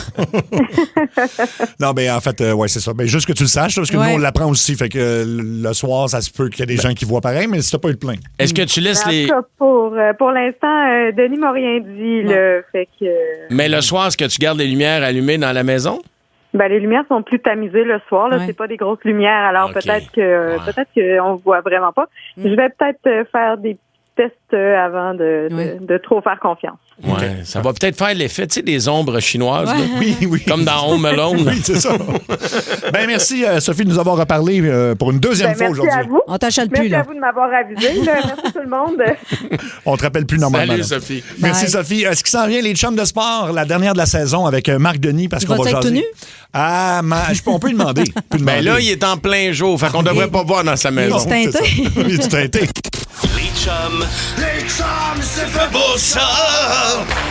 Non, ben en fait, c'est ça. Ben juste que tu le saches, là, parce que nous, on l'apprend aussi. Fait que le soir, ça se peut qu'il y ait des gens qui voient pareil, mais si t'as pas eu de plainte. Est-ce que tu laisses les... Pour l'instant, Denis m'a rien dit. Là, fait que... Mais le soir, est-ce que tu gardes les lumières allumées dans la maison? Ben, les lumières sont plus tamisées le soir. Là, c'est pas des grosses lumières. Alors peut-être qu'on voit vraiment pas. Je vais peut-être faire des tests avant de trop faire confiance. Ouais, ça va peut-être faire l'effet, tu sais, des ombres chinoises. Là. Oui. Comme dans Home Alone. Oui, c'est ça. Ben merci, Sophie, de nous avoir reparlé pour une deuxième fois aujourd'hui. Merci à vous. On t'achète plus, là. Merci à vous de m'avoir avisé. Merci tout le monde. On te rappelle plus normalement. Salut, Sophie. Merci, Sophie. Est-ce qu'il s'en vient, les chums de sport, la dernière de la saison avec Marc Denis, parce qu'on va jaser. Tout nu? Ah, on peut lui demander. Ben là, il est en plein jour, fait qu'on devrait pas voir dans sa maison. Il est teinté. Il est teinté. Les chums, c'est fait beau ça.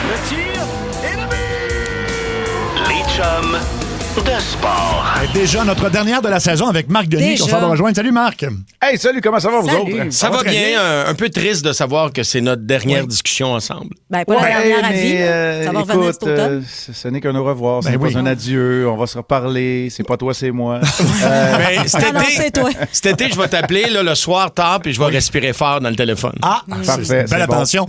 Le tir et le but. Les chums de sport. Déjà notre dernière de la saison avec Marc Denis qu'on s'en va rejoindre. Salut Marc. Hey, salut, comment ça va, vous autres? Ça va bien, un peu triste de savoir que c'est notre dernière discussion ensemble. Ben, pas la dernière à vie, là. Ça va revenir cet automne. Ce n'est qu'un au revoir, c'est pas un adieu, on va se reparler, c'est pas toi, c'est moi. Cet été, je vais t'appeler là, le soir tard, puis je vais respirer fort dans le téléphone. Parfait. Belle attention.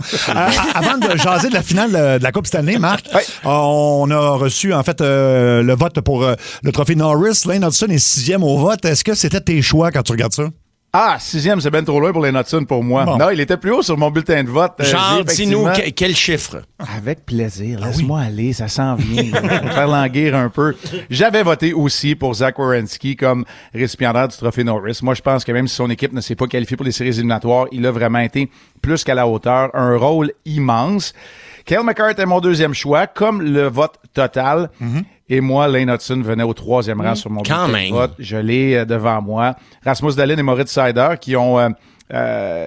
Avant de jaser de la finale de la Coupe Stanley, Marc, on a reçu, en fait, le vote pour le trophée Norris. Lane Hudson est 6e au vote. Est-ce que c'était tes choix quand tu regardes ça? 6e, c'est bien trop loin pour les Hudson pour moi. Bon. Non, il était plus haut sur mon bulletin de vote. Genre, dis-nous quel chiffre? Avec plaisir. Laisse-moi aller, ça s'en vient. Je vais faire languir un peu. J'avais voté aussi pour Zach Werenski comme récipiendaire du trophée Norris. Moi, je pense que même si son équipe ne s'est pas qualifiée pour les séries éliminatoires, il a vraiment été plus qu'à la hauteur. Un rôle immense. Cale Makar était mon deuxième choix, comme le vote total. Et moi, Lane Hudson venait au 3e rang sur mon bulletin de vote. Je l'ai devant moi. Rasmus Dahlin et Moritz Seider qui ont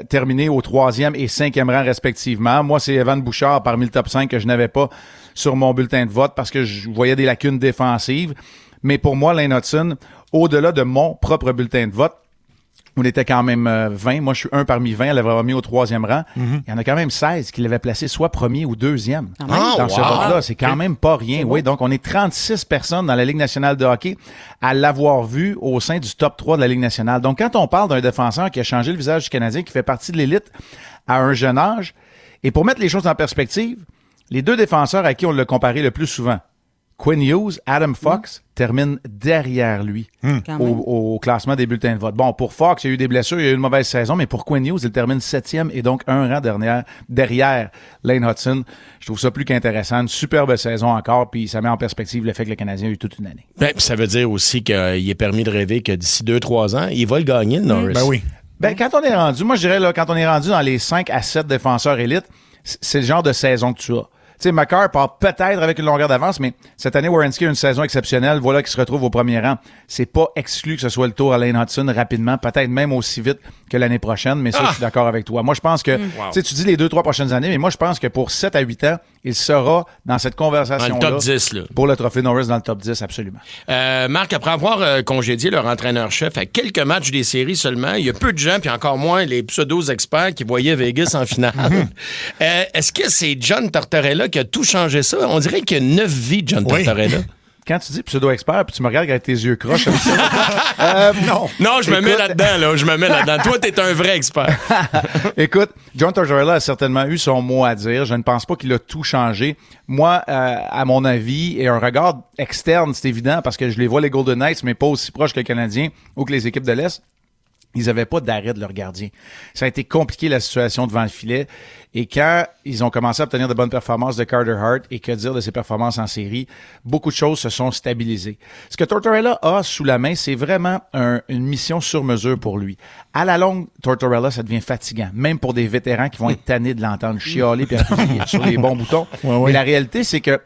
terminé au 3e et 5e rang respectivement. Moi, c'est Evan Bouchard parmi le top 5 que je n'avais pas sur mon bulletin de vote parce que je voyais des lacunes défensives. Mais pour moi, Lane Hudson, au-delà de mon propre bulletin de vote, on était quand même 20. Moi, je suis un parmi 20. Elle l'avait remis au 3e rang. Il y en a quand même 16 qui l'avaient placé soit premier ou 2e dans ce vote-là. C'est quand même pas rien. Oui, donc on est 36 personnes dans la Ligue nationale de hockey à l'avoir vu au sein du top 3 de la Ligue nationale. Donc, quand on parle d'un défenseur qui a changé le visage du Canadien, qui fait partie de l'élite à un jeune âge, et pour mettre les choses en perspective, les deux défenseurs à qui on l'a comparé le plus souvent, Quinn Hughes, Adam Fox, termine derrière lui au classement des bulletins de vote. Bon, pour Fox, il y a eu des blessures, il y a eu une mauvaise saison, mais pour Quinn Hughes, il termine 7e et donc un rang derrière Lane Hudson. Je trouve ça plus qu'intéressant. Une superbe saison encore, puis ça met en perspective le fait que le Canadien a eu toute une année. Ben, ça veut dire aussi qu'il est permis de rêver que d'ici 2-3 ans, il va le gagner, le Norris. Ben oui. Ben, quand on est rendu, moi je dirais, là, quand on est rendu dans les 5 à 7 défenseurs élites, c'est le genre de saison que tu as. Tu sais, Makar part peut-être avec une longueur d'avance, mais cette année, Werenski a une saison exceptionnelle. Voilà qu'il se retrouve au premier rang. C'est pas exclu que ce soit le tour à Lane Hudson rapidement, peut-être même aussi vite que l'année prochaine, mais ça, je suis d'accord avec toi. Moi, je pense que, tu sais, tu dis les 2-3 prochaines années, mais moi, je pense que pour 7 à 8 ans, il sera dans cette conversation-là. Dans le top 10, là. Pour le trophée Norris dans le top 10, absolument. Marc, après avoir congédié leur entraîneur-chef à quelques matchs des séries seulement, il y a peu de gens, puis encore moins les pseudo-experts qui voyaient Vegas en finale. Est-ce que c'est John Tortorella qui a tout changé ça? On dirait qu'il y a 9 vies, John Tortorella. Quand tu dis pseudo-expert, puis tu me regardes avec tes yeux croches comme ça. Non, je me mets là-dedans, là. Je me mets là-dedans. Toi, t'es un vrai expert. Écoute, John Tortorella a certainement eu son mot à dire. Je ne pense pas qu'il a tout changé. Moi, à mon avis, et un regard externe, c'est évident, parce que je les vois, les Golden Knights, mais pas aussi proches que les Canadiens ou que les équipes de l'Est. Ils n'avaient pas d'arrêt de leur gardien. Ça a été compliqué, la situation devant le filet. Et quand ils ont commencé à obtenir de bonnes performances de Carter Hart, et que dire de ses performances en série, beaucoup de choses se sont stabilisées. Ce que Tortorella a sous la main, c'est vraiment une mission sur mesure pour lui. À la longue, Tortorella, ça devient fatigant, même pour des vétérans qui vont être tannés de l'entendre chialer puis appuyer sur les bons boutons. Mais la réalité, c'est que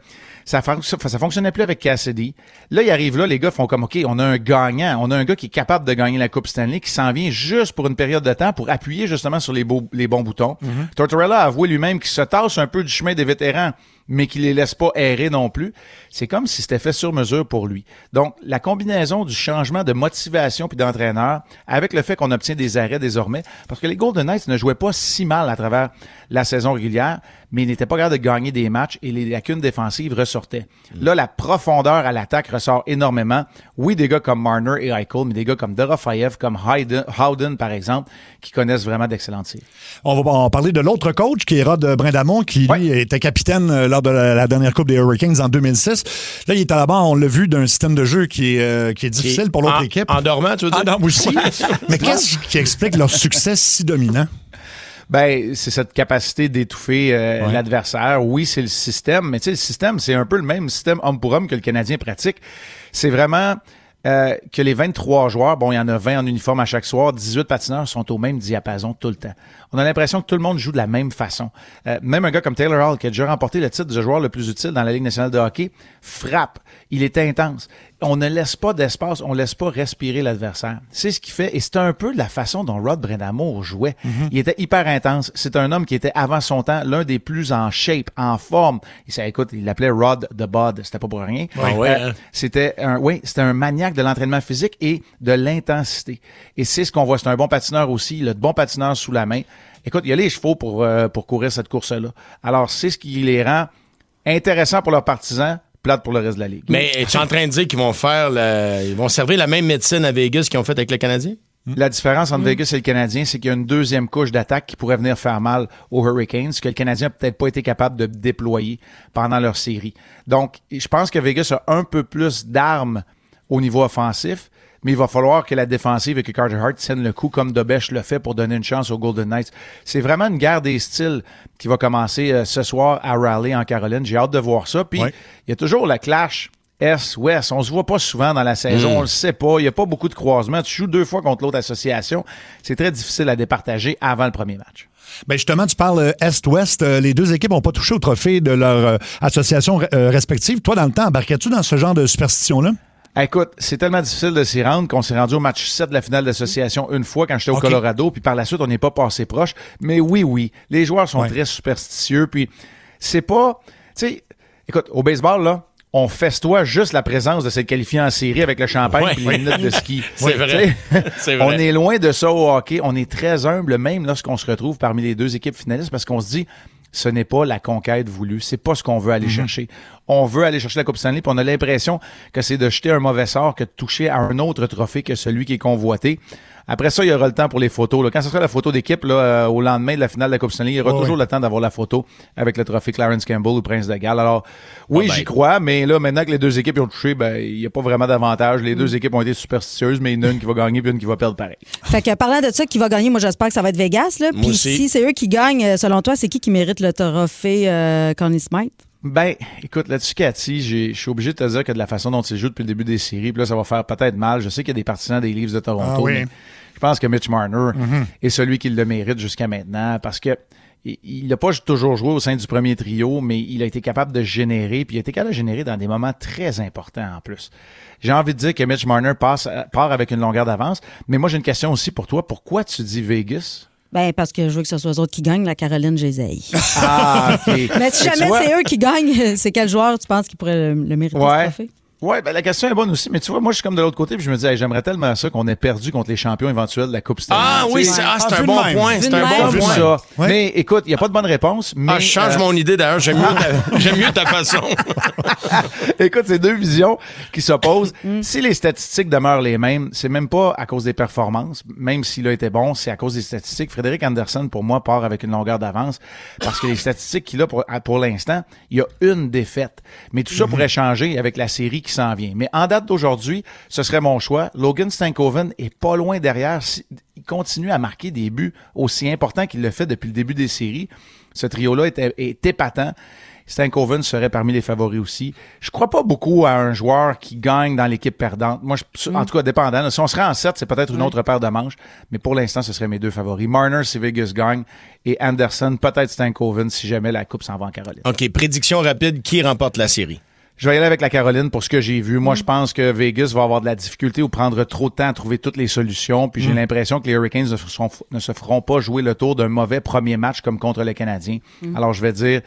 ça fonctionnait plus avec Cassidy. Là, il arrive là, les gars font comme, OK, on a un gagnant, on a un gars qui est capable de gagner la Coupe Stanley, qui s'en vient juste pour une période de temps pour appuyer justement sur les bons boutons. Tortorella a avoué lui-même qu'il se tasse un peu du chemin des vétérans, mais qu'il les laisse pas errer non plus. C'est comme si c'était fait sur mesure pour lui. Donc, la combinaison du changement de motivation puis d'entraîneur avec le fait qu'on obtient des arrêts désormais, parce que les Golden Knights ne jouaient pas si mal à travers la saison régulière, mais ils n'étaient pas capables de gagner des matchs et les lacunes défensives ressortaient. Là, la profondeur à l'attaque ressort énormément. Oui, des gars comme Marner et Eichel, mais des gars comme Dorofaev, comme Howden, par exemple, qui connaissent vraiment d'excellentes séries. On va en parler de l'autre coach, qui est Rod Brindamont, qui, lui, était capitaine lors de la dernière Coupe des Hurricanes en 2006. Là, il est à la barre, on l'a vu, d'un système de jeu qui est difficile pour l'autre équipe. En dormant, tu veux dire? En dormant aussi. Mais qu'est-ce qui explique leur succès si dominant? Ben, c'est cette capacité d'étouffer l'adversaire. Oui, c'est le système, mais tu sais, le système, c'est un peu le même système homme pour homme que le Canadien pratique. C'est vraiment que les 23 joueurs, bon, il y en a 20 en uniforme à chaque soir, 18 patineurs sont au même diapason tout le temps. On a l'impression que tout le monde joue de la même façon. Même un gars comme Taylor Hall, qui a déjà remporté le titre de joueur le plus utile dans la Ligue nationale de hockey, frappe. Il est intense. on ne laisse pas d'espace, on ne laisse pas respirer l'adversaire. C'est ce qu'il fait, et c'est un peu de la façon dont Rod Brind'Amour jouait. Il était hyper intense. C'est un homme qui était, avant son temps, l'un des plus en shape, en forme. Il l'appelait Rod the Bod, c'était pas pour rien. C'était un maniaque de l'entraînement physique et de l'intensité. Et c'est ce qu'on voit. C'est un bon patineur aussi, il a de bons patineurs sous la main. Écoute, il y a les chevaux pour courir cette course-là. Alors, c'est ce qui les rend intéressants pour leurs partisans, plate pour le reste de la Ligue. Mais es-tu en train de dire qu'ils vont ils vont servir la même médecine à Vegas qu'ils ont fait avec le Canadien? La différence entre Vegas et le Canadien, c'est qu'il y a une deuxième couche d'attaque qui pourrait venir faire mal aux Hurricanes, que le Canadien n'a peut-être pas été capable de déployer pendant leur série. Donc, je pense que Vegas a un peu plus d'armes au niveau offensif, mais il va falloir que la défensive et que Carter Hart tiennent le coup comme Dobèche le fait pour donner une chance aux Golden Knights. C'est vraiment une guerre des styles qui va commencer ce soir à Raleigh en Caroline. J'ai hâte de voir ça. Puis, il y a toujours le clash Est-Ouest. On se voit pas souvent dans la saison, on le sait pas. Il y a pas beaucoup de croisements. Tu joues 2 fois contre l'autre association. C'est très difficile à départager avant le premier match. Ben justement, tu parles Est-Ouest. Les 2 équipes n'ont pas touché au trophée de leur association respective. Toi, dans le temps, embarquais-tu dans ce genre de superstition-là? Écoute, c'est tellement difficile de s'y rendre qu'on s'est rendu au match 7 de la finale d'association une fois quand j'étais au Colorado, puis par la suite, on n'est pas passé proche. Mais oui, les joueurs sont très superstitieux, puis c'est pas... Tu sais, écoute, au baseball, là, on festoie juste la présence de cette qualifiée en série avec le champagne et les minutes de ski. C'est vrai. C'est vrai. On est loin de ça au hockey. On est très humble, même lorsqu'on se retrouve parmi les 2 équipes finalistes, parce qu'on se dit... Ce n'est pas la conquête voulue. C'est pas ce qu'on veut aller chercher. On veut aller chercher la Coupe Stanley, puis on a l'impression que c'est de jeter un mauvais sort que de toucher à un autre trophée que celui qui est convoité. Après ça, il y aura le temps pour les photos. Là. Quand ce sera la photo d'équipe au lendemain de la finale de la Coupe Stanley, il y aura toujours le temps d'avoir la photo avec le trophée Clarence Campbell ou Prince de Galles. Alors, oui, j'y crois, mais là, maintenant que les 2 équipes ont touché, il n'y a pas vraiment d'avantage. Les 2 équipes ont été superstitieuses, mais il y en a une qui va gagner puis une qui va perdre pareil. Fait que parlant de ça, qui va gagner, moi j'espère que ça va être Vegas. Là. Puis si c'est eux qui gagnent, selon toi, c'est qui mérite le trophée Conn Smythe? Ben, écoute, là-dessus, Cathy, je suis obligé de te dire que de la façon dont il joue depuis le début des séries, puis là, ça va faire peut-être mal. Je sais qu'il y a des partisans des Leafs de Toronto, mais je pense que Mitch Marner est celui qui le mérite jusqu'à maintenant, parce que il n'a pas toujours joué au sein du premier trio, mais il a été capable de générer, puis il a été capable de générer dans des moments très importants en plus. J'ai envie de dire que Mitch Marner part avec une longueur d'avance, mais moi, j'ai une question aussi pour toi. Pourquoi tu dis Vegas? Ben, parce que je veux que ce soit eux autres qui gagnent, la Caroline Gézey. Ah, OK. Mais si jamais c'est eux qui gagnent, c'est quel joueur tu penses qui pourrait le mériter ce trophée? Oui, ben la question est bonne aussi, mais tu vois, moi, je suis comme de l'autre côté, puis je me dis, j'aimerais tellement ça qu'on ait perdu contre les champions éventuels de la Coupe Stanley. Ah oui, c'est un bon point. C'est un bon point. Ça. Ouais. Mais écoute, il n'y a pas de bonne réponse. Mais, je change mon idée d'ailleurs. J'aime mieux ta façon. Écoute, c'est 2 visions qui s'opposent. Si les statistiques demeurent les mêmes, c'est même pas à cause des performances, même s'il a été bon, c'est à cause des statistiques. Frédéric Anderson, pour moi, part avec une longueur d'avance parce que les statistiques qu'il a pour l'instant, il y a une défaite. Mais tout ça pourrait changer avec la série qui s'en vient. Mais en date d'aujourd'hui, ce serait mon choix. Logan Stankoven est pas loin derrière. Il continue à marquer des buts aussi importants qu'il le fait depuis le début des séries. Ce trio-là est épatant. Stankoven serait parmi les favoris aussi. Je crois pas beaucoup à un joueur qui gagne dans l'équipe perdante. Moi, en tout cas, dépendant. Là, si on serait en 7, c'est peut-être une autre paire de manches. Mais pour l'instant, ce seraient mes 2 favoris. Marner, si Vegas gagne. Et Anderson, peut-être Stankoven, si jamais la Coupe s'en va en Caroline. OK, prédiction rapide. Qui remporte la série? Je vais y aller avec la Caroline pour ce que j'ai vu. Moi, je pense que Vegas va avoir de la difficulté ou prendre trop de temps à trouver toutes les solutions. Puis j'ai l'impression que les Hurricanes ne se feront pas jouer le tour d'un mauvais premier match comme contre le Canadien. Alors, je vais dire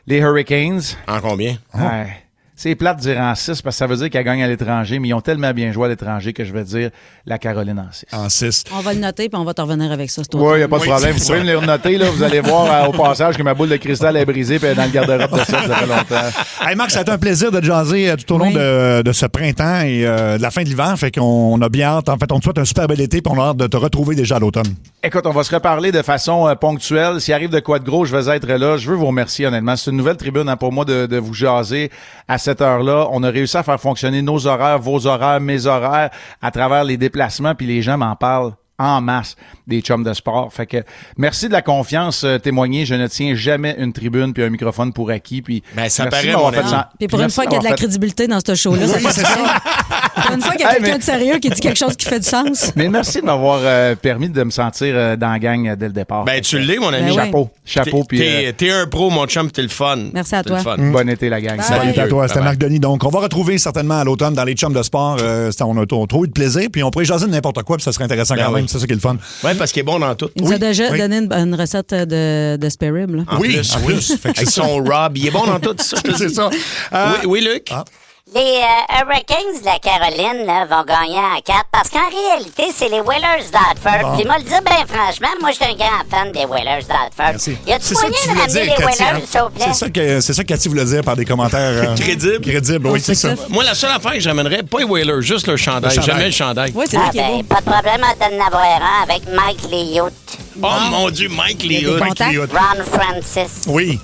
les Hurricanes. En combien? C'est plate de dire en 6 parce que ça veut dire qu'elle gagne à l'étranger, mais ils ont tellement bien joué à l'étranger que je vais dire la Caroline en 6. En 6. On va le noter puis on va t'en revenir avec ça. Oui, il n'y a pas de problème. Vous pouvez me les renoter. Là, vous allez voir au passage que ma boule de cristal est brisée puis elle est dans le garde-robe de ça fait longtemps. Hey Marc, ça a été un plaisir de te jaser tout au long de ce printemps et de la fin de l'hiver. Fait qu'on a bien hâte. En fait, on te souhaite un super bel été puis on a hâte de te retrouver déjà à l'automne. Écoute, on va se reparler de façon ponctuelle. S'il arrive de quoi de gros, je vais être là. Je veux vous remercier honnêtement. C'est une nouvelle tribune pour moi de vous jaser à cette heure-là. On a réussi à faire fonctionner nos horaires, vos horaires, mes horaires à travers les déplacements, puis les gens m'en parlent en masse des chums de sport. Fait que merci de la confiance témoignée. Je ne tiens jamais une tribune puis un microphone pour acquis. Puis ça paraît, mon ami. Puis pour une fois qu'il y a de la crédibilité dans ce show-là, ça fait ça. Une fois qu'il y a quelqu'un de sérieux qui dit quelque chose qui fait du sens. Mais merci de m'avoir permis de me sentir dans la gang dès le départ. Ben, tu l'es, mon ami. Chapeau. T'es un pro, mon chum, t'es le fun. Merci à toi. Bon été, la gang. Salut à toi. C'était Marc Denis. Donc, on va retrouver certainement à l'automne dans les chums de sport. On a trop eu de plaisir. Puis on pourrait jaser de n'importe quoi. Puis ça serait intéressant quand même. C'est ça qui est le fun. Oui, parce qu'il est bon dans tout. Il nous a déjà donné une recette de spare rib. Là. En plus. Avec son Rob. Il est bon dans tout. C'est ça. Oui, Luc? Les Hurricanes de la Caroline là, vont gagner en 4 parce qu'en réalité, c'est les Whalers d'Hartford. Puis moi, le dire, ben franchement, moi, je suis un grand fan des Whalers d'Hartford. Y a-tu moyen de ramener les Whalers, s'il vous plaît? C'est ça que Cathy voulait dire par des commentaires crédibles. Oui, c'est ça. Moi, la seule affaire que j'amènerais, pas les Whalers, juste le chandail. Jamais le chandail. Oui, c'est vrai qu'il est beau. Pas de problème à t'en avoir un avec Mike Liotte. Oh mon Dieu, Mike Liotte. Ron Francis. Oui.